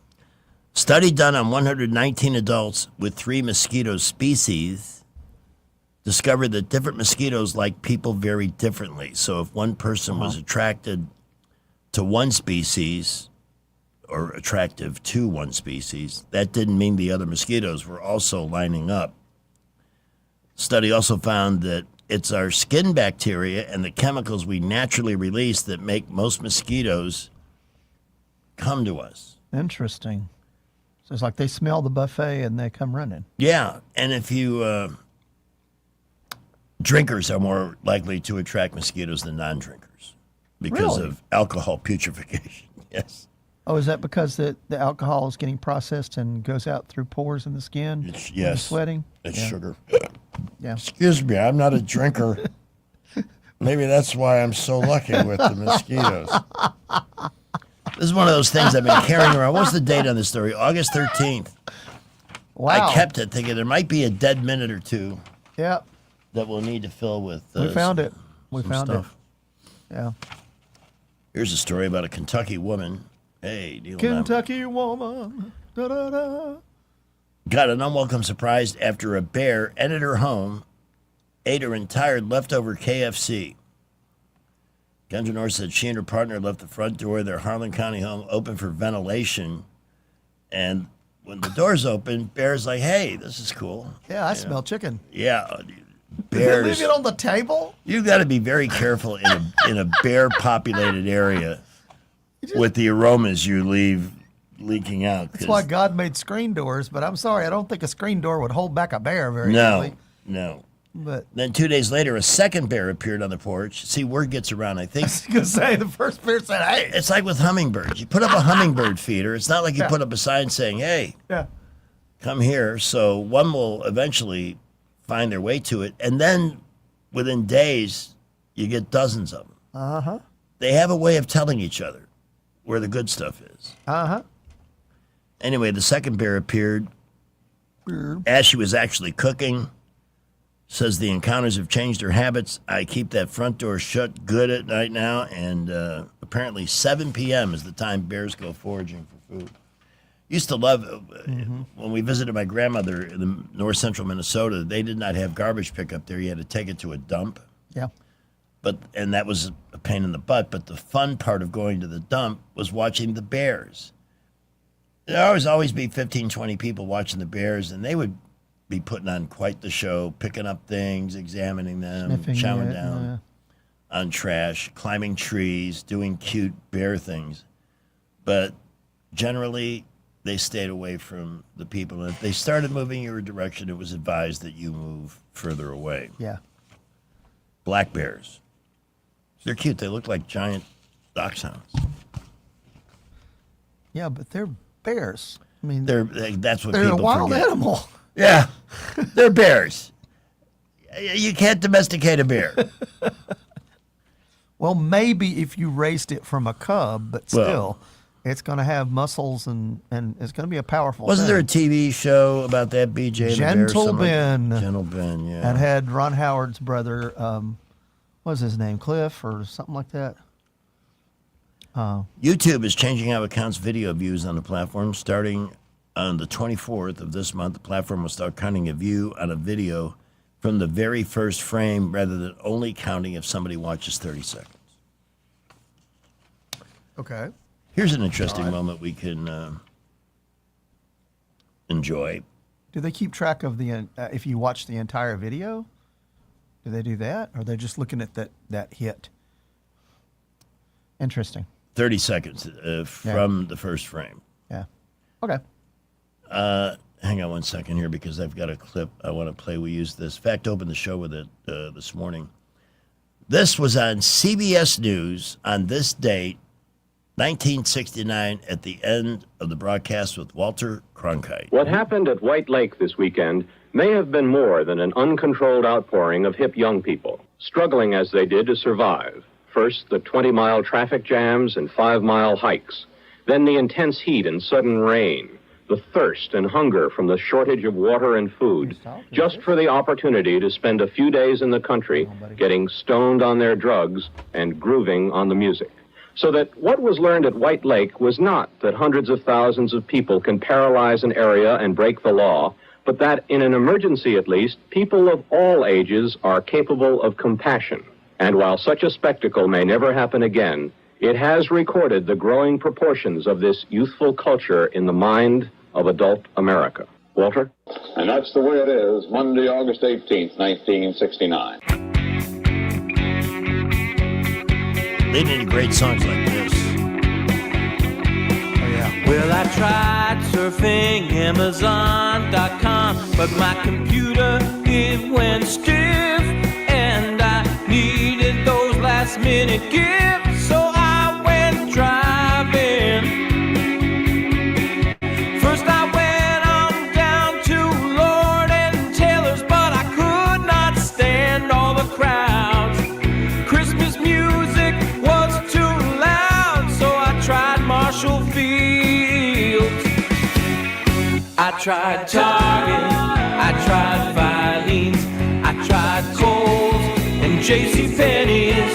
Study done on 119 adults with 3 mosquito species discovered that different mosquitoes like people very differently. So if one person was attracted to one species or attractive to one species, that didn't mean the other mosquitoes were also lining up. Study also found that it's our skin bacteria and the chemicals we naturally release that make most mosquitoes come to us. Interesting. So it's like they smell the buffet and they come running. Yeah, and if you drinkers are more likely to attract mosquitoes than non-drinkers because Really? of alcohol putrefaction. Yes. Oh, is that because the alcohol is getting processed and goes out through pores in the skin? when you're Yes. sweating? It's Yeah. sugar. Yeah. Excuse me, I'm not a drinker. Maybe that's why I'm so lucky with the mosquitoes. This is one of those things I've been carrying around. What's the date on this story? August 13th. Wow. I kept it thinking there might be a dead minute or two Yep. that we'll need to fill with We found it. We some found stuff. it. Yeah. Here's a story about a Kentucky woman. Hey, Neil and I Kentucky woman. Da, da, da. got an unwelcome surprise after a bear entered her home, ate her entire leftover KFC. Kendra North said she and her partner left the front door of their Harlan County home open for ventilation. And when the doors open, Bear's like, hey, this is cool. Yeah, I smell chicken. Yeah. Did they Bears. leave it on the table? You got to be very careful in a bear-populated area with the aromas you leave leaking out. That's why God made screen doors, but I'm sorry, I don't think a screen door would hold back a bear very easily. No. But Then 2 days later, a second bear appeared on the porch. See, word gets around, I think. I was going to say, the first bear said, hey. It's like with hummingbirds. You put up a hummingbird feeder. It's not like you Yeah. put up a sign saying, hey, Yeah. come here. So one will eventually find their way to it. And then within days, you get dozens of them. Uh-huh. They have a way of telling each other where the good stuff is. Uh-huh. Anyway, the second bear appeared as she was actually cooking. Says the encounters have changed her habits. I keep that front door shut good at night now, and apparently 7 p.m. is the time bears go foraging for food. Used to love when we visited my grandmother in the north central Minnesota. They did not have garbage pickup there. You had to take it to a dump. Yeah. And that was a pain in the butt. But the fun part of going to the dump was watching the bears. There always be 15, 20 people watching the bears, and they would be putting on quite the show, picking up things, examining them, Sniffing chowing it, down on trash, climbing trees, doing cute bear things. But generally, they stayed away from the people. And if they started moving your direction, it was advised that you move further away. Yeah. Black bears. They're cute. They look like giant dachshunds. Yeah, but they're bears. I mean, that's what they're people a wild forget. animal. Yeah, they're bears. You can't domesticate a bear. Well, maybe if you raised it from a cub, but still, it's going to have muscles and it's going to be a powerful Wasn't there a thing. TV show about that, BJ? and the bear or Gentle something like Ben. that? Gentle Ben, yeah. That had Ron Howard's brother, what was his name, Cliff or something like that? YouTube is changing how it counts video views on the platform. Starting on the 24th of this month, the platform will start counting a view on a video from the very first frame rather than only counting if somebody watches 30 seconds. Okay. Here's an interesting moment we can enjoy. Do they keep track of if you watch the entire video? Do they do that? Or are they just looking at that hit? Interesting. 30 seconds from the first frame. Yeah. Okay. Hang on one second here because I've got a clip I want to play. We used this. In fact, opened the show with it this morning. This was on CBS News on this date, 1969, at the end of the broadcast with Walter Cronkite. What happened at White Lake this weekend may have been more than an uncontrolled outpouring of hip young people, struggling as they did to survive. First, the 20-mile traffic jams and 5-mile hikes. Then the intense heat and sudden rain. The thirst and hunger from the shortage of water and food, just for the opportunity to spend a few days in the country getting stoned on their drugs and grooving on the music. So that what was learned at White Lake was not that hundreds of thousands of people can paralyze an area and break the law, but that in an emergency at least, people of all ages are capable of compassion. And while such a spectacle may never happen again, it has recorded the growing proportions of this youthful culture in the mind of adult America. Walter? And that's the way it is, Monday, August 18th, 1969. They did great songs like this. Oh, yeah. Well, I tried surfing Amazon.com, but my computer, it went stiff, and I needed those last-minute gifts, so I went driving. First I went on down to Lord and Taylor's, but I could not stand all the crowds. Christmas music was too loud, so I tried Marshall Fields. I tried Target, I tried Filene's, I tried Kohl's and JCPenney's,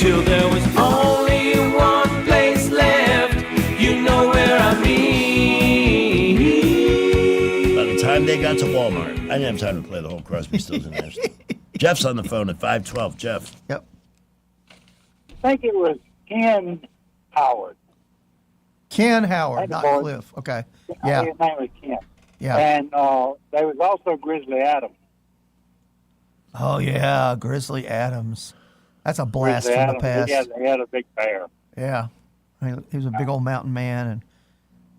till there was only one place left. You know where I mean. By the time they got to Walmart, I didn't have time to play the whole Crosby, Stills and Nash. Jeff's on the phone at 512. Jeff. Yep. I think it was Ken Howard. Ken Howard, not Cliff. Okay. Yeah. His name was Ken. Yeah. And there was also Grizzly Adams. Oh, yeah. Grizzly Adams. That's a blast Grizzly from the Adams, past. He had a big bear. Yeah. I mean, he was a big old mountain man.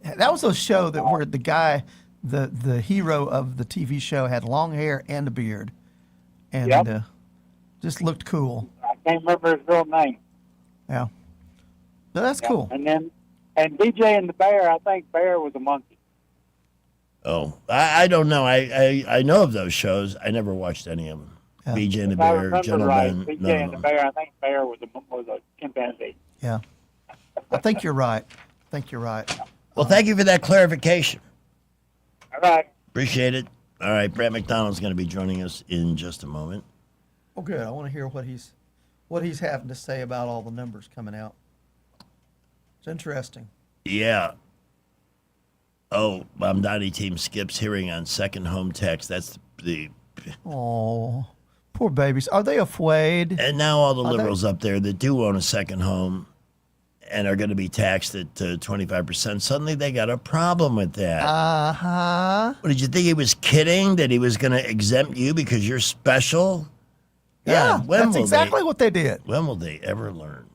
And that was a show that where the guy, the hero of the TV show, had long hair and a beard. And just looked cool. I can't remember his real name. Yeah. No, that's cool. And DJ and the Bear, I think Bear was a monkey. Oh, I don't know. I know of those shows. I never watched any of them. Yeah. BJ and the If I Bear, remember Gentleman, right, none DJ of and the them. Bear, I think Bear was a chimpanzee. Yeah. I think you're right. Well, thank you for that clarification. All right. Appreciate it. All right, Brett McDonald's going to be joining us in just a moment. Oh, good. I want to hear what he's having to say about all the numbers coming out. It's interesting. Yeah. Oh, Bomdani team skips hearing on second home text. That's the. Oh, poor babies. Are they afraid? And now all the liberals up there that do own a second home and are going to be taxed at 25%, suddenly they got a problem with that. Uh-huh. What, did you think he was kidding that he was going to exempt you because you're special? Yeah, God, that's exactly what they did. When will they ever learn?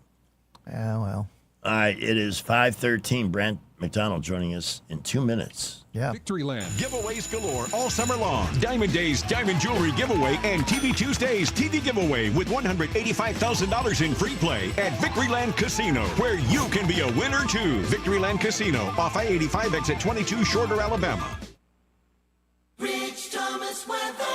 Yeah, well. All right, it is 5:13. Brent McDonald joining us in 2 minutes. Yeah. Victoryland. Giveaways galore all summer long. Diamond Days Diamond Jewelry Giveaway and TV Tuesdays TV Giveaway with $185,000 in free play at Victoryland Casino, where you can be a winner too. Victoryland Casino off I-85 exit 22 Shorter, Alabama. Rich Thomas weather.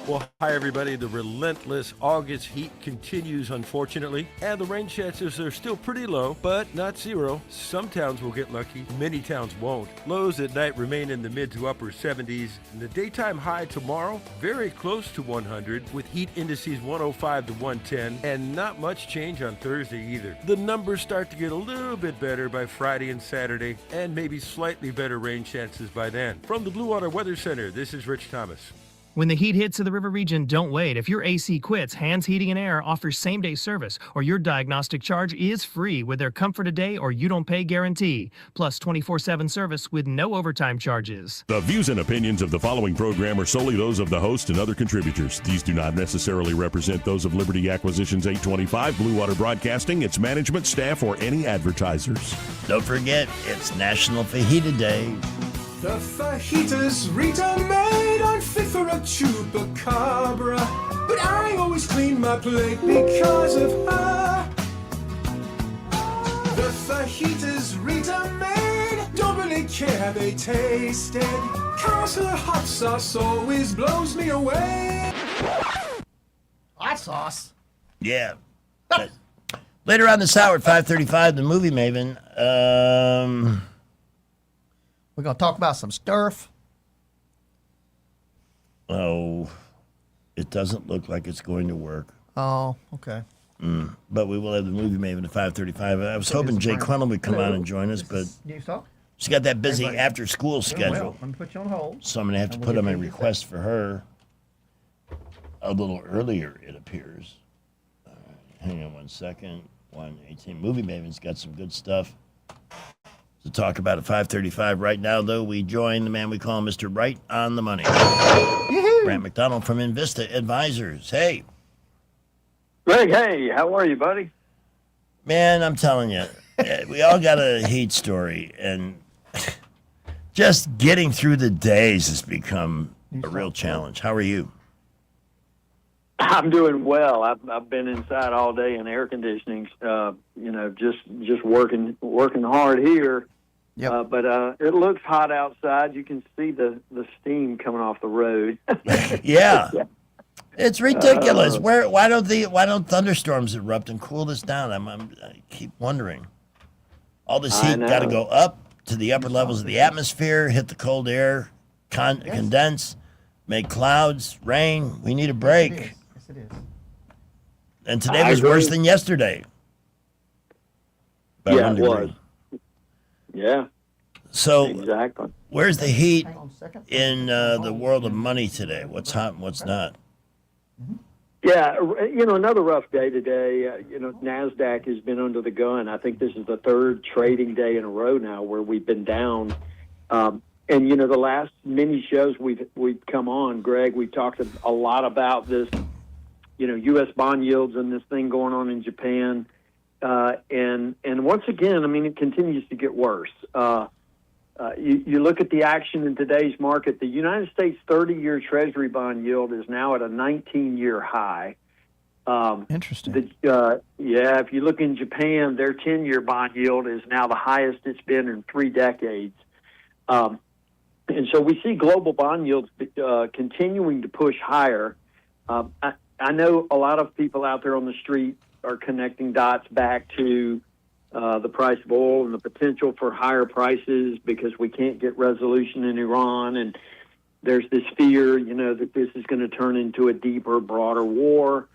Well, hi, everybody. The relentless August heat continues, unfortunately, and the rain chances are still pretty low, but not zero. Some towns will get lucky. Many towns won't. Lows at night remain in the mid to upper 70s. And the daytime high tomorrow, very close to 100, with heat indices 105 to 110, and not much change on Thursday either. The numbers start to get a little bit better by Friday and Saturday, and maybe slightly better rain chances by then. From the Blue Water Weather Center, this is Rich Thomas. When the heat hits to the river region, don't wait. If your AC quits, Hands Heating and Air offers same-day service, or your diagnostic charge is free with their Comfort a Day or You Don't Pay guarantee, plus 24/7 service with no overtime charges. The views and opinions of the following program are solely those of the host and other contributors. These do not necessarily represent those of Liberty Acquisitions 825, Blue Water Broadcasting, its management, staff, or any advertisers. Don't forget, it's National Fajita Day. The fajitas Rita made on fit for a chupacabra, but I always clean my plate because of her. The fajitas Rita made, don't really care they tasted, cause her hot sauce always blows me away. Hot sauce? Yeah. Later on this hour at 5:35, the Movie Maven. We're going to talk about some sturf. Oh, it doesn't look like it's going to work. Oh, okay. But we will have the Movie Maven at 5:35. I was hoping Jay Quennell would come on and join us, but News Talk? she's got that busy after-school schedule. Well, let me put you on hold. So I'm going to have to put on my request for her a little earlier, it appears. All right, hang on 1 second. 1:18. Movie Maven's got some good stuff to talk about at 5:35. Right now, though, we join the man we call Mr. Right on the Money. Brent McDonald from Invista Advisors. Hey. Greg, hey, how are you, buddy? Man, I'm telling you, we all got a heat story, and just getting through the days has become a real challenge. How are you? I'm doing well. I've been inside all day in air conditioning. Just working hard here. Yep. But it looks hot outside. You can see the steam coming off the road. Yeah. It's ridiculous. Why don't thunderstorms erupt and cool this down? I keep wondering. All this heat got to go up to the upper levels of the atmosphere, hit the cold air, condense, make clouds, rain. We need a break. Yes, it is. And today was worse than yesterday. By 1 degree. It was. Yeah. So, exactly. Where's the heat in the world of money today? What's hot and what's not? Yeah, another rough day today. NASDAQ has been under the gun. I think this is the third trading day in a row now where we've been down. And, the last many shows we've come on, Greg, we talked a lot about this, U.S. bond yields and this thing going on in Japan. And once again, it continues to get worse. You look at the action in today's market, the United States 30-year Treasury bond yield is now at a 19-year high. Interesting. If you look in Japan, their 10-year bond yield is now the highest it's been in 3 decades. And so we see global bond yields continuing to push higher. I know a lot of people out there on the street are connecting dots back to the price of oil and the potential for higher prices because we can't get resolution in Iran. And there's this fear, that this is going to turn into a deeper, broader war,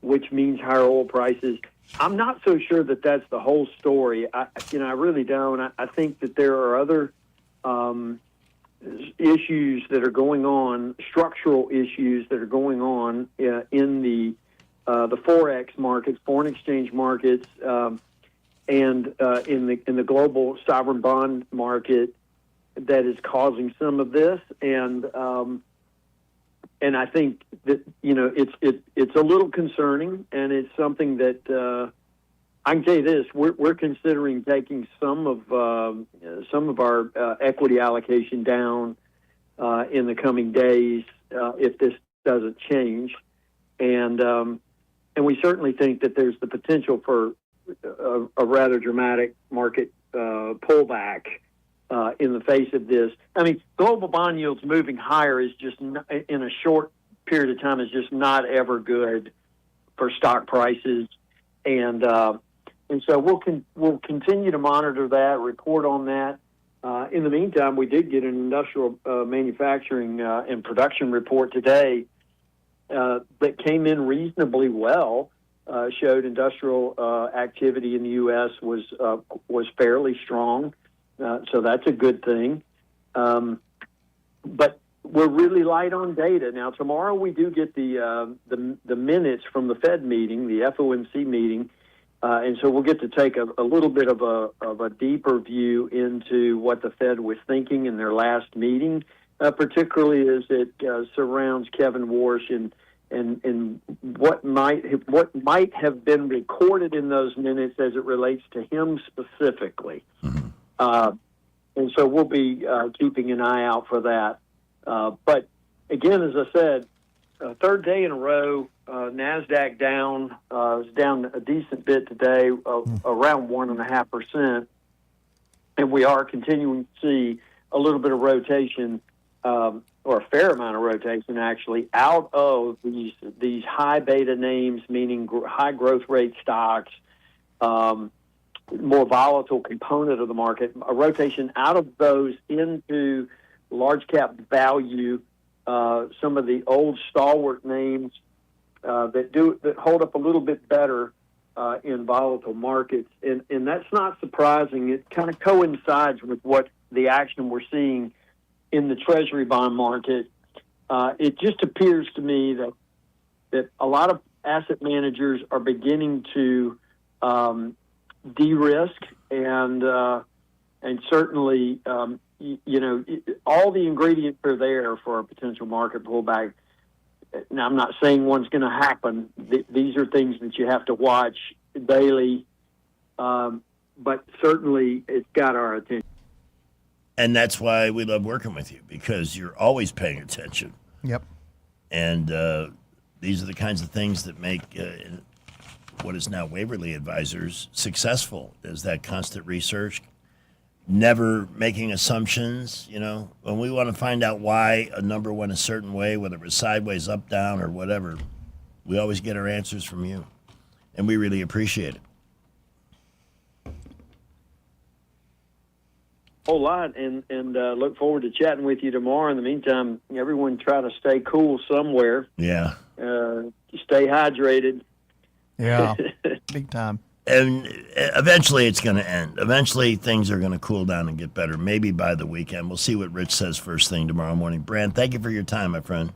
which means higher oil prices. I'm not so sure that that's the whole story. I really don't. I think that there are other issues that are going on, structural issues that are going on in the forex markets, foreign exchange markets, and in the global sovereign bond market that is causing some of this. And I think that it's a little concerning, and it's something that I can tell you this: we're considering taking some of our equity allocation down in the coming days if this doesn't change, and we certainly think that there's the potential for a rather dramatic market pullback in the face of this. I mean, global bond yields moving higher is just in a short period of time is just not ever good for stock prices, and so we'll continue to monitor that, report on that. In the meantime, we did get an industrial manufacturing and production report today that came in reasonably well. Showed industrial activity in the U.S. was fairly strong, so that's a good thing. But we're really light on data now. Tomorrow we do get the minutes from the Fed meeting, the FOMC meeting. And so we'll get to take a little bit of a deeper view into what the Fed was thinking in their last meeting, particularly as it surrounds Kevin Warsh and what might have been recorded in those minutes as it relates to him specifically. And so we'll be keeping an eye out for that. But again, as I said, third day in a row, NASDAQ down, is down a decent bit today, around 1.5%. And we are continuing to see a little bit of rotation, or a fair amount of rotation, actually, out of these high beta names, meaning high growth rate stocks, more volatile component of the market, a rotation out of those into large cap value, some of the old stalwart names that hold up a little bit better in volatile markets, and that's not surprising. It kind of coincides with what the action we're seeing in the Treasury bond market. It just appears to me that a lot of asset managers are beginning to de-risk, and certainly all the ingredients are there for a potential market pullback. Now, I'm not saying one's going to happen. These are things that you have to watch daily, but certainly it's got our attention. And that's why we love working with you, because you're always paying attention. Yep. And these are the kinds of things that make what is now Waverly Advisors successful, is that constant research, never making assumptions. When we want to find out why a number went a certain way, whether it was sideways, up, down, or whatever, we always get our answers from you, and we really appreciate it. Whole lot, and look forward to chatting with you tomorrow. In the meantime, everyone try to stay cool somewhere. Yeah. Stay hydrated. Yeah, big time. And eventually it's going to end. Eventually things are going to cool down and get better, maybe by the weekend. We'll see what Rich says first thing tomorrow morning. Brand, thank you for your time, my friend.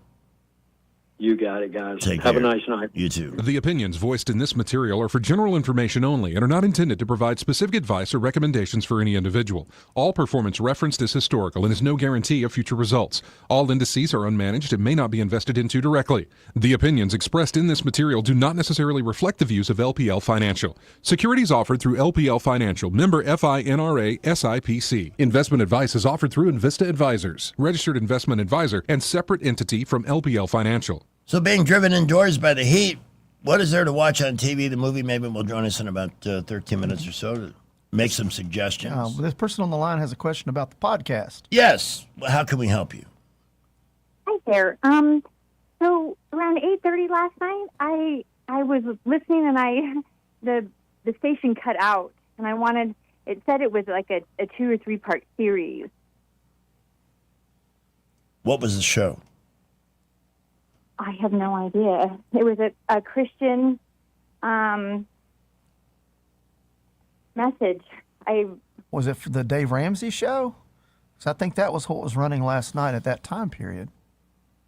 You got it, guys. Take Have care. a nice night. You too. The opinions voiced in this material are for general information only and are not intended to provide specific advice or recommendations for any individual. All performance referenced is historical and is no guarantee of future results. All indices are unmanaged and may not be invested into directly. The opinions expressed in this material do not necessarily reflect the views of LPL Financial. Securities offered through LPL Financial, member FINRA SIPC. Investment advice is offered through Invista Advisors, registered investment advisor and separate entity from LPL Financial. So being driven indoors by the heat, what is there to watch on TV? The movie maybe will join us in about 13 minutes or so to make some suggestions. This person on the line has a question about the podcast. Yes. Well, how can we help you? Hi there. So around 8:30 last night, I was listening, and the the station cut out, and it said it was like a 2 or 3 part series. What was the show? I have no idea. It was a Christian message. Was it for the Dave Ramsey show? Because I think that was what was running last night at that time period.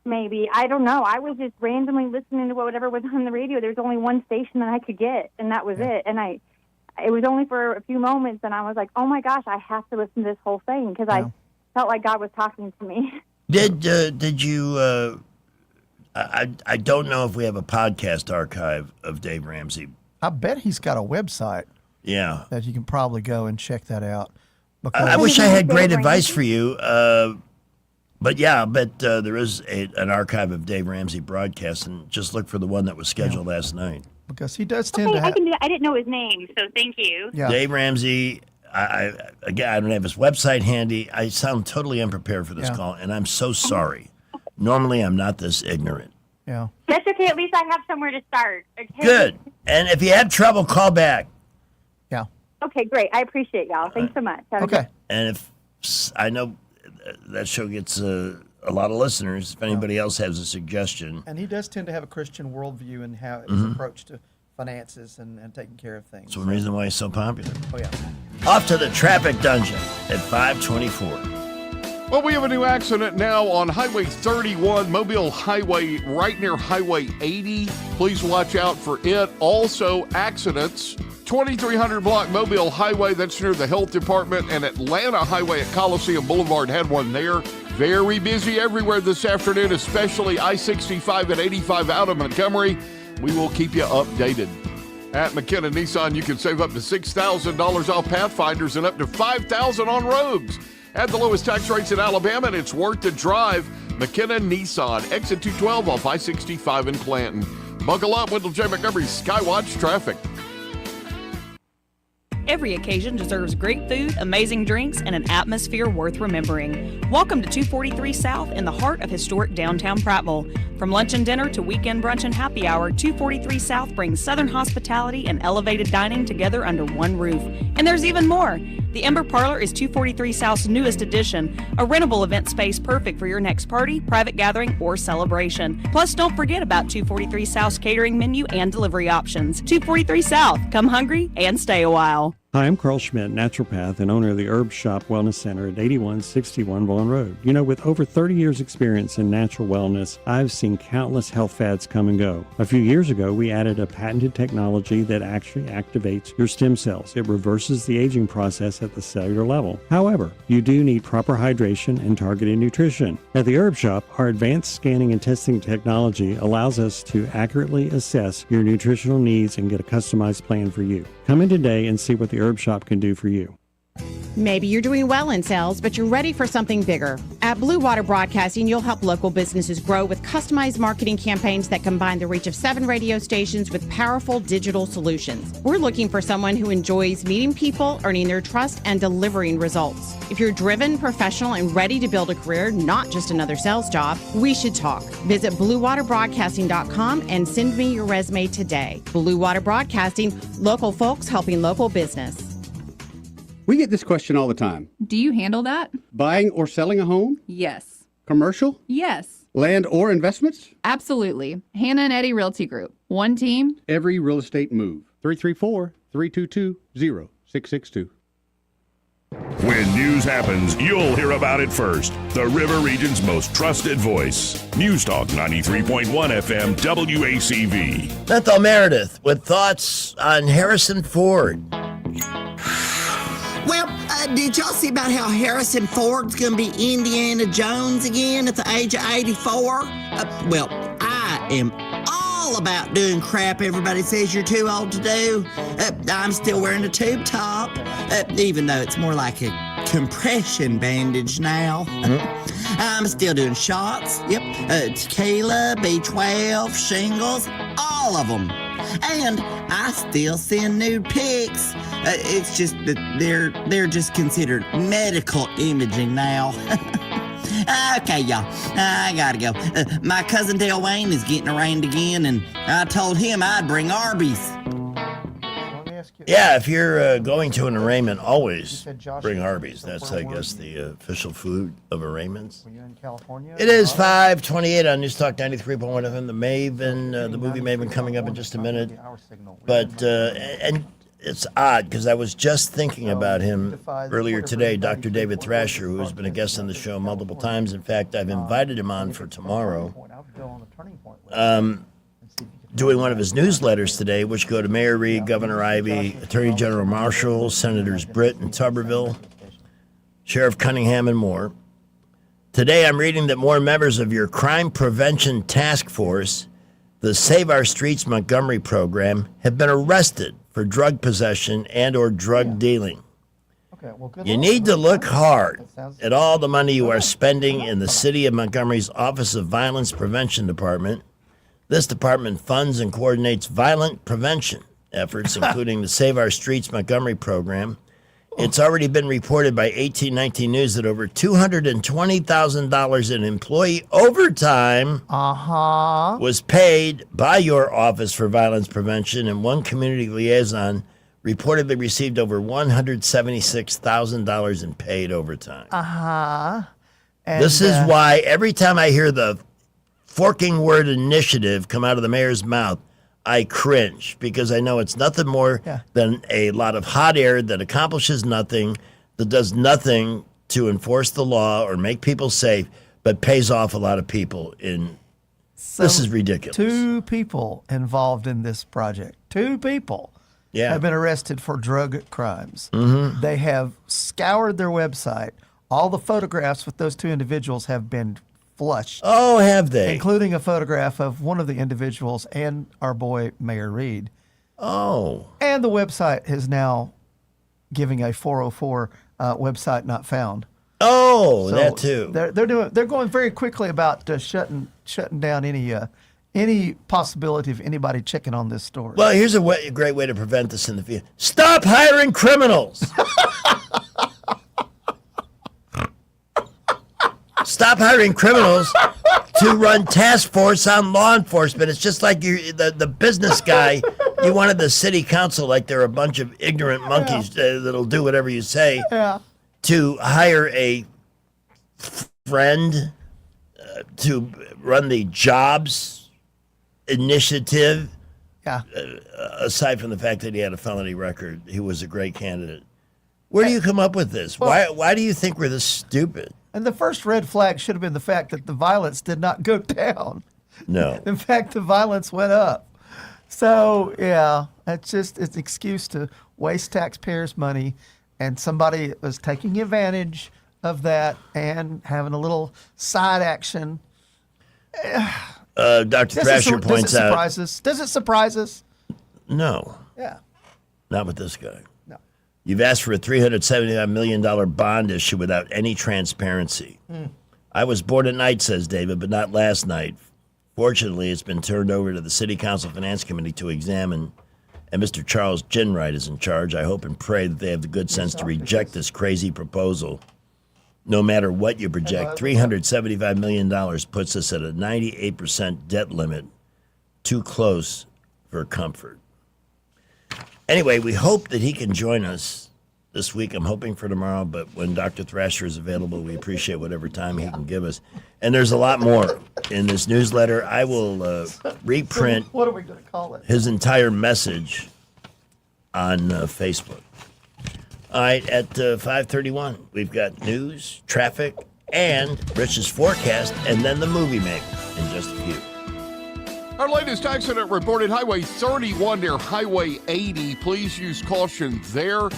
Maybe. I don't know. I was just randomly listening to whatever was on the radio. There's only one station that I could get, and that was it. And it was only for a few moments, and I was like, oh, my gosh, I have to listen to this whole thing because I felt like God was talking to me. Did you... I don't know if we have a podcast archive of Dave Ramsey. I bet he's got a website. Yeah. That you can probably go and check that out. I wish I had great advice for you. But there is an archive of Dave Ramsey broadcasts, and just look for the one that was scheduled last night. Because he does tend to have... I didn't know his name, so thank you. Yeah. Dave Ramsey, I don't have his website handy. I sound totally unprepared for this call, and I'm so sorry. Normally, I'm not this ignorant. Yeah. That's okay. At least I have somewhere to start. Okay? Good. And if you have trouble, call back. Yeah. Okay, great. I appreciate y'all. Thanks so much. Okay. And if I know that show gets a lot of listeners, if anybody else has a suggestion. And he does tend to have a Christian worldview and how his approach to finances and taking care of things. That's one reason why he's so popular. Oh, yeah. Off to the traffic dungeon at 524. Well, we have a new accident now on Highway 31, Mobile Highway, right near Highway 80. Please watch out for it. Also, accidents, 2300 block Mobile Highway, that's near the Health Department, and Atlanta Highway at Coliseum Boulevard had one there. Very busy everywhere this afternoon, especially I-65 and 85 out of Montgomery. We will keep you updated. At McKenna Nissan, you can save up to $6,000 off Pathfinders and up to $5,000 on Rogues. At the lowest tax rates in Alabama, and it's worth the drive. McKenna Nissan, exit 212 off I-65 in Clanton. Buckle up, Wendell J. Montgomery's Skywatch Traffic. Every occasion deserves great food, amazing drinks, and an atmosphere worth remembering. Welcome to 243 South in the heart of historic downtown Prattville. From lunch and dinner to weekend brunch and happy hour, 243 South brings Southern hospitality and elevated dining together under one roof. And there's even more. The Ember Parlor is 243 South's newest addition, a rentable event space perfect for your next party, private gathering, or celebration. Plus, don't forget about 243 South's catering menu and delivery options. 243 South, come hungry and stay a while. Hi, I'm Carl Schmidt, naturopath and owner of the Herb Shop Wellness Center at 8161 Vaughan Road. You know, with over 30 years experience in natural wellness, I've seen countless health fads come and go. A few years ago, we added a patented technology that actually activates your stem cells. It reverses the aging process at the cellular level. However, you do need proper hydration and targeted nutrition. At the Herb Shop, our advanced scanning and testing technology allows us to accurately assess your nutritional needs and get a customized plan for you. Come in today and see what the Herb Shop can do for you. Maybe you're doing well in sales, but you're ready for something bigger. At Blue Water Broadcasting, you'll help local businesses grow with customized marketing campaigns that combine the reach of 7 radio stations with powerful digital solutions. We're looking for someone who enjoys meeting people, earning their trust, and delivering results. If you're driven, professional, and ready to build a career, not just another sales job, we should talk. Visit BlueWaterBroadcasting.com and send me your resume today. Blue Water Broadcasting, local folks helping local business. We get this question all the time. Do you handle that? Buying or selling a home? Yes. Commercial? Yes. Land or investments? Absolutely. Hannah and Eddie Realty Group. One team. Every real estate move. 334-322-0662. When news happens, you'll hear about it first. The River Region's most trusted voice. News Talk 93.1 FM WACV. Bethel Meredith with thoughts on Harrison Ford. Well, did y'all see about how Harrison Ford's going to be Indiana Jones again at the age of 84? Well, I am all about doing crap everybody says you're too old to do. I'm still wearing a tube top, even though it's more like a compression bandage now. I'm still doing shots, tequila, B12, shingles, all of them. And I still send nude pics. It's just that they're just considered medical imaging now. Okay, y'all, I gotta go. My cousin Dale Wayne is getting arraigned again, and I told him I'd bring Arby's. Let me ask Yeah, if you're going to an arraignment, always said Josh bring is Arby's. the That's, word I word. guess, the official food of arraignments. Were you in California? It is 5:28 on News Talk 93.1 FM. The Maven, the movie Maven, coming up in just a minute. But and it's odd because I was just thinking about him earlier today, Dr. David Thrasher, who has been a guest on the show multiple times. In fact, I've invited him on for tomorrow. Doing one of his newsletters today, which go to Mayor Reed, Governor Ivey, Attorney General Marshall, Senators Britt and Tuberville, Sheriff Cunningham, and more. Today, I'm reading that more members of your Crime Prevention Task Force, the Save Our Streets Montgomery program, have been arrested for drug possession and or drug dealing. Okay, well, good You luck. need to look hard at all the money you are spending in the City of Montgomery's Office of Violence Prevention Department. This department funds and coordinates violent prevention efforts, including the Save Our Streets Montgomery program. It's already been reported by 1819 News that over $220,000 in employee overtime was paid by your Office for Violence Prevention, and one community liaison reportedly received over $176,000 in paid overtime. This is why every time I hear the forking word initiative come out of the mayor's mouth, I cringe, because I know it's nothing more than a lot of hot air that accomplishes nothing, that does nothing to enforce the law or make people safe, but pays off a lot of people. This is ridiculous. 2 people involved in this project. 2 people have been arrested for drug crimes. Mhm. They have scoured their website. All the photographs with those 2 individuals have been flushed. Oh, have they? Including a photograph of one of the individuals and our boy, Mayor Reed. Oh. And the website is now giving a 404 website not found. Oh, that too. They're going very quickly about shutting down any possibility of anybody checking on this story. Well, here's a great way to prevent this in the future. Stop hiring criminals. Stop hiring criminals to run task force on law enforcement. It's just like the business guy. You wanted the city council, like they're a bunch of ignorant monkeys that'll do whatever you say, to hire a friend to run the jobs initiative. Aside from the fact that he had a felony record, he was a great candidate. Where do you come up with this? Why do you think we're this stupid? And the first red flag should have been the fact that the violence did not go down. No. In fact, the violence went up. So, it's just an excuse to waste taxpayers' money, and somebody was taking advantage of that and having a little side action. Dr. Thrasher points out. Does it surprise us? No. Yeah. Not with this guy. No. You've asked for a $375 million bond issue without any transparency. I was bored at night, says David, but not last night. Fortunately, it's been turned over to the City Council Finance Committee to examine, and Mr. Charles Ginwright is in charge. I hope and pray that they have the good sense to reject this crazy proposal. No matter what you project, $375 million puts us at a 98% debt limit, too close for comfort. Anyway, we hope that he can join us this week. I'm hoping for tomorrow, but when Dr. Thrasher is available, we appreciate whatever time he can give us. And there's a lot more in this newsletter. I will reprint What are we going to call it? his entire message on Facebook. All right, at 5:31, we've got news, traffic, and Rich's forecast, and then the movie maker in just a few. Our latest accident reported Highway 31 near Highway 80. Please use caution there,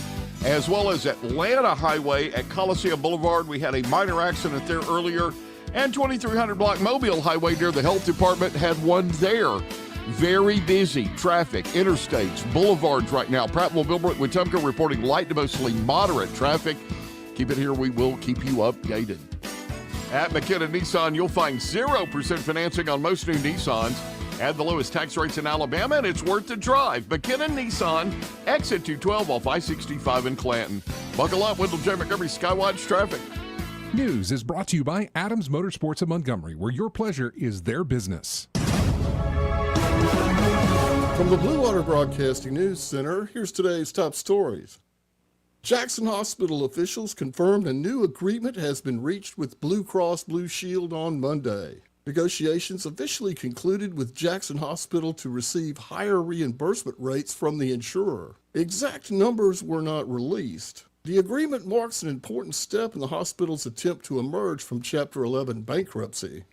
as well as Atlanta Highway at Coliseum Boulevard. We had a minor accident there earlier, and 2300 block Mobile Highway near the Health Department had one there. Very busy traffic, interstates, boulevards right now. Prattville, Millbrook, Wetumpka reporting light to mostly moderate traffic. Keep it here. We will keep you updated. At McKenna Nissan, you'll find 0% financing on most new Nissans. Add the lowest tax rates in Alabama, and it's worth the drive. McKenna Nissan, exit 212 off I-65 in Clanton. Buckle up, Wendell J. Montgomery Skywatch Traffic. News is brought to you by Adams Motorsports of Montgomery, where your pleasure is their business. From the Blue Water Broadcasting News Center, here's today's top stories. Jackson Hospital officials confirmed a new agreement has been reached with Blue Cross Blue Shield on Monday. Negotiations officially concluded with Jackson Hospital to receive higher reimbursement rates from the insurer. Exact numbers were not released. The agreement marks an important step in the hospital's attempt to emerge from Chapter 11 bankruptcy.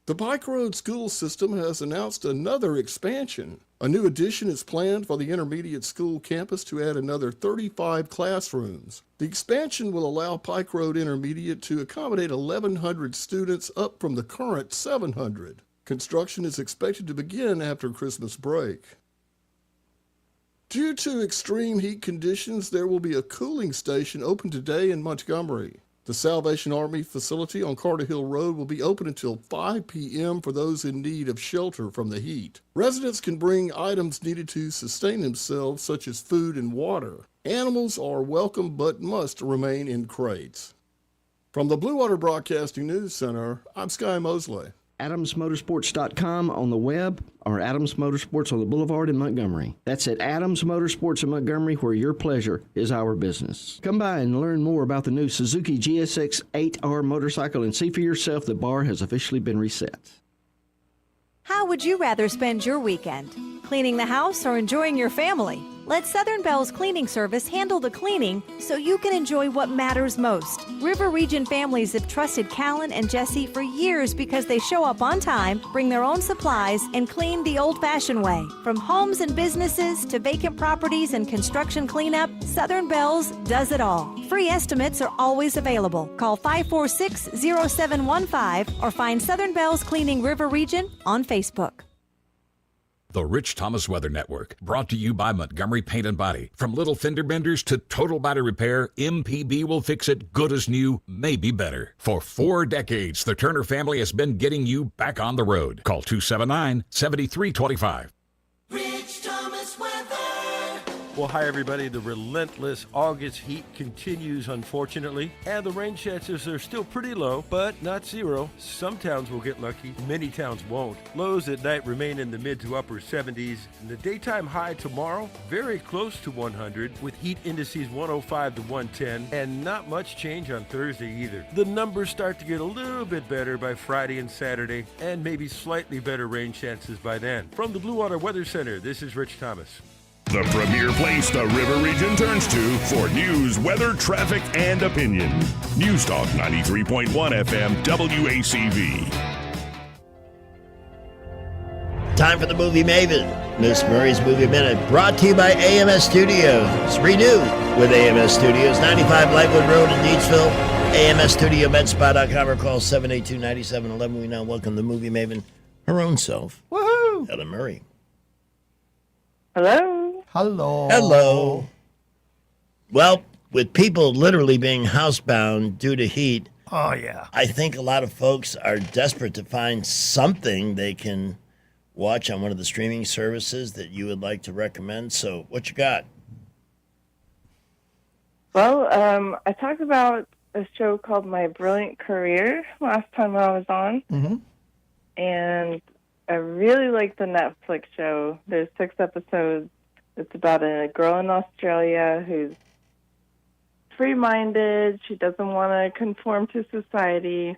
The Pike Road school system has announced another expansion. A new addition is planned for the intermediate school campus to add another 35 classrooms. The expansion will allow Pike Road Intermediate to accommodate 1,100 students, up from the current 700. Construction is expected to begin after Christmas break. Due to extreme heat conditions, there will be a cooling station open today in Montgomery. The Salvation Army facility on Carter Hill Road will be open until 5 p.m. for those in need of shelter from the heat. Residents can bring items needed to sustain themselves, such as food and water. Animals are welcome but must remain in crates. From the Blue Water Broadcasting News Center, I'm Sky Mosley. AdamsMotorsports.com on the web, or Adams Motorsports on the Boulevard in Montgomery. That's at Adams Motorsports in Montgomery, where your pleasure is our business. Come by and learn more about the new Suzuki GSX 8R motorcycle and see for yourself the bar has officially been reset. How would you rather spend your weekend? Cleaning the house or enjoying your family? Let Southern Bell's cleaning service handle the cleaning so you can enjoy what matters most. River Region families have trusted Callan and Jesse for years because they show up on time, bring their own supplies, and clean the old-fashioned way. From homes and businesses to vacant properties and construction cleanup, Southern Bell's does it all. Free estimates are always available. Call 546-0715 or find Southern Bell's Cleaning River Region on Facebook. The Rich Thomas Weather Network, brought to you by Montgomery Paint and Body. From little fender benders to total body repair, MPB will fix it good as new, maybe better. For 4 decades, the Turner family has been getting you back on the road. Call 279-7325. Rich Thomas Weather. Well, hi, everybody. The relentless August heat continues, unfortunately, and the rain chances are still pretty low, but not zero. Some towns will get lucky. Many towns won't. Lows at night remain in the mid to upper 70s, and the daytime high tomorrow, very close to 100, with heat indices 105 to 110, and not much change on Thursday either. The numbers start to get a little bit better by Friday and Saturday, and maybe slightly better rain chances by then. From the Blue Water Weather Center, this is Rich Thomas. The premier place the River Region turns to for news, weather, traffic, and opinion. News Talk 93.1 FM WACV. Time for the Movie Maven, Miss Murray's Movie Minute, brought to you by AMS Studios. Renew with AMS Studios, 95 Lightwood Road in Deedsville. AMS Studio, medspa.com, or call 782-9711. We now welcome the Movie Maven, her own self, Woohoo! Ellen Murray. Hello. Hello. Hello. Well, with people literally being housebound due to heat, Oh, yeah. I think a lot of folks are desperate to find something they can watch on one of the streaming services that you would like to recommend. So what you got? Well, I talked about a show called My Brilliant Career last time I was on, and I really like the Netflix show. There's 6 episodes. It's about a girl in Australia who's free-minded. She doesn't want to conform to society.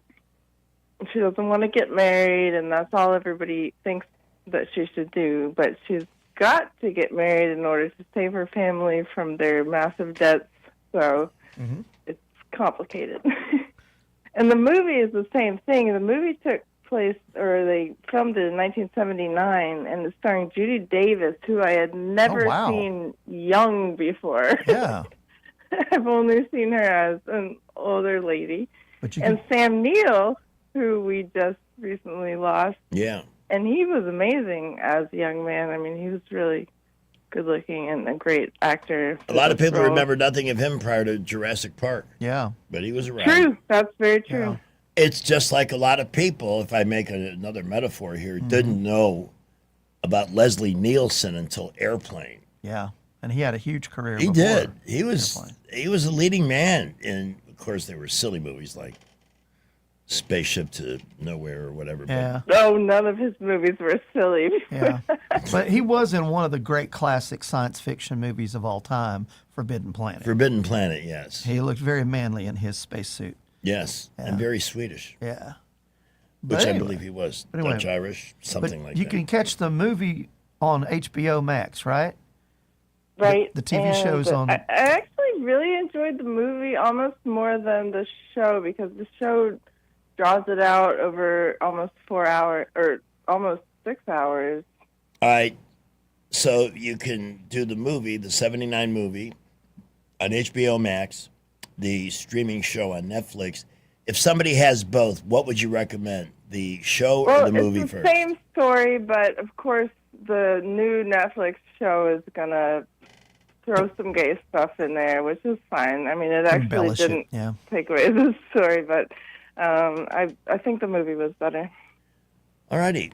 She doesn't want to get married, and that's all everybody thinks that she should do. But she's got to get married in order to save her family from their massive debts. So it's complicated. And the movie is the same thing. The movie took place, or they filmed it in 1979, and it's starring Judy Davis, who I had never seen young before. Yeah. I've only seen her as an older lady. And Sam Neill, who we just recently lost. Yeah. And he was amazing as a young man. I mean, he was really good looking and a great actor. A lot of people remember nothing of him prior to Jurassic Park. Yeah. But he was around. True. That's very true. Yeah. It's just like a lot of people, if I make another metaphor here, didn't know about Leslie Nielsen until Airplane. Yeah. And he had a huge career. He before did. He was Airplane. he was a leading man in, of course, there were silly movies like Spaceship to Nowhere or whatever. Yeah. No, none of his movies were silly. Yeah. But he was in one of the great classic science fiction movies of all time, Forbidden Planet. Forbidden Planet, yes. He looked very manly in his spacesuit. Yes, and very Swedish. Yeah. Which But I anyway. believe he was. But anyway, Dutch Irish, something but like you that. can catch the movie on HBO Max, right? Right. The TV and show's on. I actually really enjoyed the movie almost more than the show because the show draws it out over almost 4 hours or almost 6 hours. All right. So you can do the movie, the 79 movie, on HBO Max, the streaming show on Netflix. If somebody has both, what would you recommend? The show or the movie it's the first? same story, but of course the new Netflix show is going to throw some gay stuff in there, which is fine. I mean, it actually Embellish it, didn't yeah. take away the story, but I think the movie was better. All righty.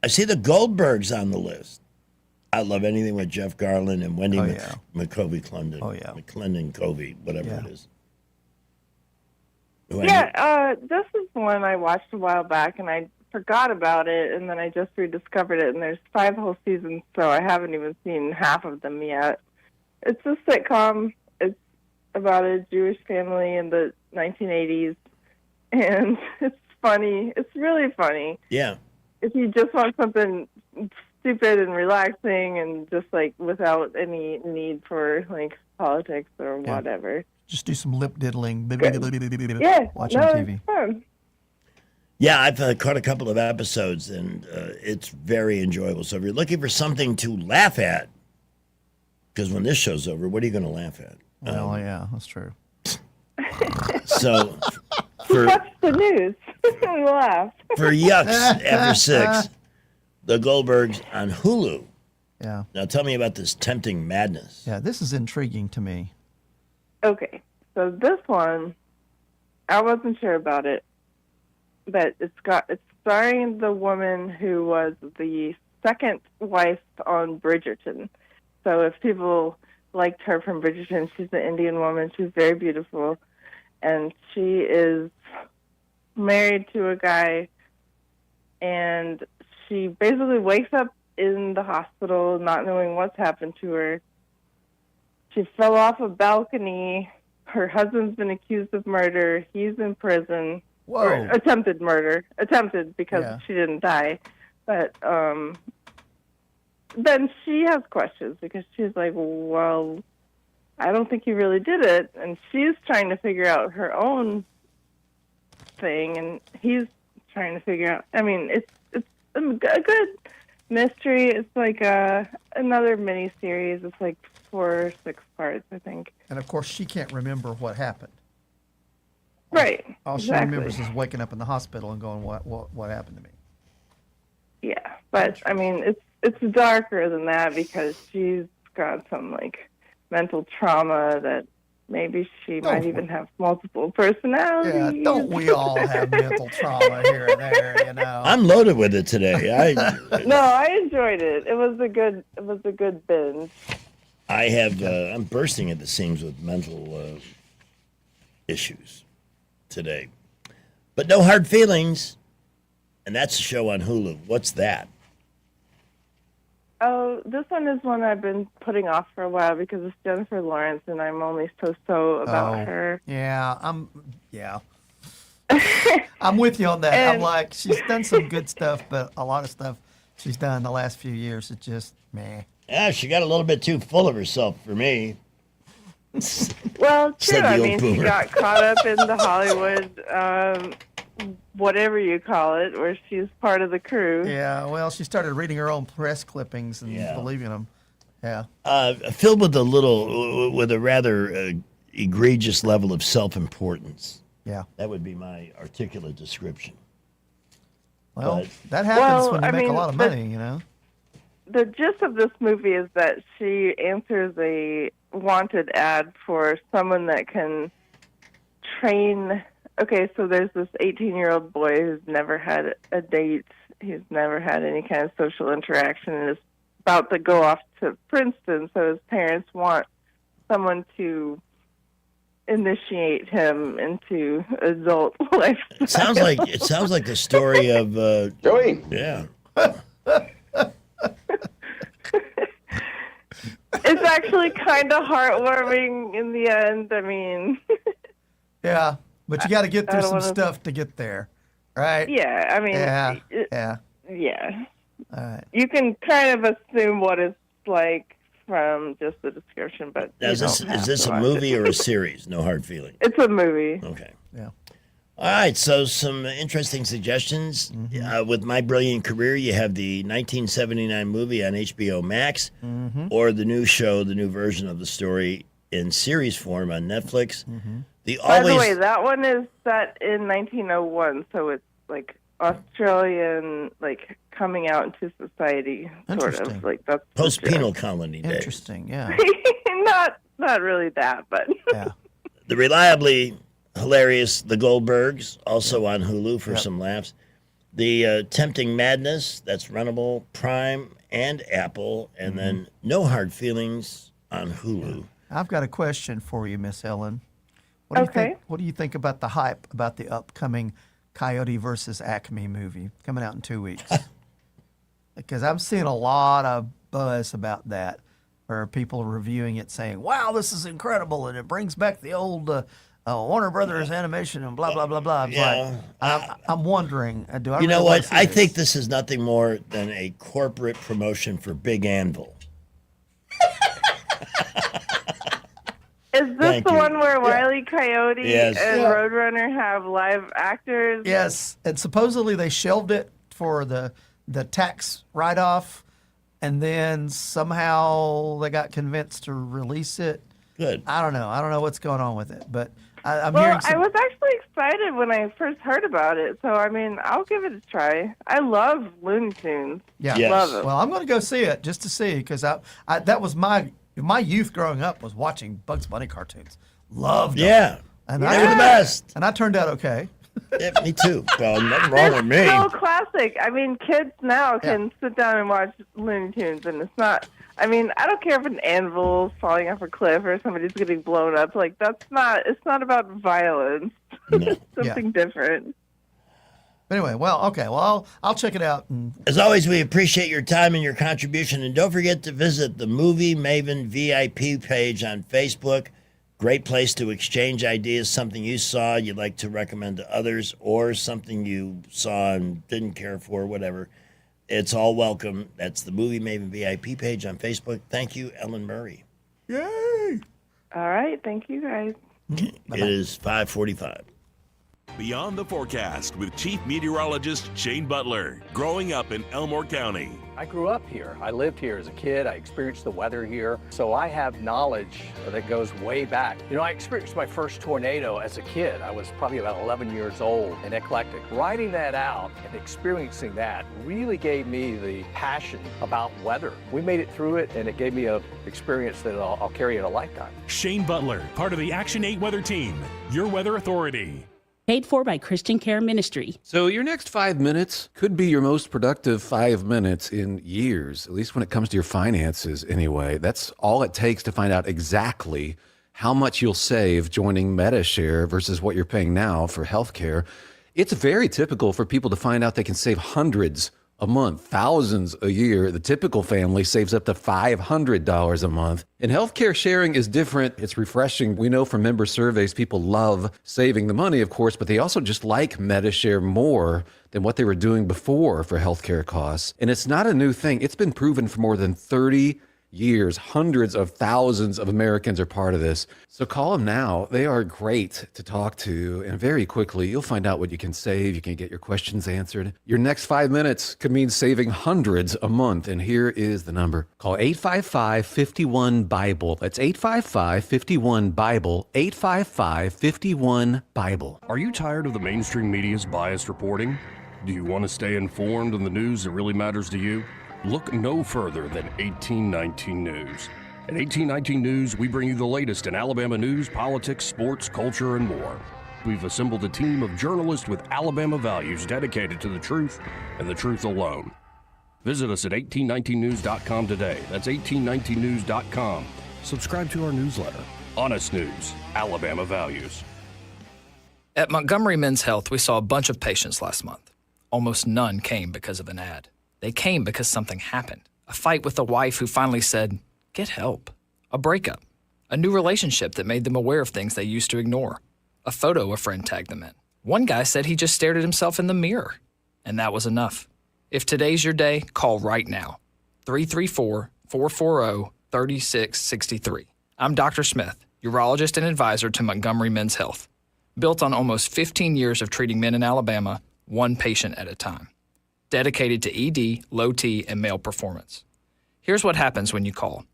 I see the Goldbergs on the list. I love anything with Jeff Garland and Wendy McCovey Clendon. Oh, yeah. McClendon Covey, whatever it is. This is one I watched a while back, and I forgot about it, and then I just rediscovered it, and there's 5 whole seasons, so I haven't even seen half of them yet. It's a sitcom. It's about a Jewish family in the 1980s, and it's funny. It's really funny. Yeah. If you just want something stupid and relaxing and just, like, without any need for, like, politics or whatever. Just do some lip diddling. Yeah, Watching no, TV. it's fun. Yeah, I've caught a couple of episodes, and it's very enjoyable. So if you're looking for something to laugh at, because when this show's over, what are you going to laugh at? Well, yeah, that's true. So for Watch the news and laugh. for Yucks after 6, the Goldbergs on Hulu. Yeah. Now tell me about this Tempting Madness. Yeah, this is intriguing to me. Okay, so this one, I wasn't sure about it, but it's starring the woman who was the second wife on Bridgerton. So if people liked her from Bridgerton, she's an Indian woman. She's very beautiful, and she is married to a guy, and she basically wakes up in the hospital not knowing what's happened to her. She fell off a balcony. Her husband's been accused of murder. He's in prison. Whoa. Or attempted murder. Attempted because she didn't die. But then she has questions because she's like, well, I don't think he really did it. And she's trying to figure out her own thing, and he's trying to figure out. I mean, it's a good mystery. It's like another mini series. It's like 4 or 6 parts, I think. And of course, she can't remember what happened. Right. All she exactly. remembers is waking up in the hospital and going, "What happened to me?" Yeah, but I mean, it's darker than that because she's got some like mental trauma that maybe she might even have multiple personalities. Yeah, don't we all have mental trauma here and there? You know. I'm loaded with it today. No, I enjoyed it. It was a good binge. I have. I'm bursting at the seams with mental issues today, but no hard feelings. And that's a show on Hulu. What's that? Oh, this one is one I've been putting off for a while because it's Jennifer Lawrence, and I'm only so about her. Yeah, I'm with you on that. I'm like, she's done some good stuff, but a lot of stuff she's done the last few years, it's just meh. Yeah, she got a little bit too full of herself for me. Well, true. Said the I old mean, she boomer. got caught up in the Hollywood, whatever you call it, where she's part of the crew. Yeah, well, she started reading her own press clippings and believing them. Yeah. Filled with a rather egregious level of self-importance. Yeah. That would be my articulate description. Well, that happens when you I make a mean, lot of money, you know. The gist of this movie is that she answers a wanted ad for someone that can train. Okay, so there's this 18-year-old boy who's never had a date. He's never had any kind of social interaction and is about to go off to Princeton. So his parents want someone to initiate him into adult life. It sounds like the story of Joey. Yeah. It's actually kind of heartwarming in the end. I mean, Yeah, but you got to get I through don't some wanna- stuff to get there, right? yeah, I mean, Yeah. yeah. All right. You can kind of assume what it's like from just the description, but Now, you is don't have this to a watch movie it. or a series? No Hard Feelings. It's a movie. Okay. Yeah. All right, so some interesting suggestions. With My Brilliant Career, you have the 1979 movie on HBO Max, or the new show, the new version of the story in series form on Netflix. The By always the way, that one is set in 1901, so it's like Australian, like coming out into society, sort Interesting. of like that's the post-penal gist. colony days. Interesting. Yeah. not really that, but The reliably hilarious The Goldbergs, also on Hulu for some laughs. The Tempting Madness, that's Runnable, Prime, and Apple. And then No Hard Feelings on Hulu. I've got a question for you, Miss Ellen. What do you think? What do you think about the hype about the upcoming Coyote versus Acme movie coming out in 2 weeks? Because I'm seeing a lot of buzz about that, where people are reviewing it saying, "Wow, this is incredible, and it brings back the old Warner Brothers animation and blah blah blah blah." It's Yeah. like, I'm wondering, do I? You know really wanna what? see I this? think this is nothing more than a corporate promotion for Big Anvil. is this Thank the you. one where Wile E. Coyote Yes. and Yeah. Roadrunner have live actors? Yes, and supposedly they shelved it for the tax write-off, and then somehow they got convinced to release it. Good. I don't know. I don't know what's going on with it, but I'm Well, hearing I some. was actually excited when I first heard about it, so I mean, I'll give it a try. I love Looney Tunes. Yeah, Love it. Well, I'm going to go see it just to see, because I that was my youth growing up was watching Bugs Bunny cartoons. Loved them. Yeah. And They were the best. And I turned out okay. Yeah, me too. Well, nothing wrong with me. It's so classic. I mean, kids now can sit down and watch Looney Tunes, and it's not. I mean, I don't care if an anvil's falling off a cliff or somebody's getting blown up. Like that's not. It's not about violence. Something different. Anyway, well, okay. Well, I'll check it out. And As always, we appreciate your time and your contribution. And don't forget to visit the Movie Maven VIP page on Facebook. Great place to exchange ideas, something you saw you'd like to recommend to others, or something you saw and didn't care for, whatever. It's all welcome. That's the Movie Maven VIP page on Facebook. Thank you, Ellen Murray. Yay! All right. Thank you, guys. It is 5:45. Beyond the Forecast with Chief Meteorologist Shane Butler. Growing up in Elmore County. I grew up here. I lived here as a kid. I experienced the weather here. So I have knowledge that goes way back. You know, I experienced my first tornado as a kid. I was probably about 11 years old and eclectic. Writing that out and experiencing that really gave me the passion about weather. We made it through it, and it gave me an experience that I'll carry in a lifetime. Shane Butler, part of the Action 8 Weather Team, your weather authority. Paid for by Christian Care Ministry. So your next 5 minutes could be your most productive 5 minutes in years, at least when it comes to your finances anyway. That's all it takes to find out exactly how much you'll save joining MediShare versus what you're paying now for healthcare. It's very typical for people to find out they can save hundreds a month, thousands a year. The typical family saves up to $500 a month. And healthcare sharing is different. It's refreshing. We know from member surveys, people love saving the money, of course, but they also just like MediShare more than what they were doing before for healthcare costs. And it's not a new thing. It's been proven for more than 30 years. Hundreds of thousands of Americans are part of this. So call them now. They are great to talk to. And very quickly, you'll find out what you can save. You can get your questions answered. Your next 5 minutes could mean saving hundreds a month. And here is the number. Call 855-51-BIBLE. That's 855-51-BIBLE. 855-51-BIBLE. Are you tired of the mainstream media's biased reporting? Do you want to stay informed on the news that really matters to you? Look no further than 1819 News. At 1819 News, we bring you the latest in Alabama news, politics, sports, culture, and more. We've assembled a team of journalists with Alabama values dedicated to the truth and the truth alone. Visit us at 1819news.com today. That's 1819news.com. Subscribe to our newsletter. Honest news, Alabama values. At Montgomery Men's Health, we saw a bunch of patients last month. Almost none came because of an ad. They came because something happened. A fight with a wife who finally said, "Get help." A breakup. A new relationship that made them aware of things they used to ignore. A photo a friend tagged them in. One guy said he just stared at himself in the mirror. And that was enough. If today's your day, call right now. 334-440-3663. I'm Dr. Smith, urologist and advisor to Montgomery Men's Health. Built on almost 15 years of treating men in Alabama, one patient at a time. Dedicated to ED, low T, and male performance. Here's what happens when you call.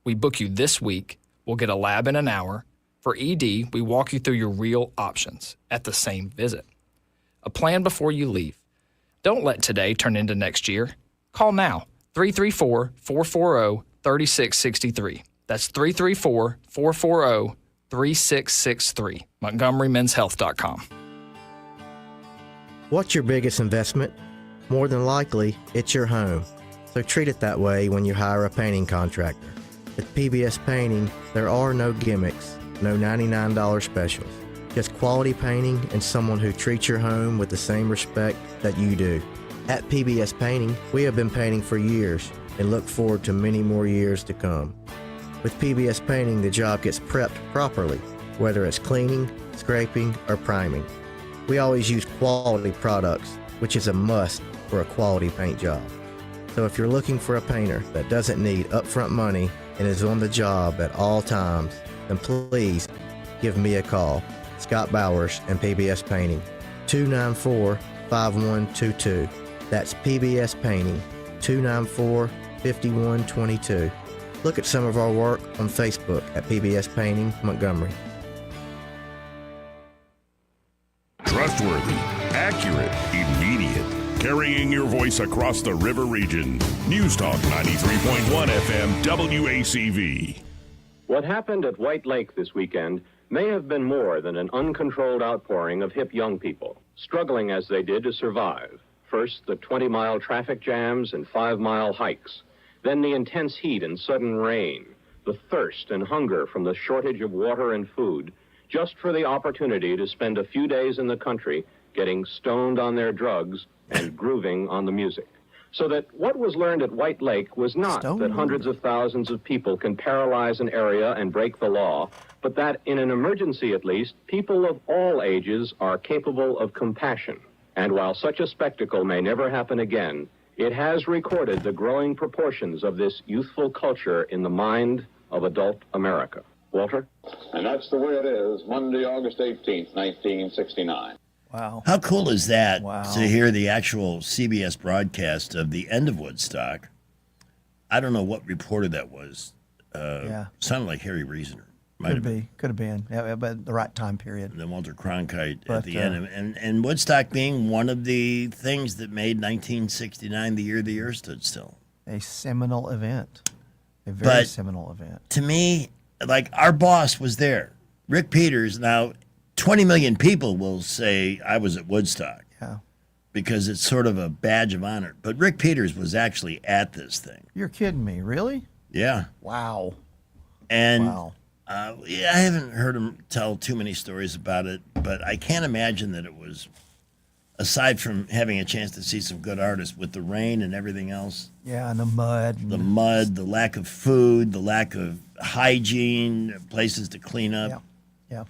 We book you this week. We'll get a lab in an hour. For ED, we walk you through your real options at the same visit. A plan before you leave. Don't let today turn into next year. Call now. 334-440-3663. That's 334-440-3663. MontgomeryMen'sHealth.com. What's your biggest investment? More than likely, it's your home. So treat it that way when you hire a painting contractor. With PBS Painting, there are no gimmicks, no $99 specials. Just quality painting and someone who treats your home with the same respect that you do. At PBS Painting, we have been painting for years and look forward to many more years to come. With PBS Painting, the job gets prepped properly, whether it's cleaning, scraping, or priming. We always use quality products, which is a must for a quality paint job. So if you're looking for a painter that doesn't need upfront money and is on the job at all times, then please give me a call. Scott Bowers and PBS Painting, 294-5122. That's PBS Painting, 294-5122. Look at some of our work on Facebook at PBS Painting Montgomery. Trustworthy, accurate, immediate. Carrying your voice across the river region. News Talk 93.1 FM WACV. What happened at White Lake this weekend may have been more than an uncontrolled outpouring of hip young people, struggling as they did to survive. First, the 20-mile traffic jams and 5-mile hikes. Then the intense heat and sudden rain. The thirst and hunger from the shortage of water and food, just for the opportunity to spend a few days in the country getting stoned on their drugs and grooving on the music. So that what was learned at White Lake was not that hundreds of thousands of people can paralyze an area and break the law, but that in an emergency at least, people of all ages are capable of compassion. And while such a spectacle may never happen again, it has recorded the growing proportions of this youthful culture in the mind of adult America. Walter? And that's the way it is, Monday, August 18th, 1969. Wow. How cool is that Wow. to hear the actual CBS broadcast of the end of Woodstock? I don't know what reporter that was. Yeah. Sounded like Harry Reasoner. Could have been. Yeah, but the right time period. And then Walter Cronkite But, at the end. And Woodstock being one of the things that made 1969 the year the earth stood still. A seminal event. A very But seminal event. To me, like, our boss was there. Rick Peters. Now, 20 million people will say I was at Woodstock. Yeah. Because it's sort of a badge of honor. But Rick Peters was actually at this thing. You're kidding me, really? Yeah. Wow. And Wow. yeah, I haven't heard him tell too many stories about it, but I can't imagine that it was, aside from having a chance to see some good artists with the rain and everything else. Yeah, and the mud. The lack of food, the lack of hygiene, places to clean up. Yeah. Yeah.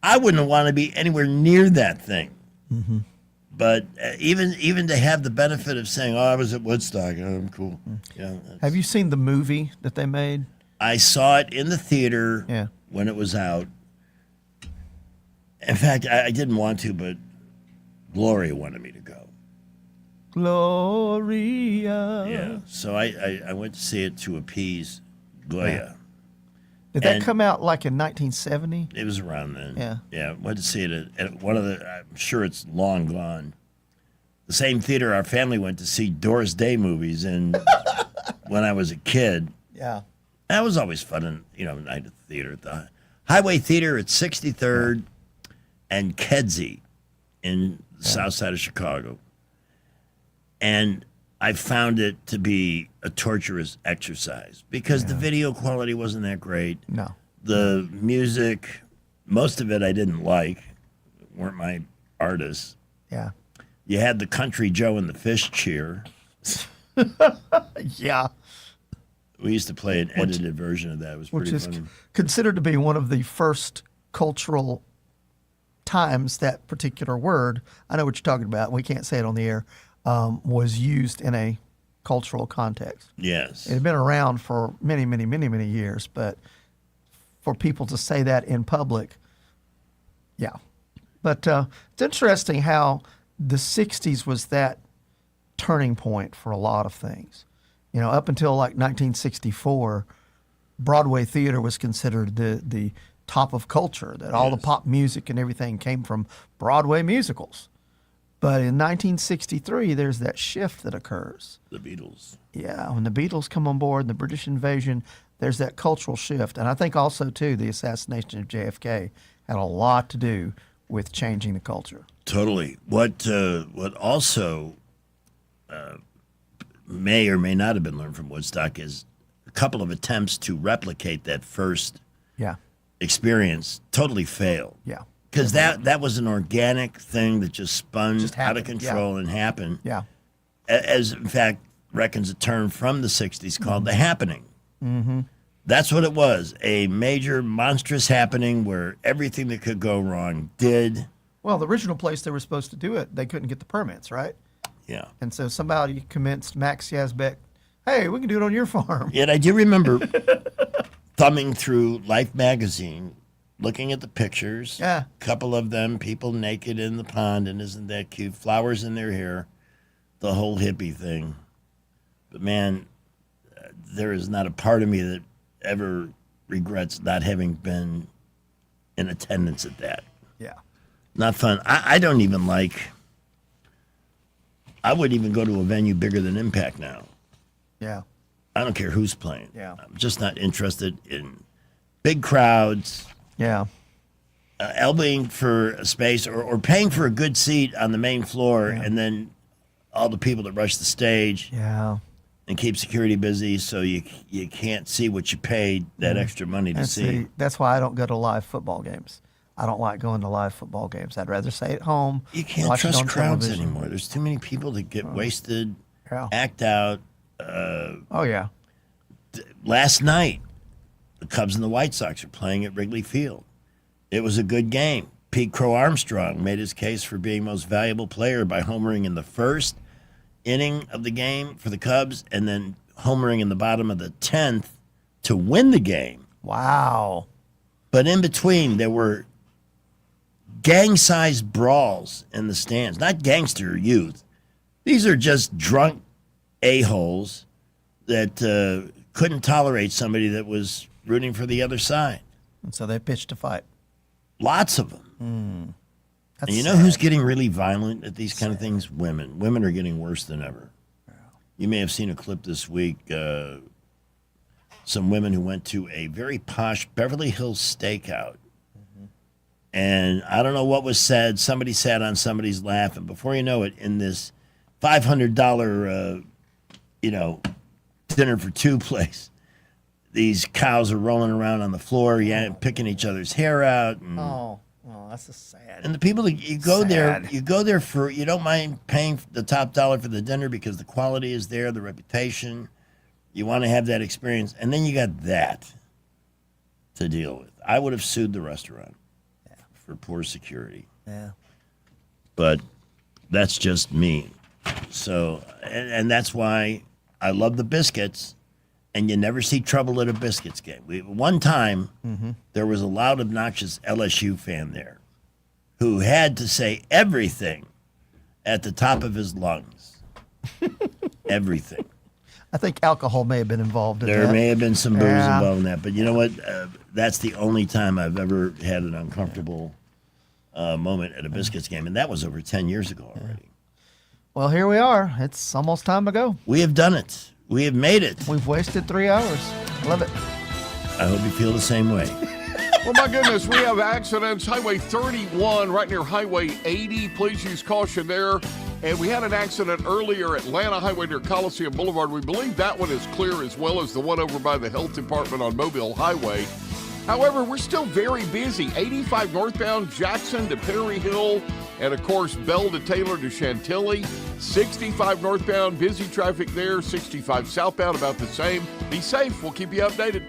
I wouldn't want to be anywhere near that thing. Mm-hmm. But even to have the benefit of saying, "Oh, I was at Woodstock. Oh, I'm cool." Yeah. Have you seen the movie that they made? I saw it in the theater when it was out. In fact, I didn't want to, but Gloria wanted me to go. Gloria. Yeah. So I went to see it to appease Gloria. Did that come out like in 1970? It was around then. Yeah. Yeah. Went to see it at one of the, I'm sure it's long gone, the same theater our family went to see Doris Day movies in when I was a kid. Yeah. That was always fun, night at the theater. At the Highway Theater at 63rd and Kedzie in the south side of Chicago. And I found it to be a torturous exercise because the video quality wasn't that great. No. The music, most of it I didn't like. Weren't my artists. Yeah. You had the Country Joe and the Fish cheer. Yeah. We used to play an edited version of that. It was Which pretty is funny. considered to be one of the first cultural times that particular word, I know what you're talking about, we can't say it on the air, was used in a cultural context. Yes. It had been around for many, many, many, many years, but for people to say that in public, yeah. But it's interesting how the 60s was that turning point for a lot of things. You know, up until like 1964, Broadway theater was considered the top of culture, that all the pop music and everything came from Broadway musicals. But in 1963, there's that shift that occurs. The Beatles. Yeah, when the Beatles come on board, the British invasion, there's that cultural shift. And I think also, too, the assassination of JFK had a lot to do with changing the culture. Totally. What also may or may not have been learned from Woodstock is a couple of attempts to replicate that first experience totally failed. Yeah. Because that was an organic thing that just spun Just out of happened, control and happened. Yeah. As, in fact, reckons a term from the 60s called the happening. Mm-hmm. That's what it was, a major, monstrous happening where everything that could go wrong did. Well, the original place they were supposed to do it, they couldn't get the permits, right? Yeah. And so somebody convinced Max Yazbek, hey, we can do it on your farm. Yet I do remember thumbing through Life magazine, looking at the pictures. Yeah. A couple of them, people naked in the pond, and isn't that cute? Flowers in their hair, the whole hippie thing. But man, there is not a part of me that ever regrets not having been in attendance at that. Yeah. Not fun. I don't even like. I wouldn't even go to a venue bigger than Impact now. Yeah. I don't care who's playing. Yeah. I'm just not interested in big crowds. Yeah. Elbowing for a space or paying for a good seat on the main floor and then all the people that rush the stage. Yeah. And keep security busy so you can't see what you paid that extra money to see. That's why I don't go to live football games. I don't like going to live football games. I'd rather stay at home. You can't watch it trust on crowds television. anymore. There's too many people that get wasted, Yeah. act out. Oh, yeah. Last night, the Cubs and the White Sox are playing at Wrigley Field. It was a good game. Pete Crow Armstrong made his case for being most valuable player by homering in the first inning of the game for the Cubs and then homering in the bottom of the 10th to win the game. Wow. But in between, there were gang-sized brawls in the stands. Not gangster youth. These are just drunk a-holes that couldn't tolerate somebody that was rooting for the other side. And so they pitched a fight. Lots of them. That's And you know sad. who's getting really violent at these kind of things? Women. Women are getting worse than ever. You may have seen a clip this week. Some women who went to a very posh Beverly Hills stakeout. And I don't know what was said. Somebody sat on somebody's lap. And before you know it, in this $500, dinner for two place, these cows are rolling around on the floor, picking each other's hair out. And, Oh, that's a sad. and the people that you go there for, you don't mind paying the top dollar for the dinner because the quality is there, the reputation. You want to have that experience. And then you got that to deal with. I would have sued the restaurant for poor security. Yeah. But that's just me. So, and that's why I love the Biscuits, and you never see trouble at a Biscuits game. One time, there was a loud, obnoxious LSU fan there who had to say everything at the top of his lungs. Everything. I think alcohol may have been involved in that. There may have been some booze Yeah. involved in that, but you know what? That's the only time I've ever had an uncomfortable moment at a Biscuits game, and that was over 10 years ago already. Well, here we are. It's almost time to go. We have done it. We have made it. We've wasted 3 hours. Love it. I hope you feel the same way. Well, my goodness, we have accidents. Highway 31 right near Highway 80. Please use caution there. And we had an accident earlier at Atlanta Highway near Coliseum Boulevard. We believe that one is clear, as well as the one over by the Health Department on Mobile Highway. However, we're still very busy. 85 northbound Jackson to Perry Hill, and of course, Bell to Taylor to Chantilly. 65 northbound, busy traffic there. 65 southbound, about the same. Be safe. We'll keep you updated.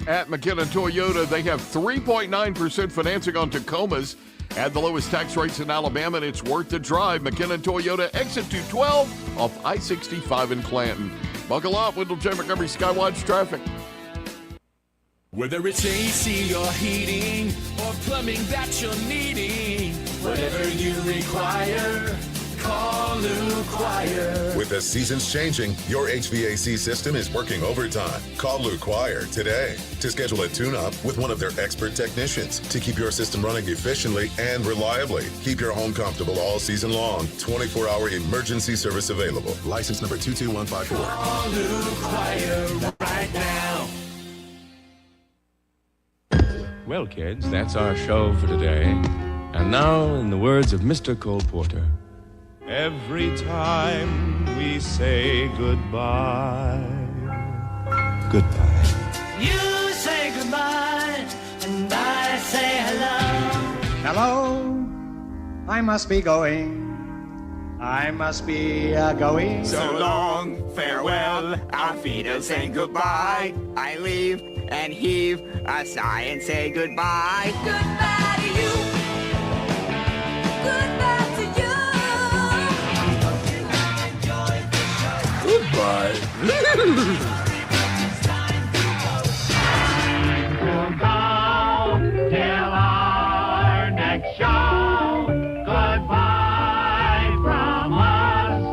At McKinnon Toyota, they have 3.9% financing on Tacomas. At the lowest tax rates in Alabama, and it's worth the drive. McKinnon Toyota, exit 212 off I-65 in Clanton. Buckle up, Wendell J. Montgomery Skywatch traffic. Whether it's AC or heating or plumbing that you're needing, whatever you require, call Lou Quire. With the seasons changing, your HVAC system is working overtime. Call Lou Quire today to schedule a tune-up with one of their expert technicians to keep your system running efficiently and reliably. Keep your home comfortable all season long. 24-hour emergency service available. License number 22154. Call Lou Quire right now. Well, kids, that's our show for today. And now, in the words of Mr. Cole Porter, every time we say goodbye, goodbye. You say goodbye, and I say hello. Hello, I must be going. I must be going. So long, farewell, our feet are saying goodbye. I leave and heave a sigh and say goodbye. Goodbye to you. Goodbye to you. Goodbye. Till our next show. Goodbye from us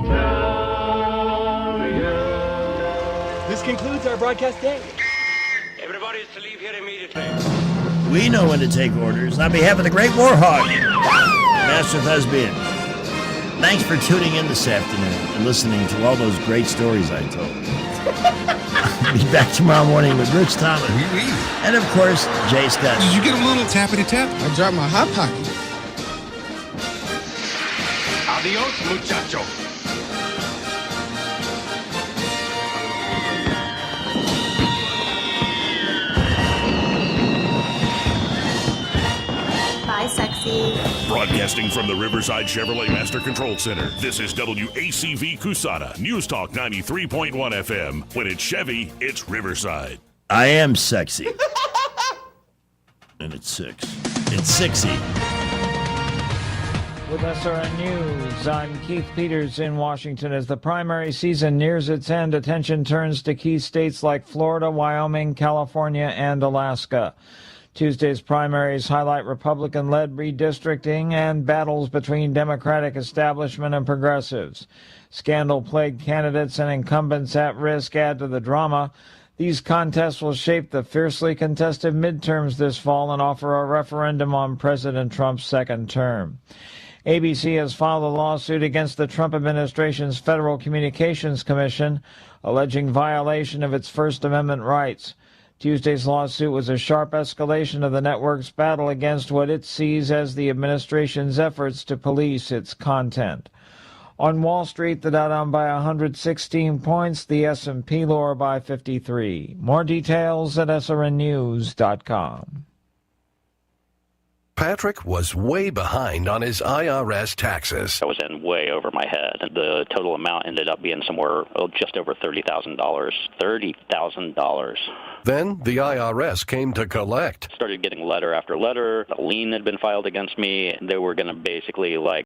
to you. This concludes our broadcast day. Everybody is to leave here immediately. We know when to take orders. On behalf of the Great Warhog, Master Thespian, thanks for tuning in this afternoon and listening to all those great stories I told. Be back tomorrow morning with Rich Thomas. And of course, Jay Scott. Did you get a little tappity-tap? I dropped my hot pocket. Adios, muchacho. Bye, sexy. Broadcasting from the Riverside Chevrolet Master Control Center, this is WACV Cusana, News Talk 93.1 FM. When it's Chevy, it's Riverside. I am sexy. And it's 6. It's 60. With SRN News, I'm Keith Peters in Washington. As the primary season nears its end, attention turns to key states like Florida, Wyoming, California, and Alaska. Tuesday's primaries highlight Republican-led redistricting and battles between Democratic establishment and progressives. Scandal-plagued candidates and incumbents at risk add to the drama. These contests will shape the fiercely contested midterms this fall and offer a referendum on President Trump's second term. ABC has filed a lawsuit against the Trump administration's Federal Communications Commission, alleging violation of its First Amendment rights. Tuesday's lawsuit was a sharp escalation of the network's battle against what it sees as the administration's efforts to police its content. On Wall Street, the Dow down by 116 points, the S&P lower by 53. More details at srnnews.com. Patrick was way behind on his IRS taxes. I was in way over my head. The total amount ended up being somewhere just over $30,000. $30,000. Then the IRS came to collect. Started getting letter after letter. A lien had been filed against me. They were going to basically